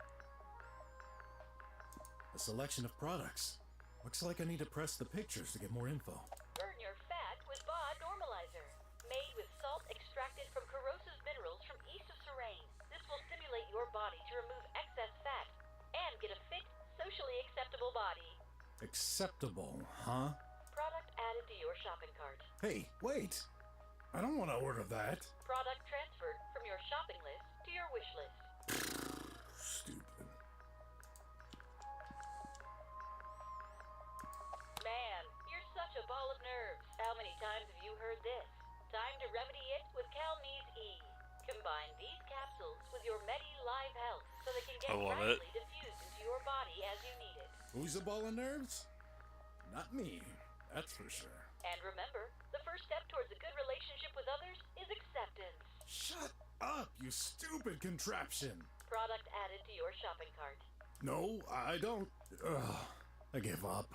A selection of products. Looks like I need to press the pictures to get more info. Burn your fat with BOD Normalizer. Made with salt extracted from corrosive minerals from east of Serene. This will stimulate your body to remove excess fat and get a fit, socially acceptable body. Acceptable, huh? Product added to your shopping cart. Hey, wait! I don't want to order that. Product transferred from your shopping list to your wish list. Stupid. Man, you're such a ball of nerves. How many times have you heard this? Time to remedy it with Calme's E. Combine these capsules with your Medi Live Health so they can get rapidly diffused into your body as you need it. Who's a ball of nerves? Not me, that's for sure. And remember, the first step towards a good relationship with others is acceptance. Shut up, you stupid contraption! Product added to your shopping cart. No, I don't. Ugh, I give up.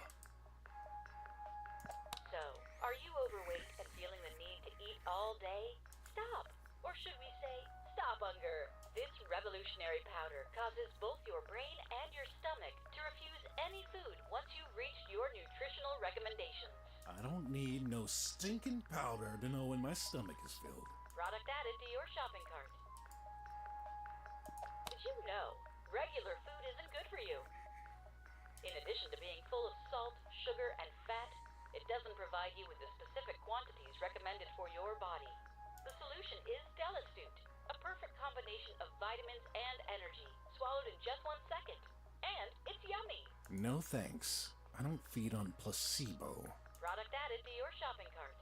So, are you overweight and feeling the need to eat all day? Stop! Or should we say, stop hunger. This revolutionary powder causes both your brain and your stomach to refuse any food once you've reached your nutritional recommendations. I don't need no stinking powder to know when my stomach is filled. Product added to your shopping cart. Did you know regular food isn't good for you? In addition to being full of salt, sugar, and fat, it doesn't provide you with the specific quantities recommended for your body. The solution is Delastute, a perfect combination of vitamins and energy, swallowed in just 1 second. And it's yummy! No thanks. I don't feed on placebo. Product added to your shopping cart.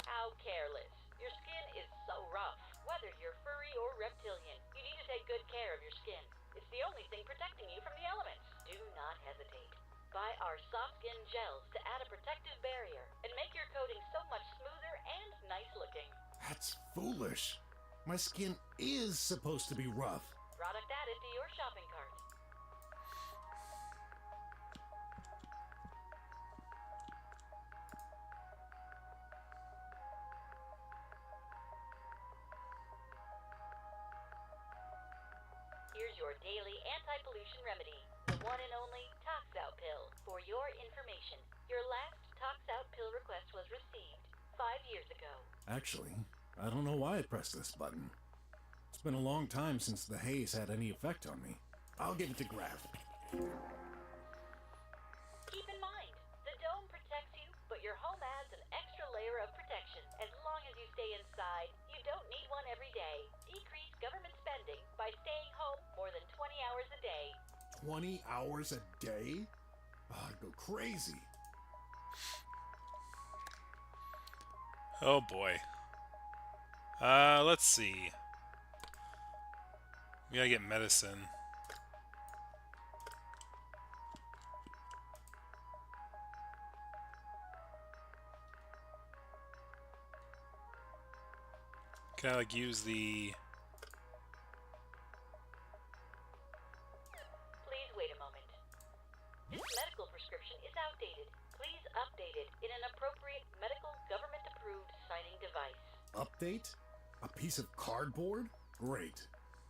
How careless. Your skin is so rough. Whether you're furry or reptilian, you need to take good care of your skin. It's the only thing protecting you from the elements. Do not hesitate. Buy our soft skin gels to add a protective barrier and make your coating so much smoother and nice looking. That's foolish. My skin is supposed to be rough. Product added to your shopping cart. Here's your daily anti-pollution remedy. The one and only Tox Out Pill. For your information, your last Tox Out Pill request was received 5 years ago. Actually, I don't know why I pressed this button. It's been a long time since the haze had any effect on me. I'll give it to Graf. Keep in mind, the dome protects you, but your home adds an extra layer of protection. As long as you stay inside, you don't need one every day. Decrease government spending by staying home more than 20 hours a day. 20 hours a day? Oh, I'd go crazy. Oh boy. Let's see. We gotta get medicine. Can I like use the? Please wait a moment. This medical prescription is outdated. Please update it in an appropriate medical government-approved signing device. Update? A piece of cardboard? Great.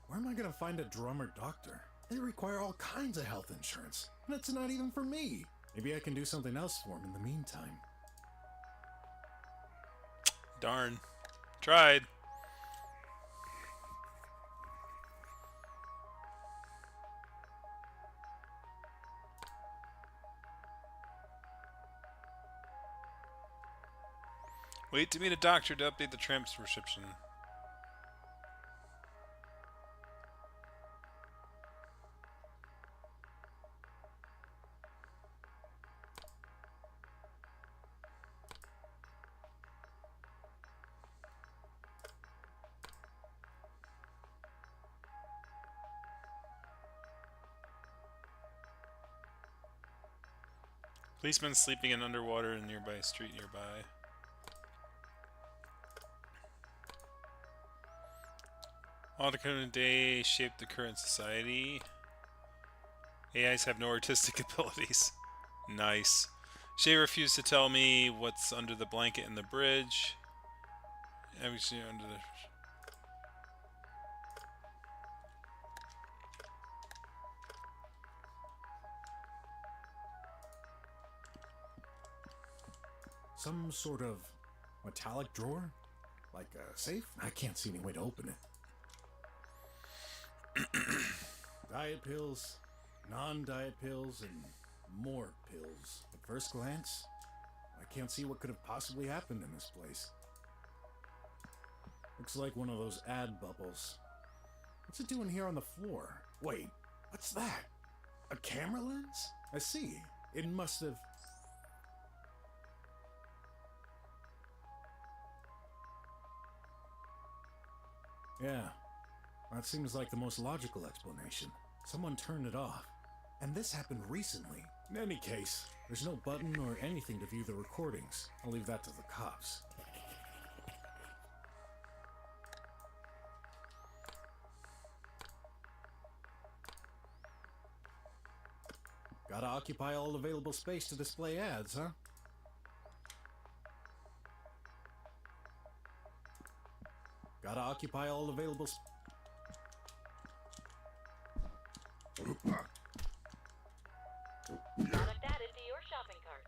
Where am I gonna find a drummer doctor? They require all kinds of health insurance, and it's not even for me. Maybe I can do something else for him in the meantime. Darn. Tried. Wait to meet a doctor to update the tramp's prescription. Policeman sleeping in underwater in nearby street nearby. While the current day shaped the current society, AIs have no artistic abilities. Nice. Shay refused to tell me what's under the blanket in the bridge. Everything under the... Some sort of metallic drawer? Like a safe? I can't see any way to open it. Diet pills, non-diet pills, and more pills. At first glance, I can't see what could have possibly happened in this place. Looks like one of those ad bubbles. What's it doing here on the floor? Wait, what's that? A camera lens? I see. It must have... Yeah, that seems like the most logical explanation. Someone turned it off. And this happened recently. In any case, there's no button or anything to view the recordings. I'll leave that to the cops. Gotta occupy all available space to display ads, huh? Gotta occupy all available Product added to your shopping cart.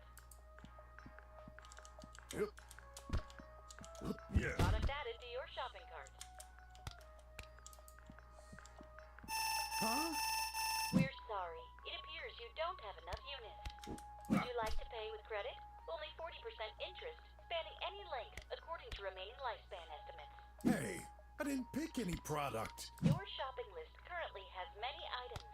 Yeah. Product added to your shopping cart. Huh? We're sorry. It appears you don't have enough units. Would you like to pay with credit? Only 40% interest, spanning any length according to remaining lifespan estimates. Hey, I didn't pick any product. Your shopping list currently has many items.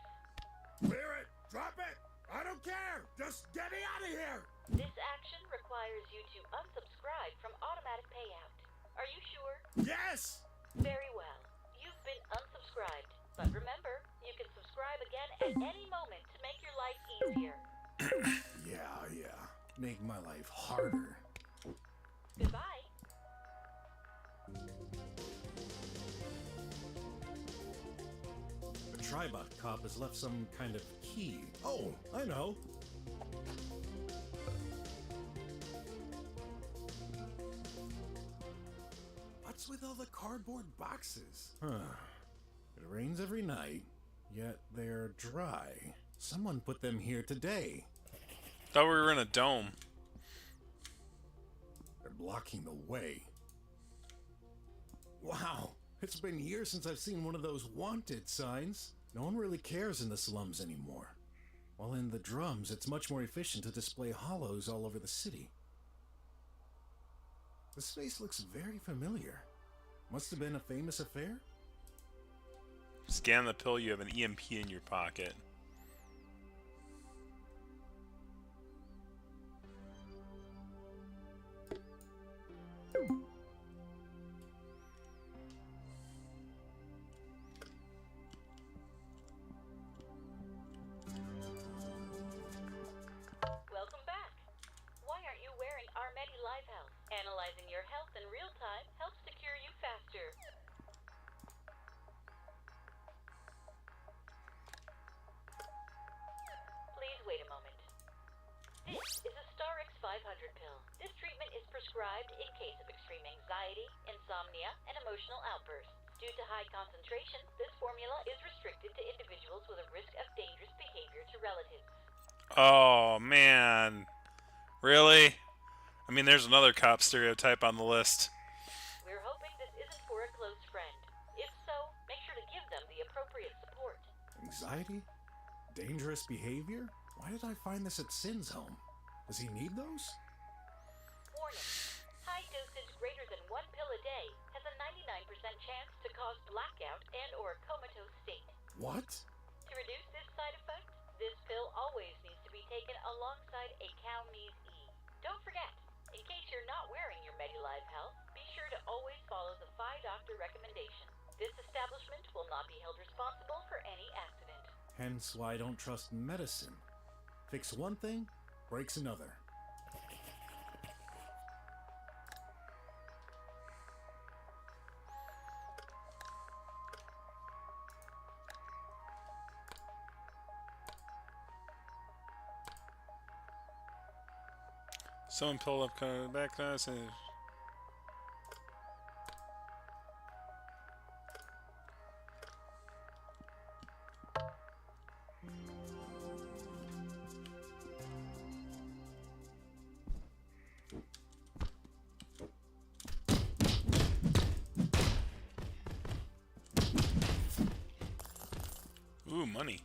Clear it! Drop it! I don't care! Just get me out of here! This action requires you to unsubscribe from automatic payout. Are you sure? Yes! Very well. You've been unsubscribed. But remember, you can subscribe again at any moment to make your life easier. Yeah. Make my life harder. Goodbye. The Tribot cop has left some kind of key. Oh, I know. What's with all the cardboard boxes? It rains every night, yet they're dry. Someone put them here today. Thought we were in a dome. They're blocking the way. Wow, it's been years since I've seen one of those wanted signs. No one really cares in the slums anymore. While in the drums, it's much more efficient to display hollows all over the city. The space looks very familiar. Must have been a famous affair? Scan the pill, you have an EMP in your pocket. Welcome back. Why aren't you wearing our Medi Live Health? Analyzing your health in real time helps to cure you faster. prescribed in case of extreme anxiety, insomnia, and emotional outbursts. Due to high concentration, this formula is restricted to individuals with a risk of dangerous behavior to relatives. Oh, man. Really? I mean, there's another cop stereotype on the list. We're hoping this isn't for a close friend. If so, make sure to give them the appropriate support. Anxiety? Dangerous behavior? Why did I find this at Sin's home? Does he need those? Warning. High dosage greater than 1 pill a day has a 99% chance to cause blackout and or comatose state. What? To reduce this side effect, this pill always needs to be taken alongside a Cal-Nese E. Don't forget, in case you're not wearing your MediLive Health, be sure to always follow the 5-doctor recommendation. This establishment will not be held responsible for any accident. Hence why I don't trust medicine. Fix one thing, breaks another. Someone pull up back to us and... Ooh, money.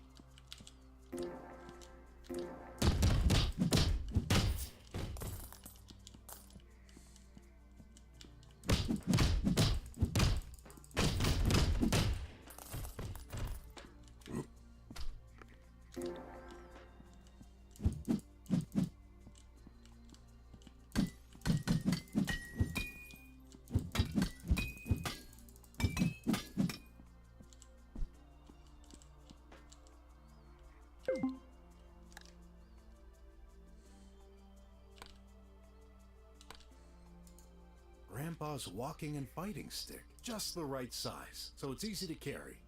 Grandpa's walking and fighting stick. Just the right size, so it's easy to carry.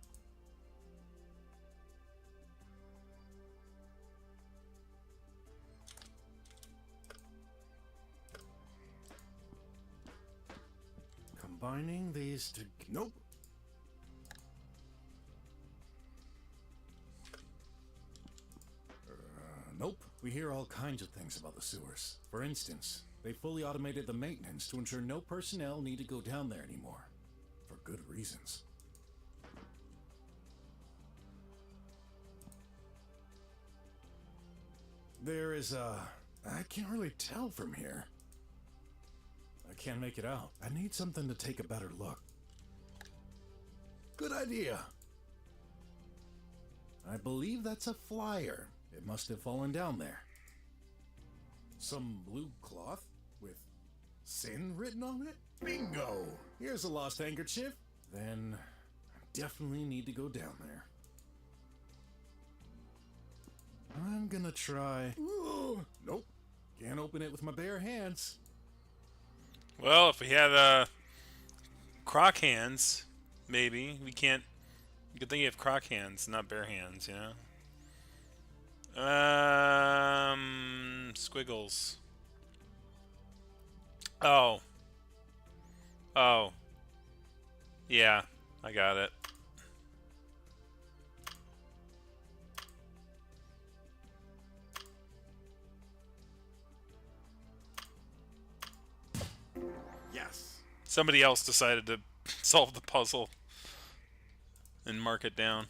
Combining these to... Nope. Nope. We hear all kinds of things about the sewers. For instance, they fully automated the maintenance to ensure no personnel need to go down there anymore. For good reasons. There is I can't really tell from here. I can't make it out. I need something to take a better look. Good idea. I believe that's a flyer. It must have fallen down there. Some blue cloth with Sin written on it? Bingo! Here's a lost handkerchief. Then I definitely need to go down there. I'm gonna try... Ooh, nope. Can't open it with my bare hands. Well, if we had croc hands, maybe. We can't... Good thing you have croc hands, not bare hands, you know? Squiggles. Oh. Oh. Yeah, I got it. Yes. Somebody else decided to solve the puzzle and mark it down.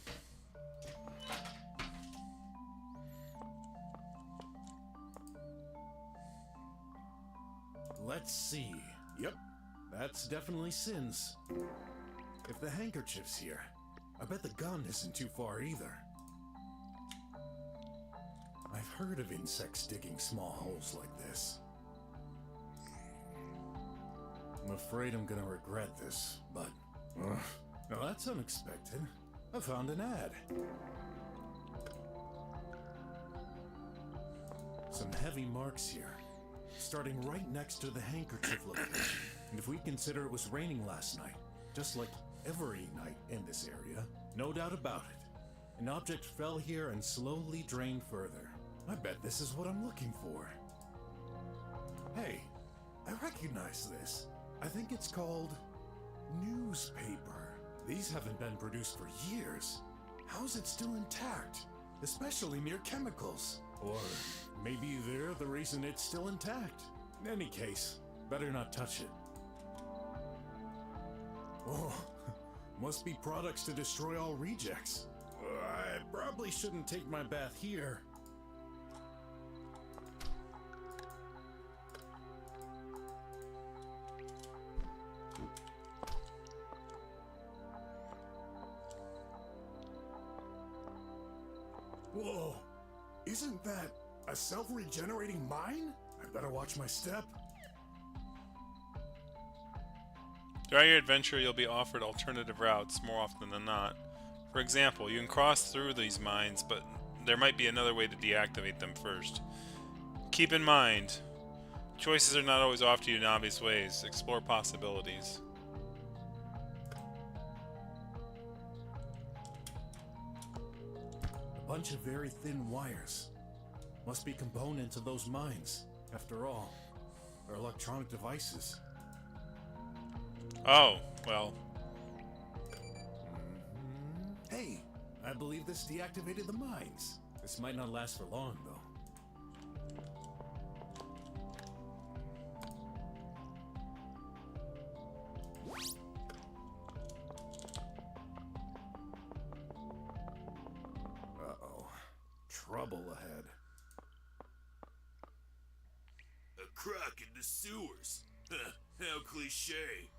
Let's see. Yep, that's definitely Sin's. If the handkerchief's here, I bet the gun isn't too far either. I've heard of insects digging small holes like this. I'm afraid I'm gonna regret this, but... now that's unexpected. I found an ad. Some heavy marks here, starting right next to the handkerchief location. And if we consider it was raining last night, just like every night in this area, no doubt about it, an object fell here and slowly drained further. I bet this is what I'm looking for. Hey, I recognize this. I think it's called newspaper. These haven't been produced for years. How is it still intact? Especially near chemicals. Or maybe they're the reason it's still intact. In any case, better not touch it. Oh, must be products to destroy all rejects. I probably shouldn't take my bath here. Whoa, isn't that a self-regenerating mine? I better watch my step. Throughout your adventure, you'll be offered alternative routes more often than not. For example, you can cross through these mines, but there might be another way to deactivate them first. Keep in mind, choices are not always offered to you in obvious ways. Explore possibilities. A bunch of very thin wires. Must be components of those mines. After all, they're electronic devices. Oh, well. Hey, I believe this deactivated the mines. This might not last for long, though. Uh-oh. Trouble ahead. A croc in the sewers. How cliche.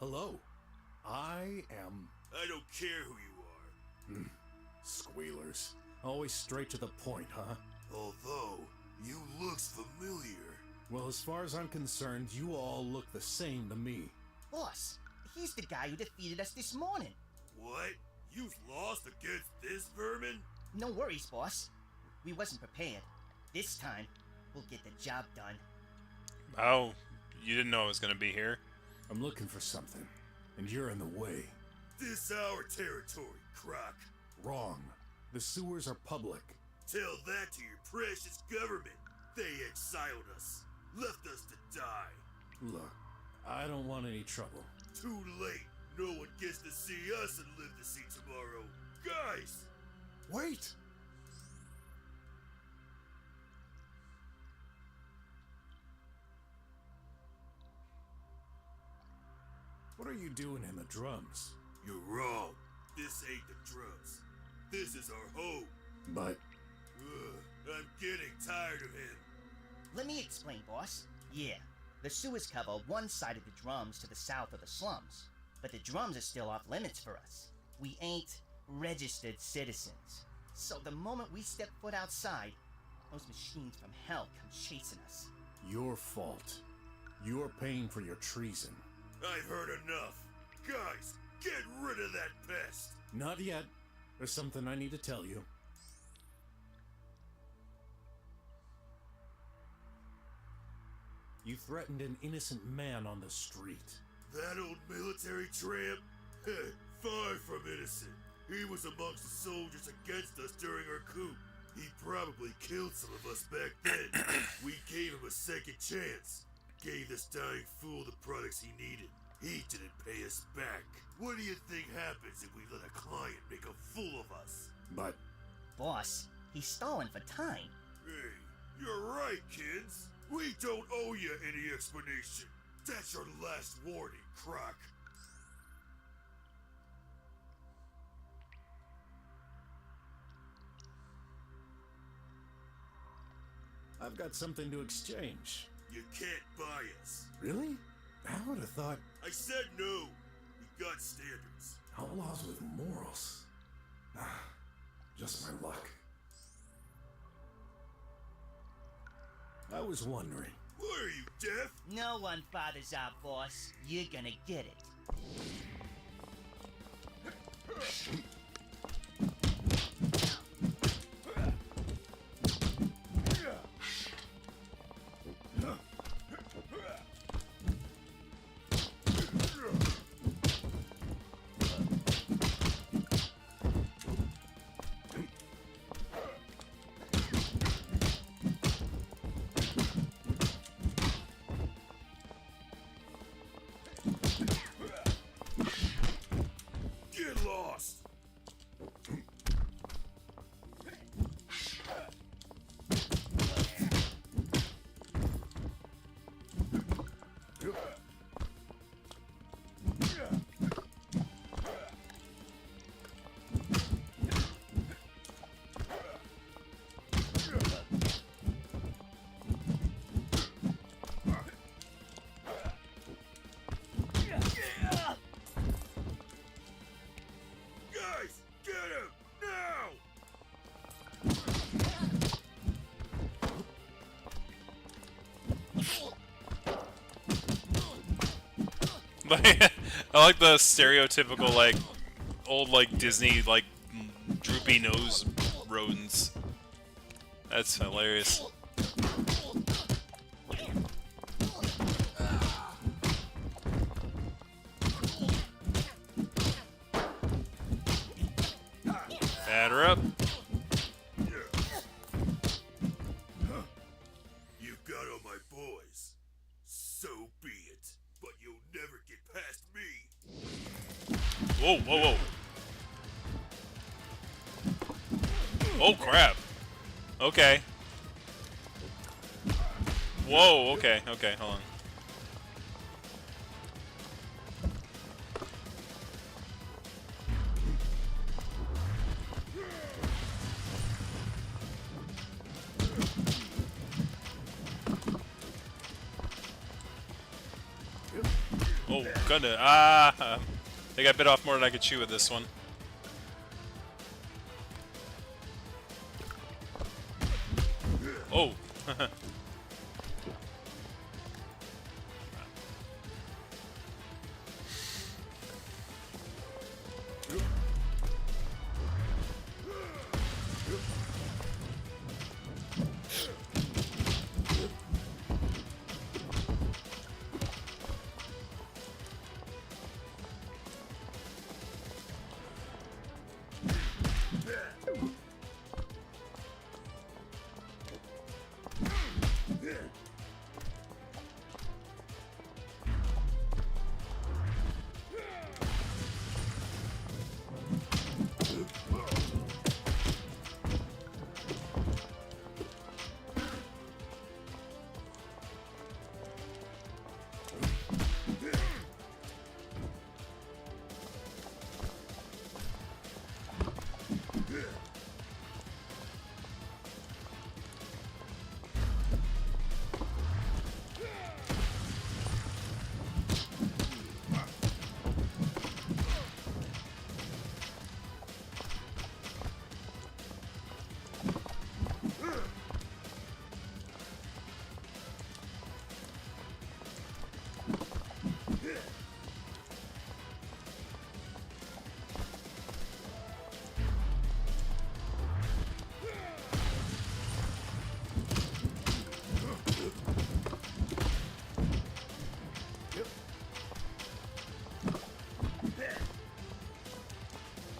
Hello. I am... I don't care who you are. Squealers. Always straight to the point, huh? Although, you looks familiar. Well, as far as I'm concerned, you all look the same to me. Boss, he's the guy who defeated us this morning. What? You've lost against this vermin? No worries, boss. We wasn't prepared. This time, we'll get the job done. Oh, you didn't know I was going to be here? I'm looking for something, and you're in the way. This our territory, croc. Wrong. The sewers are public. Tell that to your precious government. They exiled us. Left us to die. Look, I don't want any trouble. Too late. No one gets to see us and live to see tomorrow. Guys! Wait! What are you doing in the drums? You're wrong. This ain't the drums. This is our home. But... I'm getting tired of him. Let me explain, boss. Yeah, the sewers cover one side of the drums to the south of the slums. But the drums are still off limits for us. We ain't registered citizens. So the moment we step foot outside, those machines from hell come chasing us. Your fault. You're paying for your treason. I've heard enough. Guys, get rid of that pest. Not yet. There's something I need to tell you. You threatened an innocent man on the street. That old military tramp? Far from innocent. He was amongst the soldiers against us during our coup. He probably killed some of us back then. We gave him a second chance. Gave this dying fool the products he needed. He didn't pay us back. What do you think happens if we let a client make a fool of us? But... Boss, he's stalling for time. Hey, you're right, kids. We don't owe you any explanation. That's your last warning, croc. I've got something to exchange. You can't buy us. Really? I would have thought... I said no. We got standards. Outlaws with morals. Just my luck. I was wondering. What are you, deaf? No one bothers our boss. You're gonna get it. I like the stereotypical like old like Disney like droopy nose rodents. That's hilarious. Batter up. You got all my boys. So be it. But you'll never get past me. Whoa, whoa, whoa. Oh crap. Okay. Whoa, okay, okay, hold on. Oh, goodness. I think I bit off more than I could chew with this one. Oh.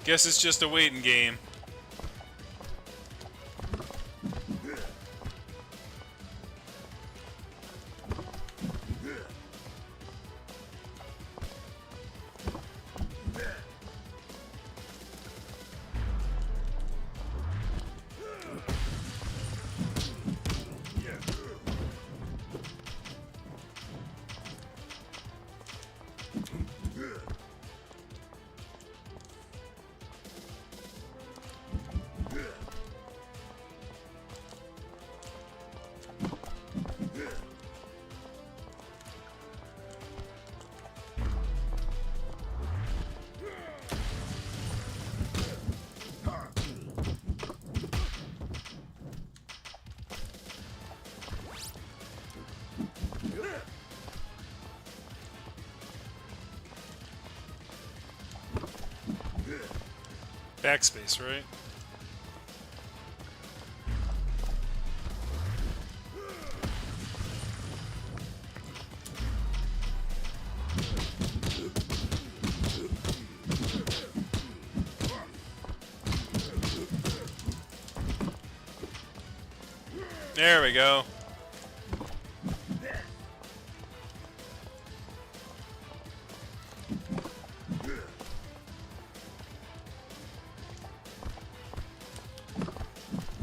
Guess it's just a waiting game. Backspace, right? There we go.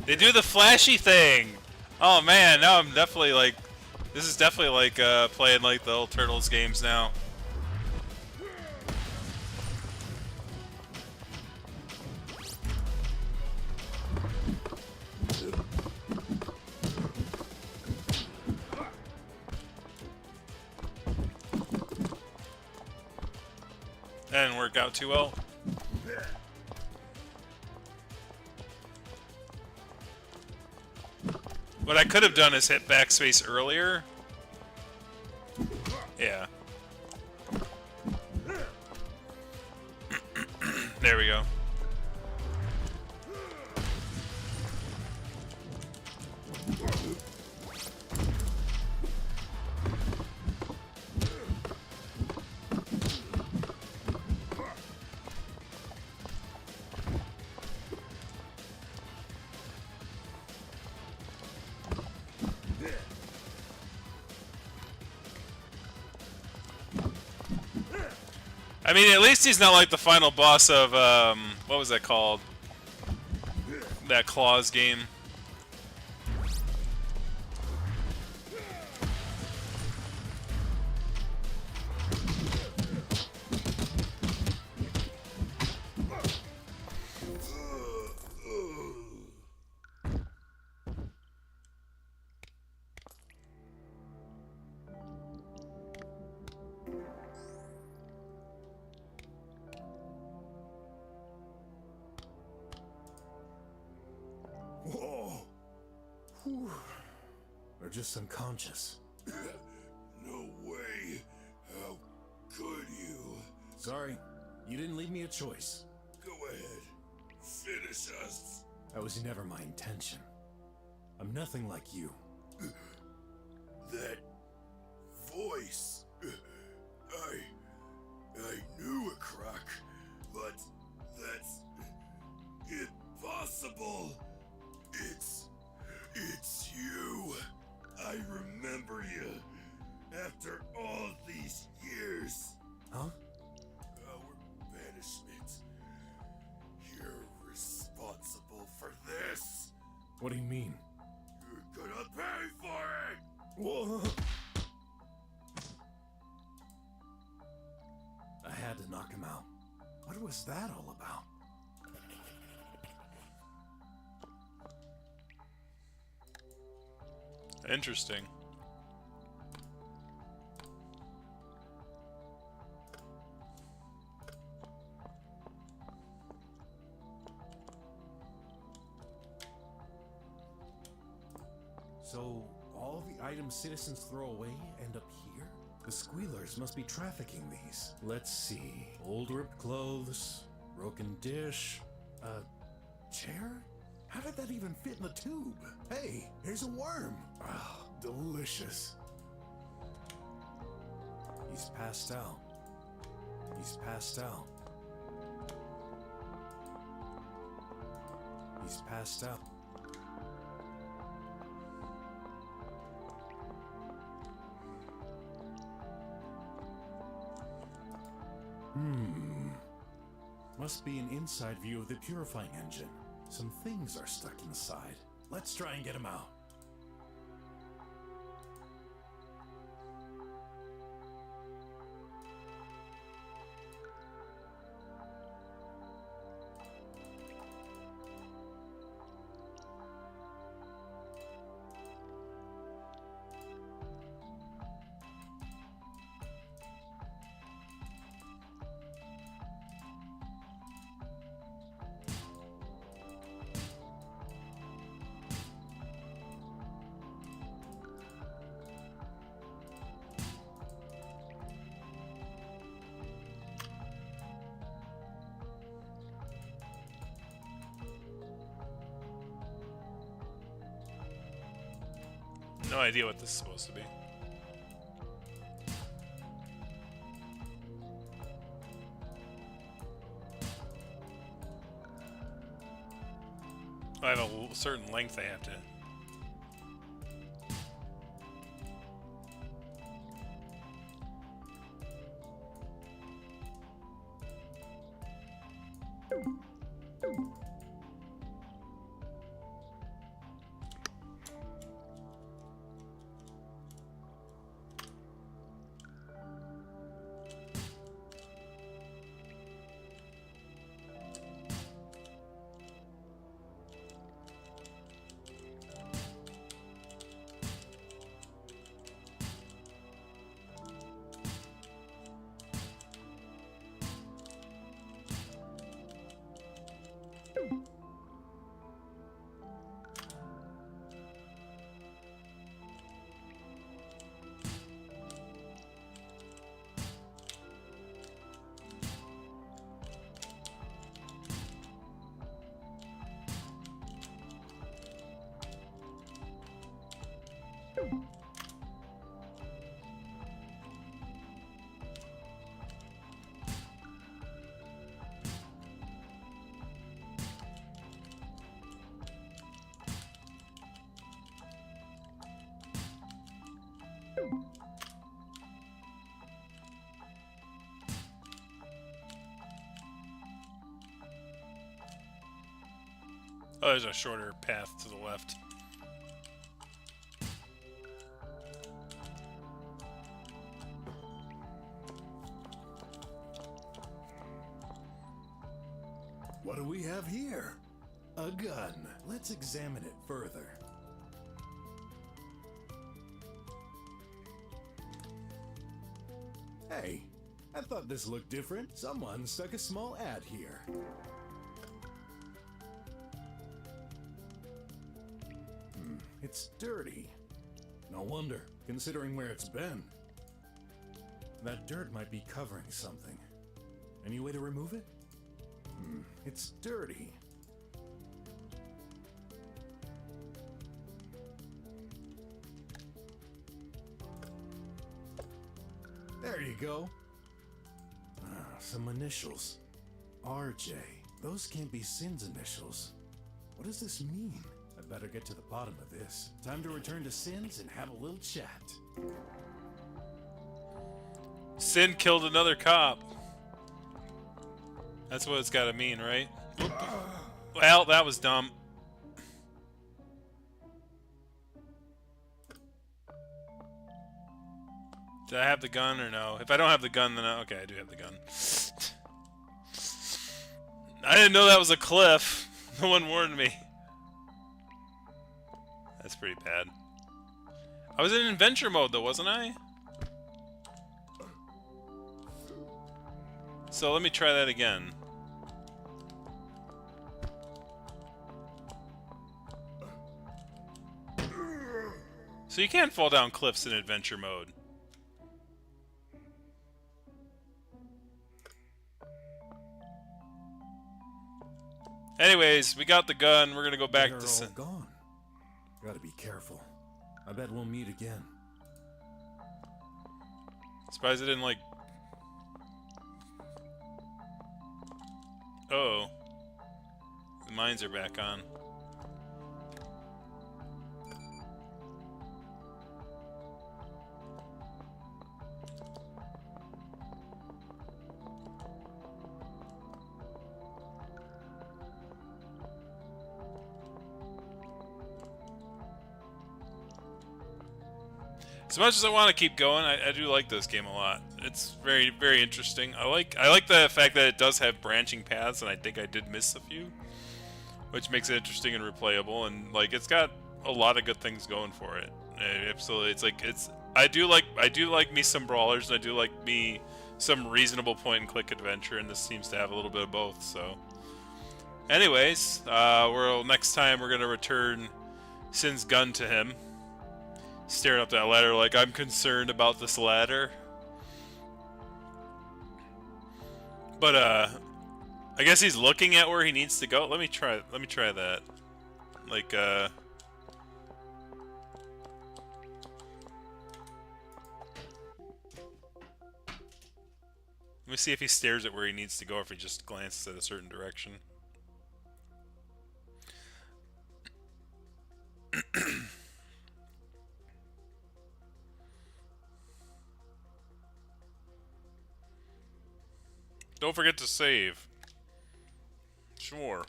They do the flashy thing! Oh man, now I'm definitely like... This is definitely like playing like the old Turtles games now. That didn't work out too well. What I could have done is hit backspace earlier. Yeah. There we go. I mean, at least he's not like the final boss of, what was that called? That Claws game. Whoa! Whew. They're just unconscious. No way. How could you? Sorry, you didn't leave me a choice. Go ahead. Finish us. That was never my intention. I'm nothing like you. That voice. I knew a croc, but that's impossible. It's you. I remember you. After all these years. Huh? Our banishment. You're responsible for this. What do you mean? You're gonna pay for it! Whoa! I had to knock him out. What was that all about? Interesting. So, all the items citizens throw away end up here? The squealers must be trafficking these. Let's see. Old ripped clothes, broken dish, a chair? How did that even fit in the tube? Hey, here's a worm. Ah, delicious. He's passed out. He's passed out. He's passed out. Must be an inside view of the purifying engine. Some things are stuck inside. Let's try and get them out. No idea what this is supposed to be. I have a certain length I have to. Oh, there's a shorter path to the left. What do we have here? A gun. Let's examine it further. Hey, I thought this looked different. Someone stuck a small ad here. It's dirty. No wonder, considering where it's been. That dirt might be covering something. Any way to remove it? It's dirty. There you go. Some initials. RJ. Those can't be Sin's initials. What does this mean? I'd better get to the bottom of this. Time to return to Sin's and have a little chat. Sin killed another cop. That's what it's gotta mean, right? Well, that was dumb. Did I have the gun or no? If I don't have the gun, then okay, I do have the gun. I didn't know that was a cliff. No one warned me. That's pretty bad. I was in adventure mode though, wasn't I? So let me try that again. So you can't fall down cliffs in adventure mode. Anyways, we got the gun. We're gonna go back They're to all Sin. gone. Gotta be careful. I bet we'll meet again. Surprised I didn't like. Oh, the mines are back on. As much as I want to keep going, I do like this game a lot. It's very, very interesting. I like the fact that it does have branching paths, and I think I did miss a few, which makes it interesting and replayable. And like, it's got a lot of good things going for it. Absolutely, I do like me some brawlers, and I do like me some reasonable point and click adventure, and this seems to have a little bit of both. So, anyways, next time we're gonna return Sin's gun to him. Staring up that ladder like, I'm concerned about this ladder. But I guess he's looking at where he needs to go. Let me try that. Like let me see if he stares at where he needs to go or if he just glances at a certain direction. Don't forget to save. Sure.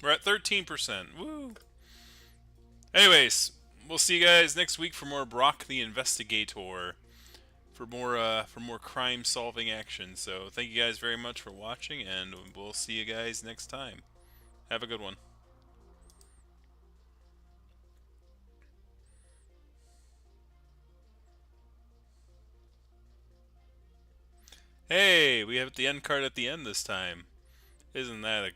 We're at 13%. Woo! Anyways, we'll see you guys next week for more Brok the Investigator. For more crime-solving action. So thank you guys very much for watching, and we'll see you guys next time. Have a good one. Hey, we have the end card at the end this time. Isn't that